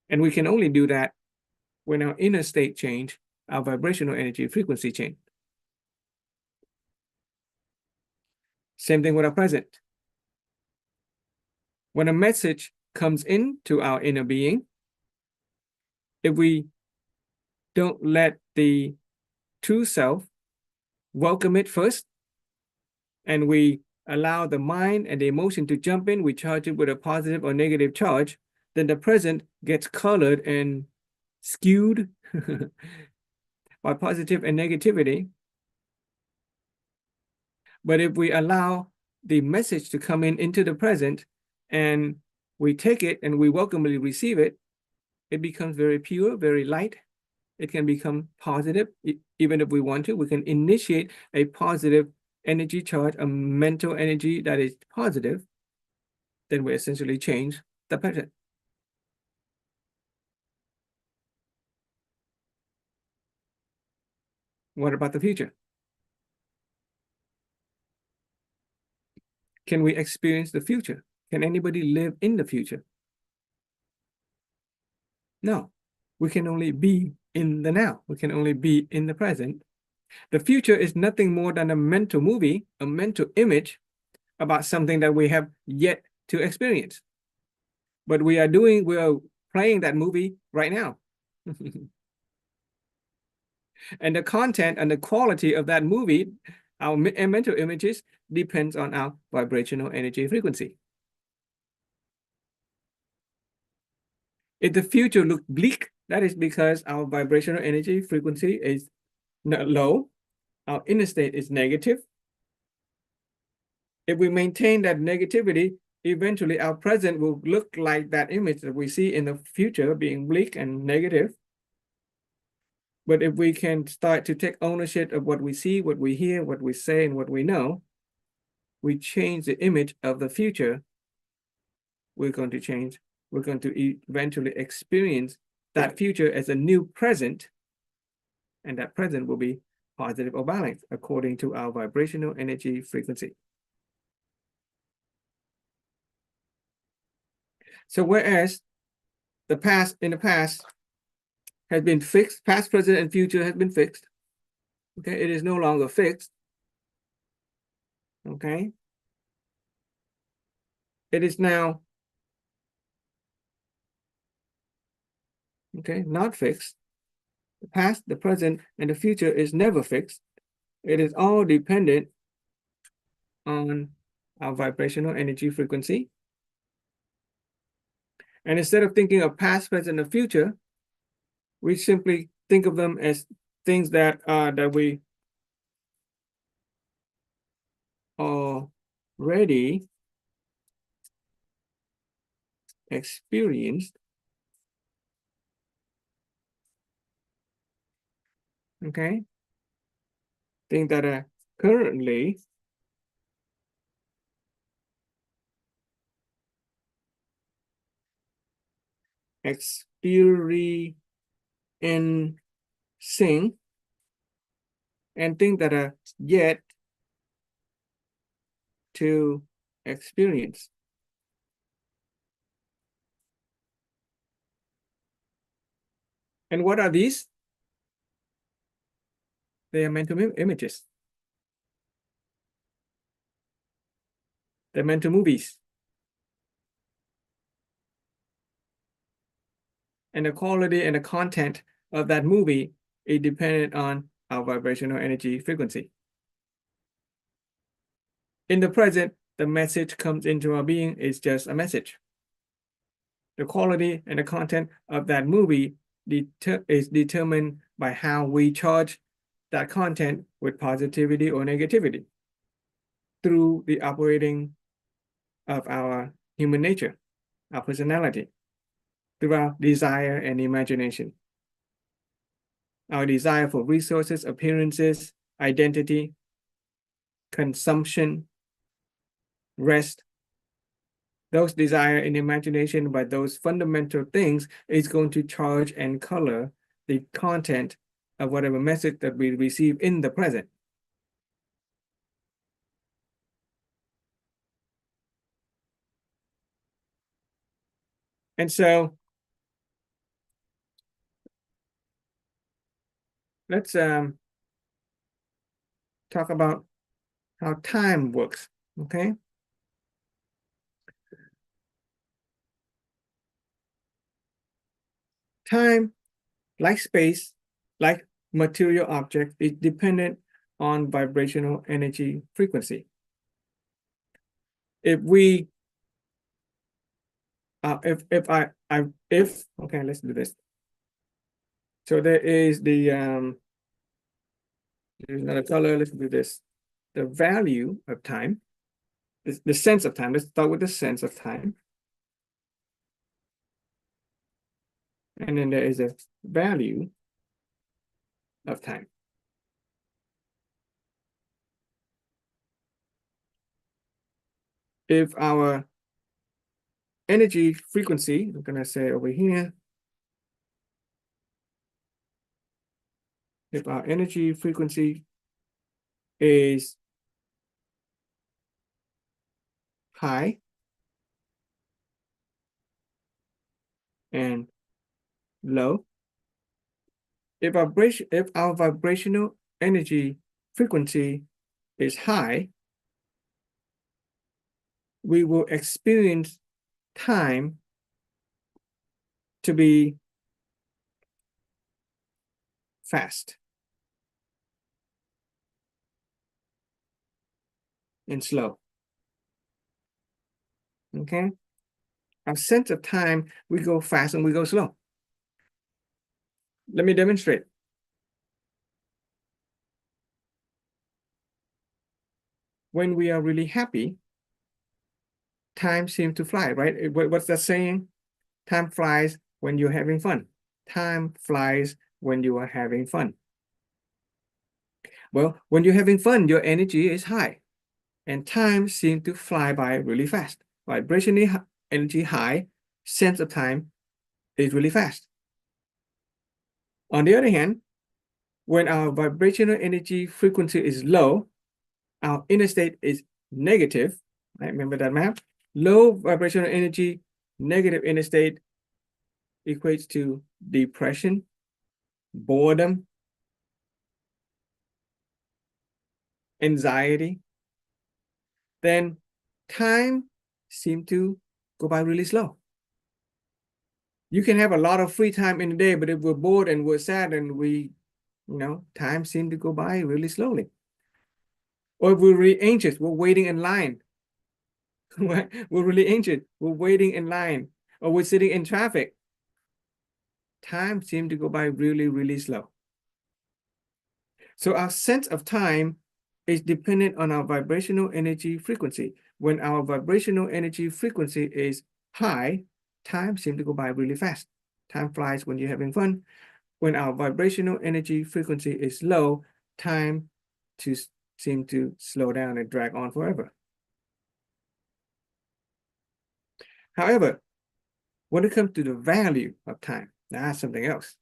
And we can only do that when our inner state change, our vibrational energy frequency change. Same thing with our present. When a message comes into our inner being, if we don't let the true self welcome it first, and we allow the mind and the emotion to jump in, we charge it with a positive or negative charge, then the present gets colored and skewed by positive and negativity. But if we allow the message to come into the present, and we take it and we welcomely receive it, it becomes very pure, very light, it can become positive. Even if we want to, we can initiate a positive energy charge, a mental energy that is positive. Then we essentially change the present. What about the future? Can we experience the future? Can anybody live in the future? No, we can only be in the now. We can only be in the present. The future is nothing more than a mental movie, a mental image about something that we have yet to experience. But we are playing that movie right now. And the content and the quality of that movie, our mental images, depends on our vibrational energy frequency. If the future looks bleak, that is because our vibrational energy frequency is low, our inner state is negative. If we maintain that negativity, eventually our present will look like that image that we see in the future being bleak and negative. But if we can start to take ownership of what we see, what we hear, what we say, and what we know, we change the image of the future, we're going to change. We're going to eventually experience that future as a new present, and that present will be positive or balanced according to our vibrational energy frequency. So whereas in the past has been fixed, past, present, and future has been fixed. Okay, it is no longer fixed. Okay. It is now, okay, not fixed. The past, the present, and the future is never fixed. It is all dependent on our vibrational energy frequency. And instead of thinking of past, present, and future, we simply think of them as things that we already experienced. Okay, things that are currently experiencing, and things that are yet to experience. And what are these? They are mental images. They're mental movies. And the quality and the content of that movie is dependent on our vibrational energy frequency. In the present, the message comes into our being is just a message. The quality and the content of that movie is determined by how we charge that content with positivity or negativity through the operating of our human nature, our personality, through our desire and imagination. Our desire for resources, appearances, identity, consumption, rest. Those desire and imagination by those fundamental things is going to charge and color the content of whatever message that we receive in the present. And so let's talk about how time works, okay? Time, like space, like material object, is dependent on vibrational energy frequency. If we, okay, let's do this. So there is the, there's another color, let's do this. The value of time, the sense of time. Let's start with the sense of time. And then there is a value of time. If our energy frequency, I'm gonna say over here, if our energy frequency is high and low, if our vibrational energy frequency is high, we will experience time to be fast and slow. Okay? Our sense of time, we go fast and we go slow. Let me demonstrate. When we are really happy, time seems to fly, right? What's that saying? Time flies when you're having fun. Time flies when you are having fun. Well, when you're having fun, your energy is high and time seems to fly by really fast. Vibrational energy high, sense of time is really fast. On the other hand, when our vibrational energy frequency is low, our inner state is negative. Right? Remember that map? Low vibrational energy, negative inner state equates to depression, boredom, anxiety. Then time seems to go by really slow. You can have a lot of free time in a day, but if we're bored and we're sad and time seems to go by really slowly. Or if we're really anxious, we're waiting in line. We're really anxious, we're waiting in line, or we're sitting in traffic. Time seems to go by really, really slow. So our sense of time is dependent on our vibrational energy frequency. When our vibrational energy frequency is high, time seems to go by really fast. Time flies when you're having fun. When our vibrational energy frequency is low, time seems to slow down and drag on forever. However, when it comes to the value of time, that's something else.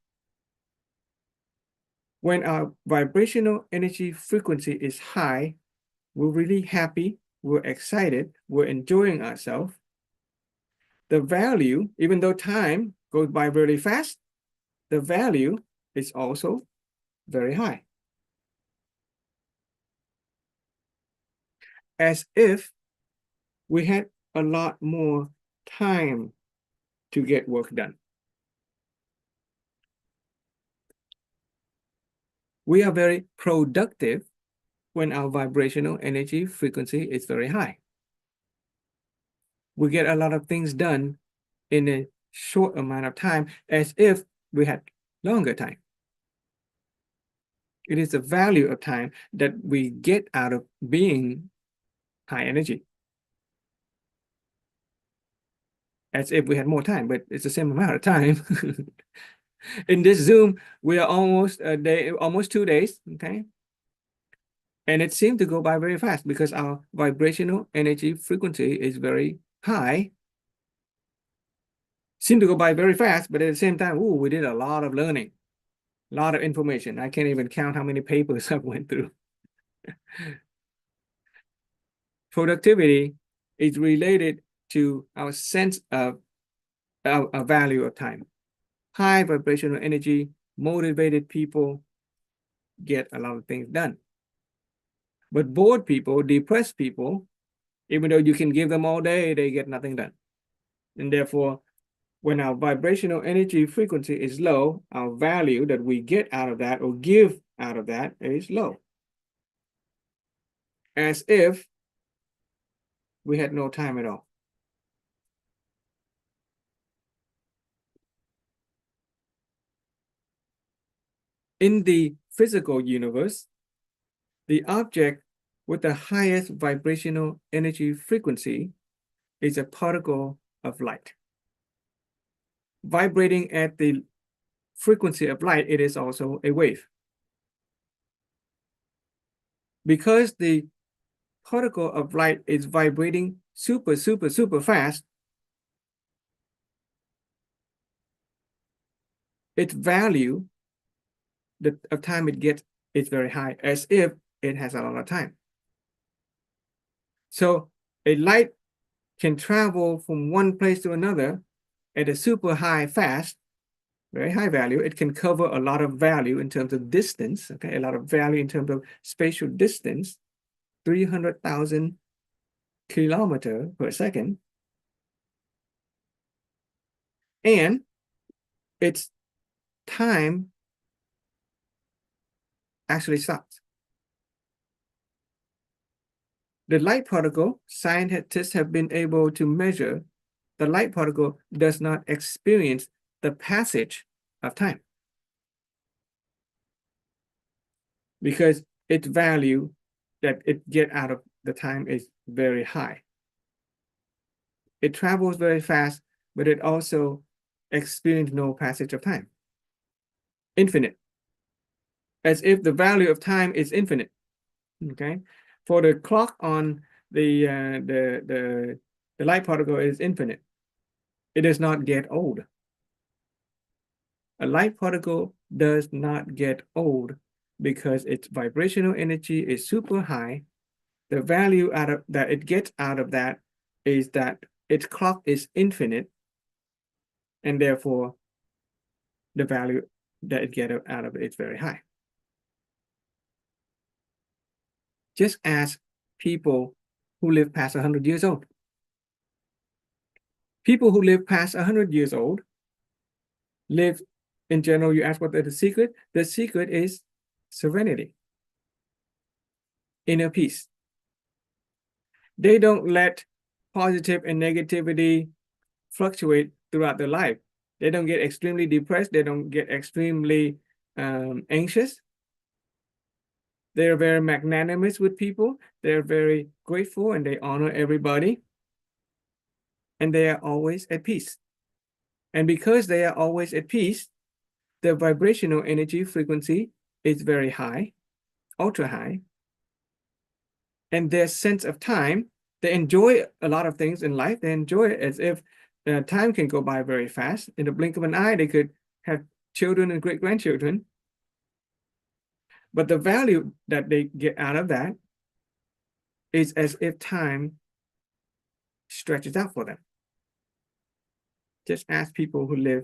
When our vibrational energy frequency is high, we're really happy, we're excited, we're enjoying ourselves. The value, even though time goes by really fast, the value is also very high. As if we had a lot more time to get work done. We are very productive when our vibrational energy frequency is very high. We get a lot of things done in a short amount of time as if we had longer time. It is the value of time that we get out of being high energy. As if we had more time, but it's the same amount of time. In this Zoom, we are almost 2 days, okay? And it seemed to go by very fast because our vibrational energy frequency is very high. Seemed to go by very fast, but at the same time, we did a lot of learning, a lot of information. I can't even count how many papers I went through. Productivity is related to our sense of our value of time. High vibrational energy, motivated people get a lot of things done. But bored people, depressed people, even though you can give them all day, they get nothing done. And therefore, when our vibrational energy frequency is low, our value that we get out of that or give out of that is low. As if we had no time at all. In the physical universe, the object with the highest vibrational energy frequency is a particle of light. Vibrating at the frequency of light, it is also a wave. because the particle of light is vibrating super, super, super fast, its value of time it gets is very high, as if it has a lot of time. So a light can travel from one place to another at a super high fast, very high value. It can cover a lot of value in terms of distance, okay, a lot of value in terms of spatial distance, 300,000 kilometers per second. And its time actually stops. The light particle, scientists have been able to measure the light particle does not experience the passage of time, because its value that it get out of the time is very high. It travels very fast, but it also experiences no passage of time. Infinite. As if the value of time is infinite. Okay. For the clock on the light particle is infinite. It does not get old. A light particle does not get old because its vibrational energy is super high. The value that it gets out of that is that its clock is infinite, and therefore the value that it gets out of it is very high. Just ask people who live past 100 years old. People who live past 100 years old live, in general, you ask what is the secret? The secret is serenity, inner peace. They don't let positive and negativity fluctuate throughout their life. They don't get extremely depressed. They don't get extremely anxious. They're very magnanimous with people. They're very grateful and they honor everybody. And they are always at peace. And because they are always at peace, their vibrational energy frequency is very high, ultra high. And their sense of time, they enjoy a lot of things in life. They enjoy it as if time can go by very fast. In the blink of an eye, they could have children and great-grandchildren. But the value that they get out of that is as if time stretches out for them. Just ask people who live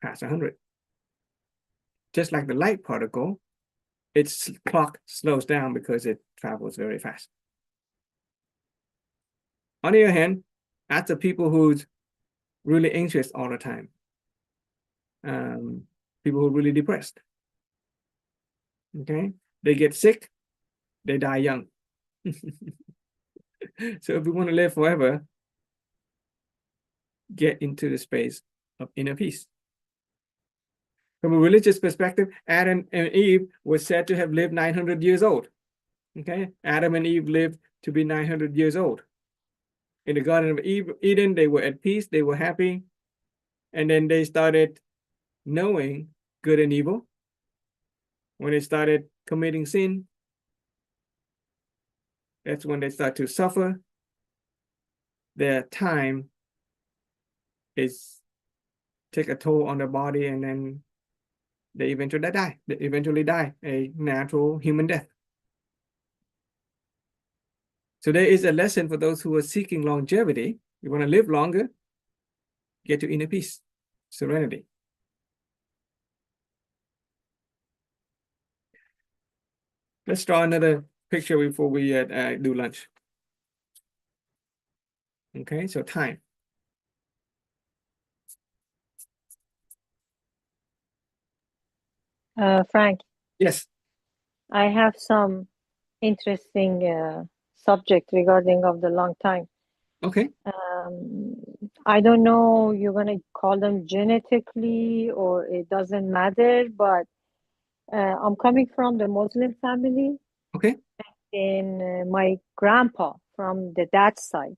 past 100. Just like the light particle, its clock slows down because it travels very fast. On the other hand, ask the people who's really anxious all the time. People who are really depressed. Okay, they get sick, they die young. So if we want to live forever, get into the space of inner peace. From a religious perspective, Adam and Eve were said to have lived 900 years old. Okay, Adam and Eve lived to be 900 years old. In the Garden of Eden, they were at peace, they were happy, and then they started knowing good and evil. When they started committing sin, that's when they start to suffer. Their time is take a toll on their body, and then they eventually die. They eventually die a natural human death. So there is a lesson for those who are seeking longevity. You want to live longer, get to inner peace, serenity. Let's draw another picture before we do lunch. Okay, so time. Frank, Yes. I have some interesting subject regarding of the long time. Okay. I don't know, you're gonna call them genetically or it doesn't matter, but I'm coming from the Muslim family. Okay. And my grandpa from the dad's side,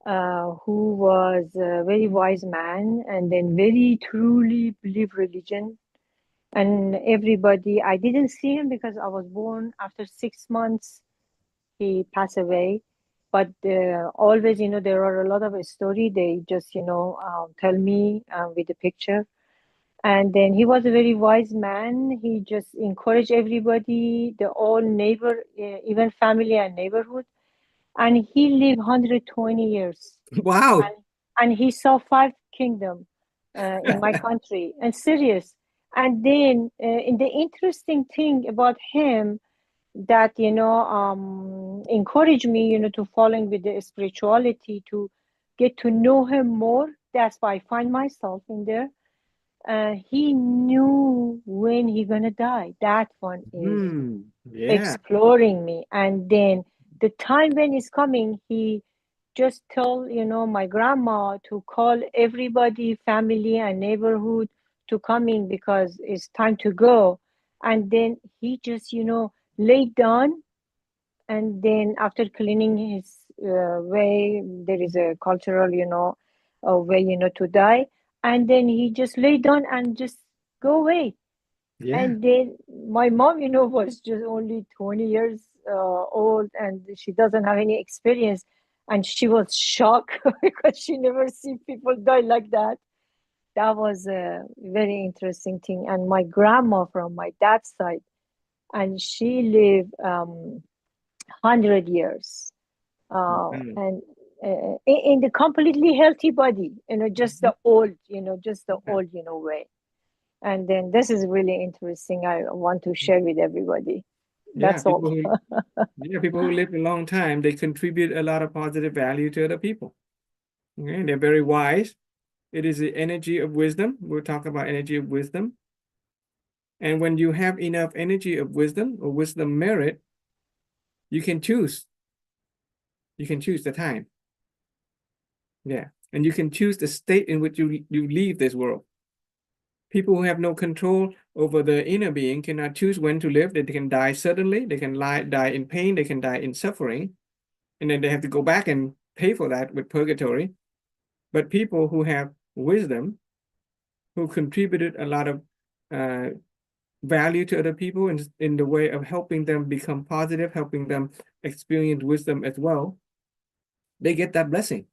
who was a very wise man and then very truly believe religion. And everybody, I didn't see him because I was born after 6 months. He passed away. But always, there are a lot of story. They just, tell me with the picture. And then he was a very wise man. He just encouraged everybody, the all neighbor, even family and neighborhood. And he lived 120 years. Wow. And he saw 5 kingdoms in my country. And serious. And then, in the interesting thing about him, that encouraged me to falling with the spirituality, to get to know him more. That's why I find myself in there. He knew when he gonna die. That one is Yeah. exploring me. And then the time when it's coming, he just tell my grandma to call everybody, family and neighborhood, to come in because it's time to go. And then he just laid down. And then after cleaning his way, there is a cultural a way to die. And then he just lay down and just go away. Yeah. And then my mom was just only 20 years old, and she doesn't have any experience, and she was shocked because she never see people die like that. That was a very interesting thing. And my grandma from my dad's side, and she lived 100 years, Mhm. and in the completely healthy body, just the old, just the Yeah. old, way. And then this is really interesting. I want to share with everybody. Yeah, That's all. people who live a long time, they contribute a lot of positive value to other people. Okay, they're very wise. It is the energy of wisdom. We'll talk about energy of wisdom. And when you have enough energy of wisdom or wisdom merit, you can choose. You can choose the time. Yeah. And you can choose the state in which you leave this world. People who have no control over the inner being cannot choose when to live. They can die suddenly. They can die in pain. They can die in suffering. And then they have to go back and pay for that with purgatory. But people who have wisdom, who contributed a lot of value to other people in the way of helping them become positive, helping them experience wisdom as well, they get that blessing.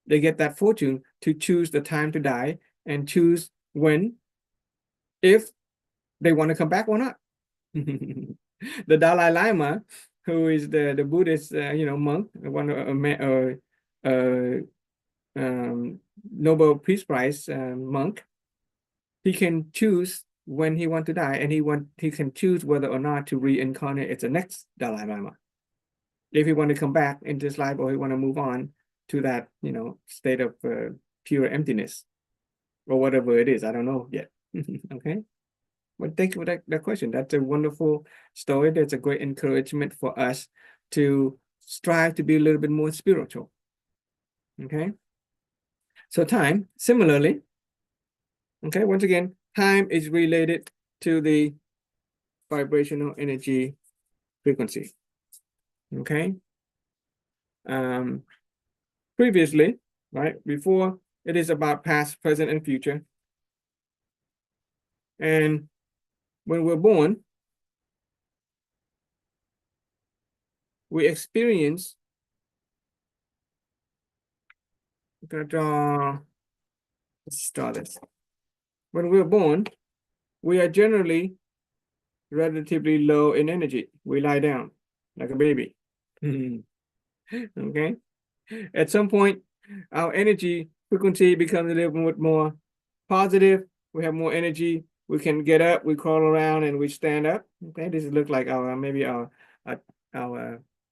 They get that fortune to choose the time to die and choose when, if they want to come back or not. The Dalai Lama, who is the Buddhist, monk, one Nobel Peace Prize monk, he can choose when he want to die, and he can choose whether or not to reincarnate as the next Dalai Lama. If he want to come back into his life, or he want to move on to that, state of pure emptiness, or whatever it is. I don't know yet. Okay. But thank you for that question. That's a wonderful story. That's a great encouragement for us to strive to be a little bit more spiritual. Okay. So time, similarly, okay, once again, time is related to the vibrational energy frequency. Okay. Previously, right, before, it is about past, present, and future. And when we're born, we experience, I'm gonna draw, let's draw this. When we're born, we are generally relatively low in energy. We lie down like a baby. Okay. At some point, our energy frequency becomes a little bit more positive. We have more energy. We can get up, we crawl around, and we stand up. Okay, this looks like maybe our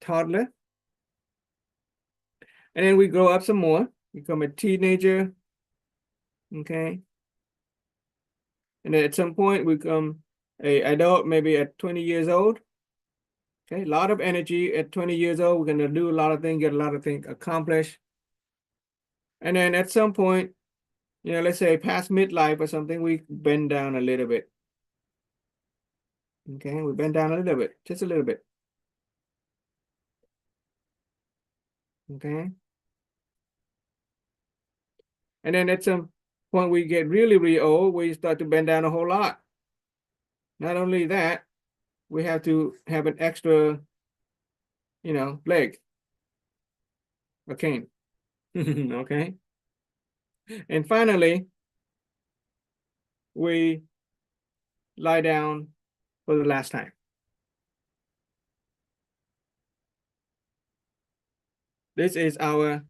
toddler. And then we grow up some more, become a teenager. Okay. And then at some point we become a adult, maybe at 20 years old. Okay, a lot of energy at 20 years old. We're gonna do a lot of things, get a lot of things accomplished. And then at some point, let's say past midlife or something, we bend down a little bit. Okay, we bend down a little bit, just a little bit. Okay. And then at some point we get really, really old, we start to bend down a whole lot. Not only that, we have to have an extra, leg, a cane. Okay. And finally, we lie down for the last time. This is our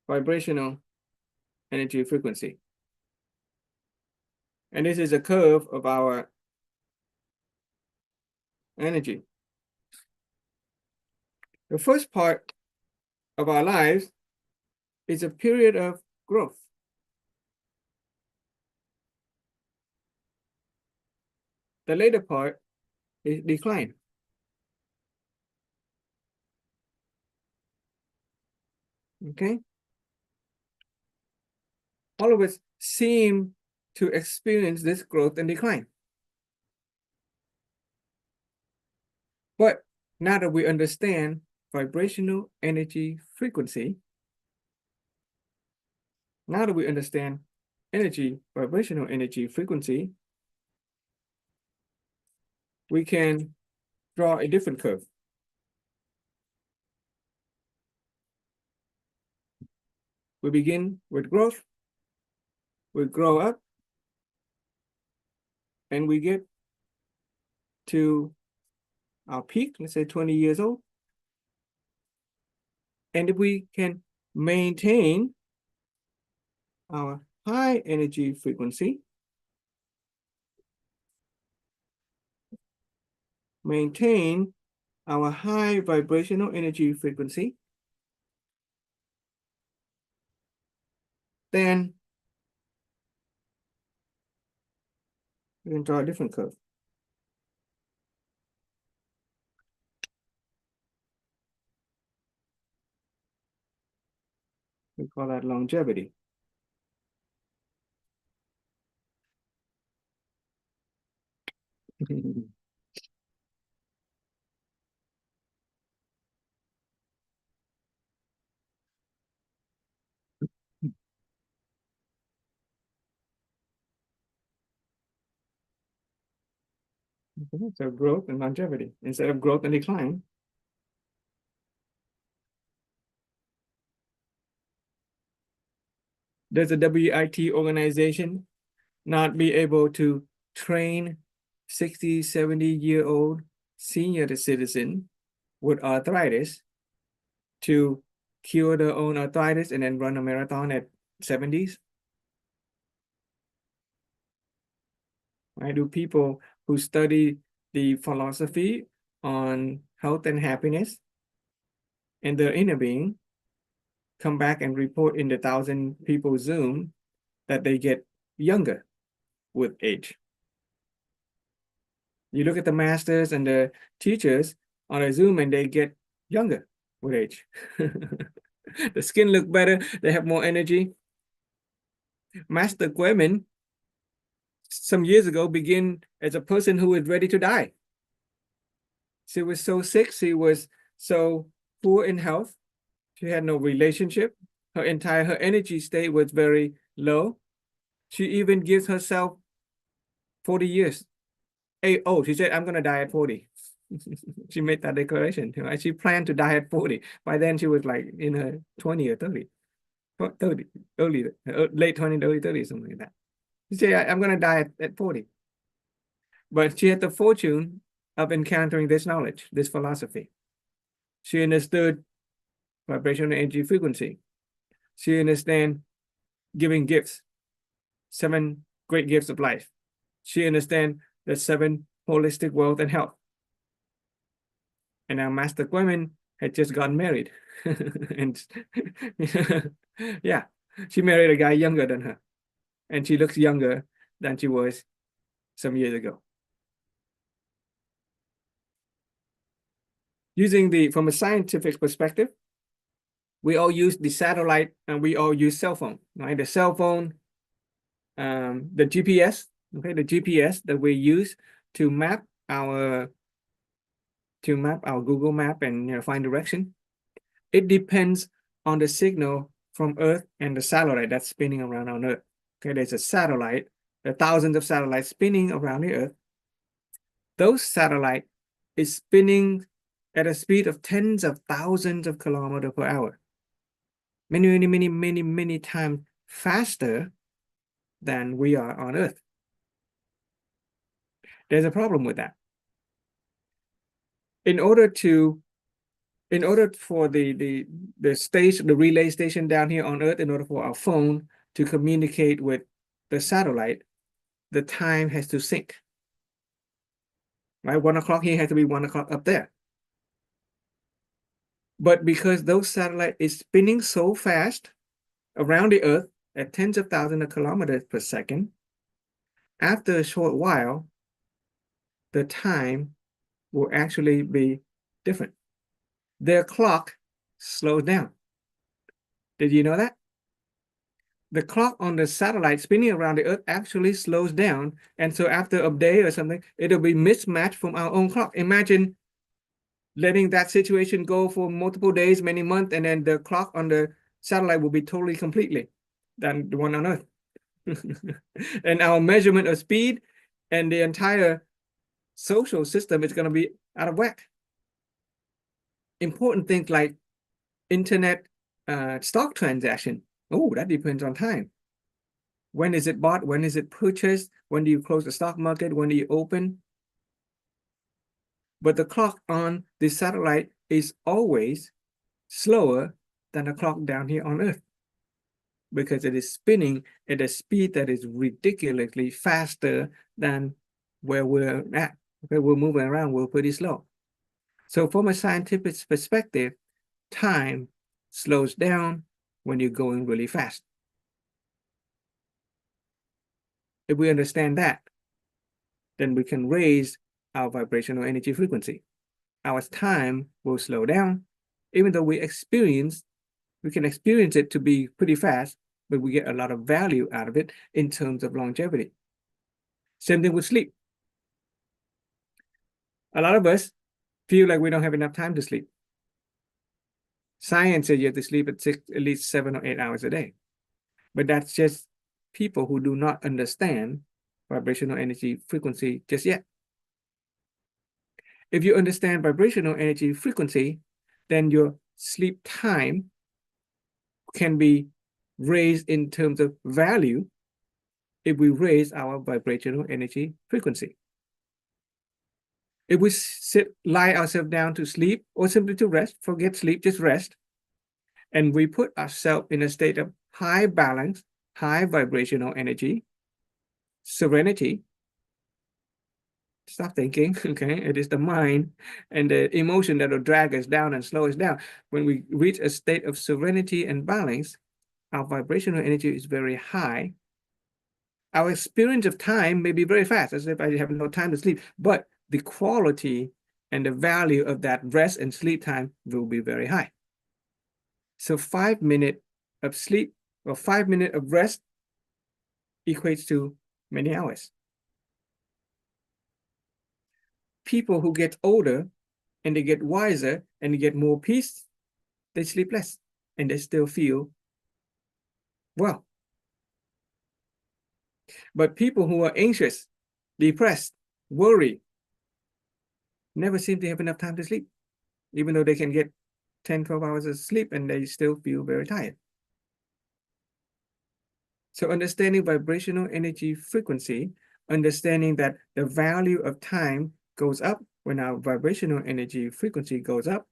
vibrational energy frequency. And this is a curve of our energy. The first part of our lives is a period of growth. The later part is decline. Okay? All of us seem to experience this growth and decline. But now that we understand vibrational energy frequency, vibrational energy frequency, we can draw a different curve. We begin with growth, we grow up, and we get to our peak, let's say 20 years old. And if we can maintain our high energy frequency, maintain our high vibrational energy frequency, then we can draw a different curve. We call that longevity. So growth and longevity instead of growth and decline. Does the WIT organization not be able to train 60, 70-year-old senior citizen with arthritis to cure their own arthritis and then run a marathon at 70s? Right? Do people who study the philosophy on health and happiness and their inner being come back and report in the 1,000 people Zoom that they get younger with age? You look at the masters and the teachers on a Zoom and they get younger with age. The skin look better, they have more energy. Master Guemin, some years ago, began as a person who was ready to die. She was so sick, she was so poor in health, she had no relationship, her energy state was very low. She even gives herself 40 years. She said, I'm gonna die at 40. She made that declaration. Right? She planned to die at 40. By then she was like in her 20 or 30, late 20, early 30, something like that. She said, I'm gonna die at 40. But she had the fortune of encountering this knowledge, this philosophy. She understood vibrational energy frequency. She understand giving gifts, 7 great gifts of life. She understand the 7 holistic wealth and health. And now Master Guemin had just gotten married. And yeah, she married a guy younger than her. And she looks younger than she was some years ago. From a scientific perspective, we all use the satellite and we all use cell phone, right? The cell phone, the GPS, okay, the GPS that we use to map our Google map and find direction. It depends on the signal from Earth and the satellite that's spinning around on Earth. Okay, there's a satellite, there are thousands of satellites spinning around the Earth. Those satellites is spinning at a speed of tens of thousands of kilometers per hour. Many times faster than we are on Earth. There's a problem with that. In order for the station, the relay station down here on Earth, in order for our phone to communicate with the satellite, the time has to sync. Right? 1 o'clock here has to be 1 o'clock up there. But because those satellites is spinning so fast around the Earth at tens of thousands of kilometers per second, after a short while, the time will actually be different. Their clock slows down. Did you know that? The clock on the satellite spinning around the Earth actually slows down. And so after a day or something, it'll be mismatched from our own clock. Imagine letting that situation go for multiple days, many months, and then the clock on the satellite will be totally completely than the one on Earth. And our measurement of speed and the entire social system is going to be out of whack. Important things like internet stock transaction. Oh, that depends on time. When is it bought? When is it purchased? When do you close the stock market? When do you open? But the clock on the satellite is always slower than the clock down here on Earth, because it is spinning at a speed that is ridiculously faster than where we're at. Okay, we're moving around, we're pretty slow. So from a scientific perspective, time slows down when you're going really fast. If we understand that, then we can raise our vibrational energy frequency. Our time will slow down, even though we can experience it to be pretty fast, but we get a lot of value out of it in terms of longevity. Same thing with sleep. A lot of us feel like we don't have enough time to sleep. Science says you have to sleep at least 7 or 8 hours a day. But that's just people who do not understand vibrational energy frequency just yet. If you understand vibrational energy frequency, then your sleep time can be raised in terms of value if we raise our vibrational energy frequency. If we lie ourselves down to sleep or simply to rest, forget sleep, just rest, and we put ourselves in a state of high balance, high vibrational energy, serenity, stop thinking, okay? It is the mind and the emotion that will drag us down and slow us down. When we reach a state of serenity and balance, our vibrational energy is very high. Our experience of time may be very fast, as if I have no time to sleep, but the quality and the value of that rest and sleep time will be very high. So 5 minutes of sleep or 5 minutes of rest equates to many hours. People who get older and they get wiser and they get more peace, they sleep less and they still feel well. But people who are anxious, depressed, worried, never seem to have enough time to sleep, even though they can get 10, 12 hours of sleep and they still feel very tired. So understanding vibrational energy frequency, understanding that the value of time goes up when our vibrational energy frequency goes up,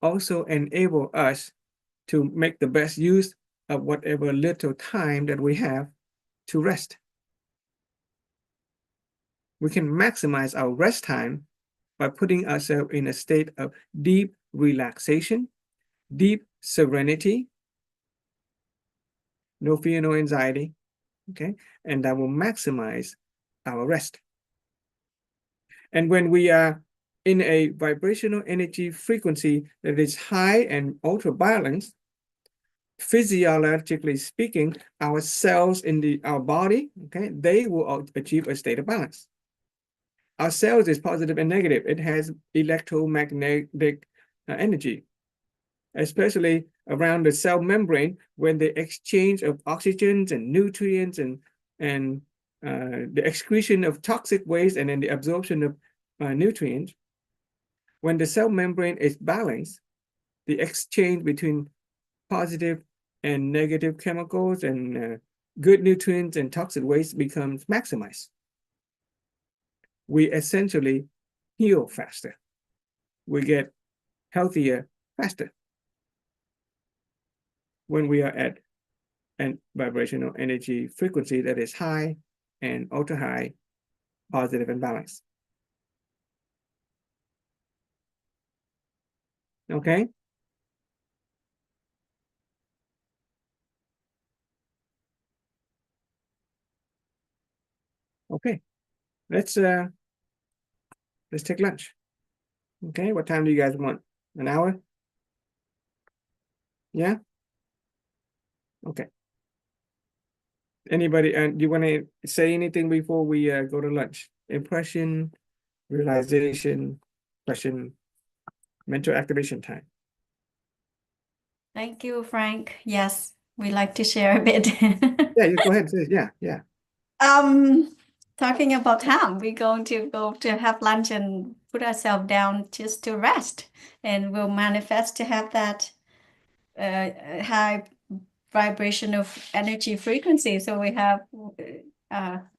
also enable us to make the best use of whatever little time that we have to rest. We can maximize our rest time by putting ourselves in a state of deep relaxation, deep serenity, no fear, no anxiety, okay? And that will maximize our rest. And when we are in a vibrational energy frequency that is high and ultra balanced, physiologically speaking, our cells in our body, okay, they will achieve a state of balance. Our cells is positive and negative. It has electromagnetic energy. especially around the cell membrane when the exchange of oxygens and nutrients and the excretion of toxic waste and then the absorption of nutrients. When the cell membrane is balanced, the exchange between positive and negative chemicals and good nutrients and toxic waste becomes maximized. We essentially heal faster. We get healthier faster when we are at a vibrational energy frequency that is high and ultra high, positive and balanced. Okay. Okay. Let's take lunch. Okay, what time do you guys want? An hour? Yeah? Okay. Anybody, do you want to say anything before we go to lunch? Impression, realization, question, mental activation time. Thank you, Frank. Yes, we like to share a bit. Yeah, you go ahead. Yeah. Talking about time, we're going to go to have lunch and put ourselves down just to rest, and we'll manifest to have that high vibration of energy frequency, so we have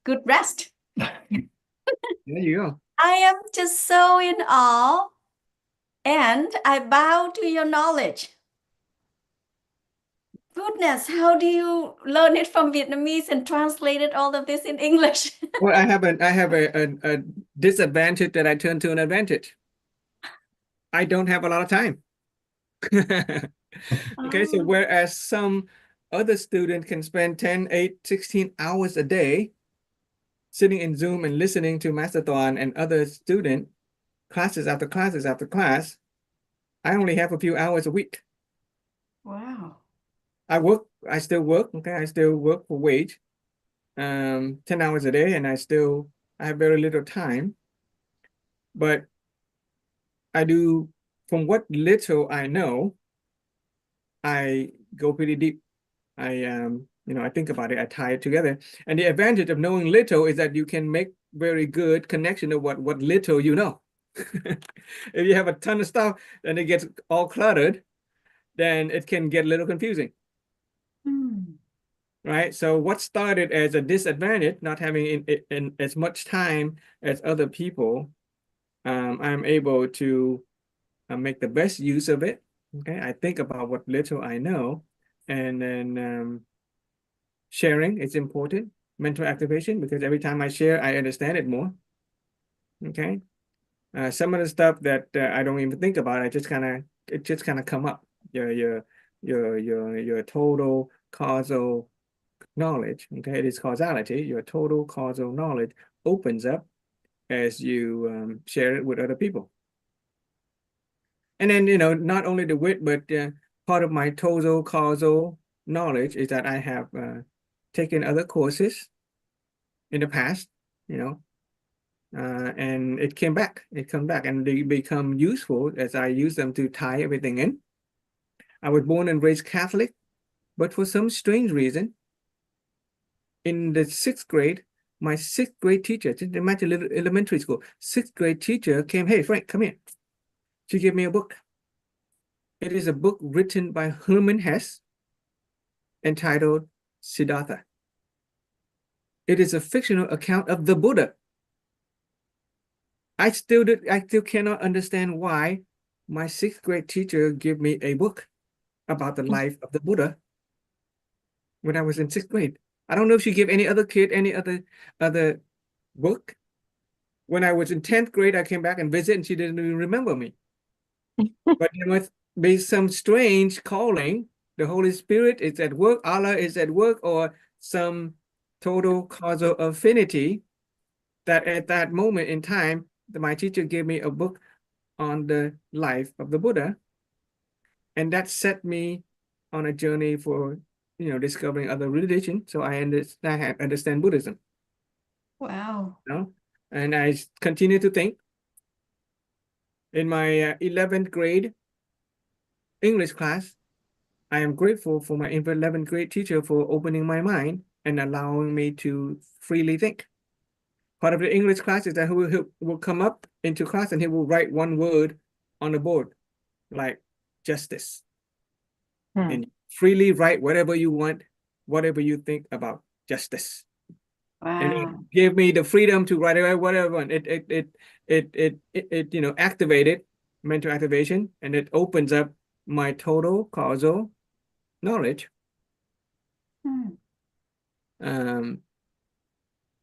good rest. There you go. I am just so in awe, and I bow to your knowledge. Goodness, how do you learn it from Vietnamese and translated all of this in English? Well, I have a disadvantage that I turn to an advantage. I don't have a lot of time. Okay, so Oh. whereas some other student can spend 10, 8, 16 hours a day sitting in Zoom and listening to Master Tuan and other student classes after classes after class, I only have a few hours a week. Wow. I still work, okay, I still work for wage, 10 hours a day, and I have very little time. But I do, from what little I know, I go pretty deep. I think about it, I tie it together. And the advantage of knowing little is that you can make very good connection of what little you know. If you have a ton of stuff and it gets all cluttered, then it can get a little confusing. Right? So what started as a disadvantage, not having in as much time as other people, I'm able to make the best use of it. Okay, I think about what little I know, and then sharing is important. Mental activation, because every time I share, I understand it more. Okay, some of the stuff that I don't even think about, it just kind of come up. Your total causal knowledge. Okay, it is causality. Your total causal knowledge opens up as you share it with other people. And then, not only the wit, but part of my total causal knowledge is that I have taken other courses in the past, and it come back and they become useful as I use them to tie everything in. I was born and raised Catholic, but for some strange reason, in the 6th grade, my 6th grade teacher, just imagine little elementary school, 6th grade teacher came, "Hey, Frank, come here." She gave me a book. It is a book written by Hermann Hesse entitled Siddhartha. It is a fictional account of the Buddha. I still cannot understand why my 6th grade teacher gave me a book about the life of the Buddha when I was in 6th grade. I don't know if she gave any other kid any other book. When I was in 10th grade, I came back and visited, and she didn't even remember me. But there must be some strange calling. The Holy Spirit is at work, Allah is at work, or some total causal affinity that at that moment in time, my teacher gave me a book on the life of the Buddha. And that set me on a journey for, discovering other religions. So I understand Buddhism. Wow. And I continue to think. In my 11th grade, English class, I am grateful for my 11th grade teacher for opening my mind and allowing me to freely think. Part of the English class is that he will come up into class and he will write one word on the board, like justice. Hmm. And freely write whatever you want, whatever you think about justice. And it Wow. gave me the freedom to write whatever. And it you know, activated mental activation, and it opens up my total causal knowledge. Hmm.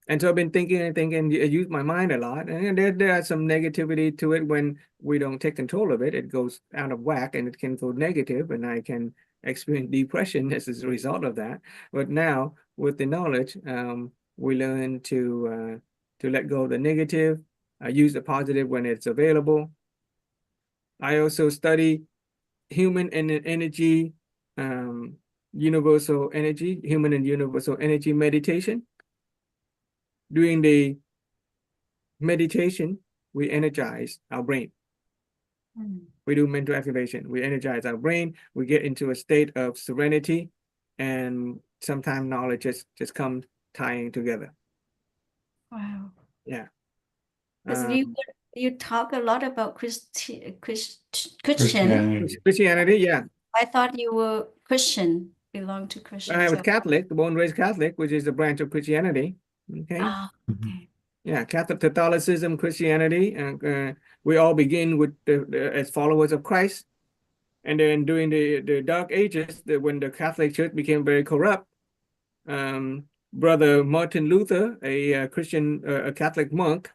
And so I've been thinking and thinking, I use my mind a lot, and there are some negativity to it when we don't take control of it. It goes out of whack and it can go negative, and I can experience depression as a result of that. But now with the knowledge, we learn to let go of the negative, use the positive when it's available. I also study human and energy, universal energy, human and universal energy meditation. During the meditation, we energize our brain. Hmm. We do mental activation. We energize our brain. We get into a state of serenity, and sometimes knowledge just comes tying together. Wow. Yeah. Because you talk a lot about Christian. Christianity. Christianity, yeah. I thought you were Christian, belong to Christian. I was so- Catholic, born and raised Catholic, which is a branch of Christianity. Okay. Ah, okay. Yeah, Catholicism, Christianity, we all begin with as followers of Christ, and then during the Dark Ages, when the Catholic Church became very corrupt, Brother Martin Luther, a Christian, a Catholic monk,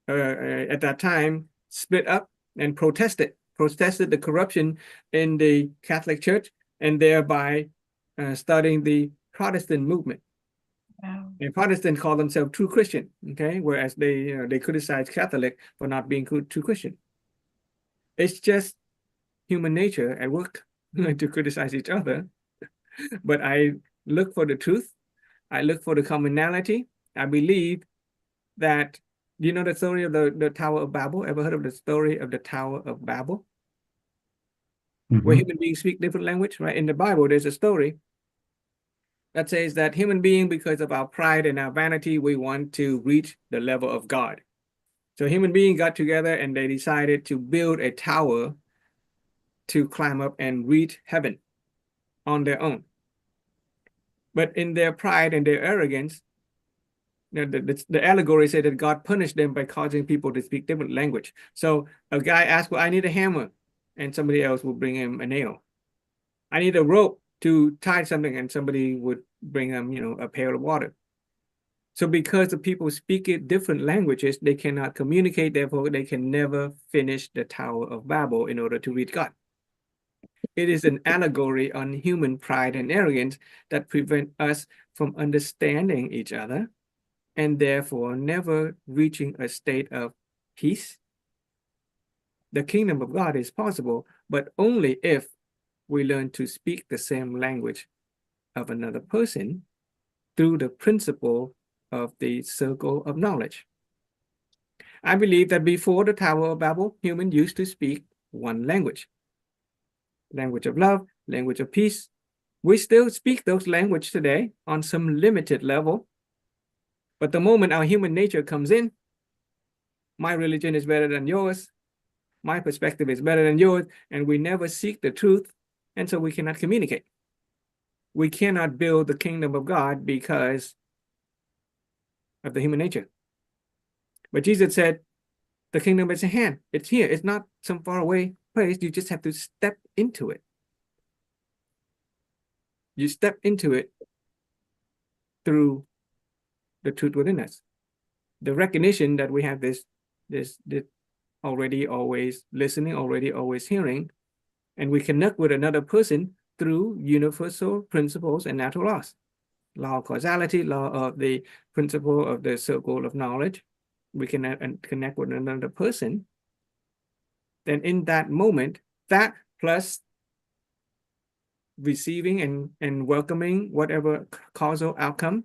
at that time, split up and protested the corruption in the Catholic Church, and thereby starting the Protestant movement. Wow. And Protestants call themselves true Christian, okay? Whereas they criticize Catholic for not being true Christian. It's just human nature at work to criticize each other. But I look for the truth. I look for the commonality. I believe that, you know the story of the Tower of Babel? Ever heard of the story of the Tower of Babel? Where Mhm. human beings speak different language, right? In the Bible, there's a story that says that human being, because of our pride and our vanity, we want to reach the level of God. So human beings got together and they decided to build a tower to climb up and reach heaven on their own. But in their pride and their arrogance, the allegory said that God punished them by causing people to speak different language. So a guy asked, well, I need a hammer, and somebody else will bring him a nail. I need a rope to tie something, and somebody would bring him, you know, a pail of water. So because the people speak different languages, they cannot communicate, therefore they can never finish the Tower of Babel in order to reach God. It is an allegory on human pride and arrogance that prevent us from understanding each other and therefore never reaching a state of peace. The kingdom of God is possible, but only if we learn to speak the same language of another person through the principle of the circle of knowledge. I believe that before the Tower of Babel, humans used to speak one language. Language of love, language of peace. We still speak those languages today on some limited level. But the moment our human nature comes in, my religion is better than yours, my perspective is better than yours, and we never seek the truth, and so we cannot communicate. We cannot build the kingdom of God because of the human nature. But Jesus said, the kingdom is at hand. It's here. It's not some faraway place. You just have to step into it. You step into it through the truth within us. The recognition that we have this already always listening, already always hearing, and we connect with another person through universal principles and natural laws. Law of causality, law of the principle of the circle of knowledge. We can connect with another person. Then in that moment, that plus receiving and welcoming whatever causal outcome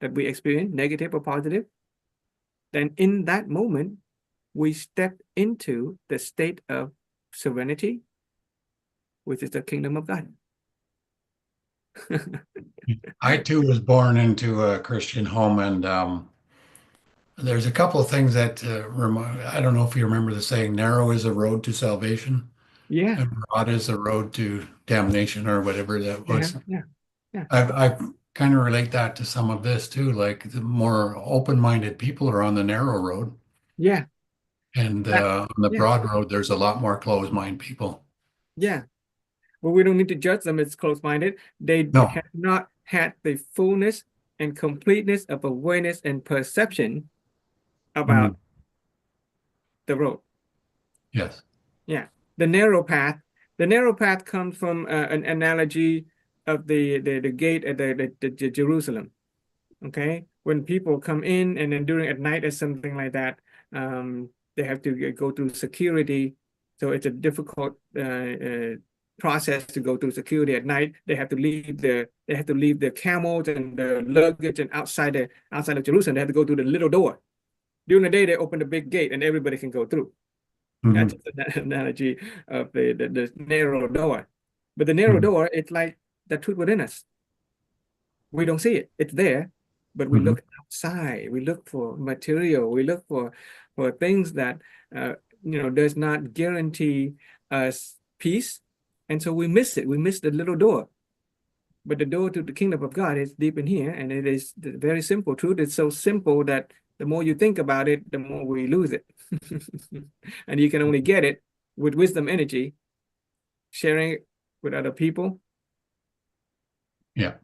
that we experience, negative or positive, then in that moment, we step into the state of serenity, which is the kingdom of God. I too was born into a Christian home, and there's a couple of things that I don't know if you remember the saying, narrow is a road to salvation Yeah, and broad is a road to damnation, or whatever that was. yeah. I kind of relate that to some of this too. Like the more open-minded people are on the narrow road, Yeah, and That- on the yeah. broad road, there's a lot more closed-minded people. yeah. But we don't need to judge them as close-minded. They No. have not had the fullness and completeness of awareness and perception about the road. Yes. The narrow path comes from an analogy of the gate at the Jerusalem. Okay, when people come in and then during at night or something like that, they have to go through security. So it's a difficult process to go through security at night. They have to leave the camels and the luggage and outside of Jerusalem. They have to go through the little door. During the day, they open the big gate and everybody can go through. That's an analogy of the narrow door. But the narrow door, it's like the truth within us. We don't see it. It's there, but we look outside. We look for material. We look for things that does not guarantee us peace, and so we miss it. We miss the little door. But the door to the kingdom of God is deep in here, and it is the very simple truth. It's so simple that the more you think about it, the more we lose it. And you can only get it with wisdom energy, sharing it with other people. Yeah.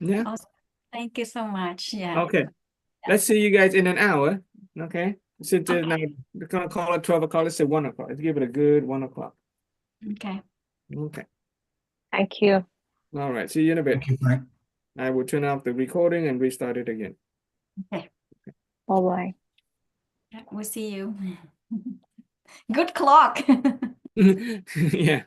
Yeah. Awesome. Thank you so much. Yeah. Okay. Let's see you guys in an hour. Okay. Since now we're gonna call it 12 o'clock. Let's say 1 o'clock. Let's give it a good 1 o'clock. Okay. Okay. Thank you. All right. See you in a bit. Thank you, Frank. I will turn off the recording and restart it again. Okay. Bye-bye. We'll see you. Good clock. Yeah.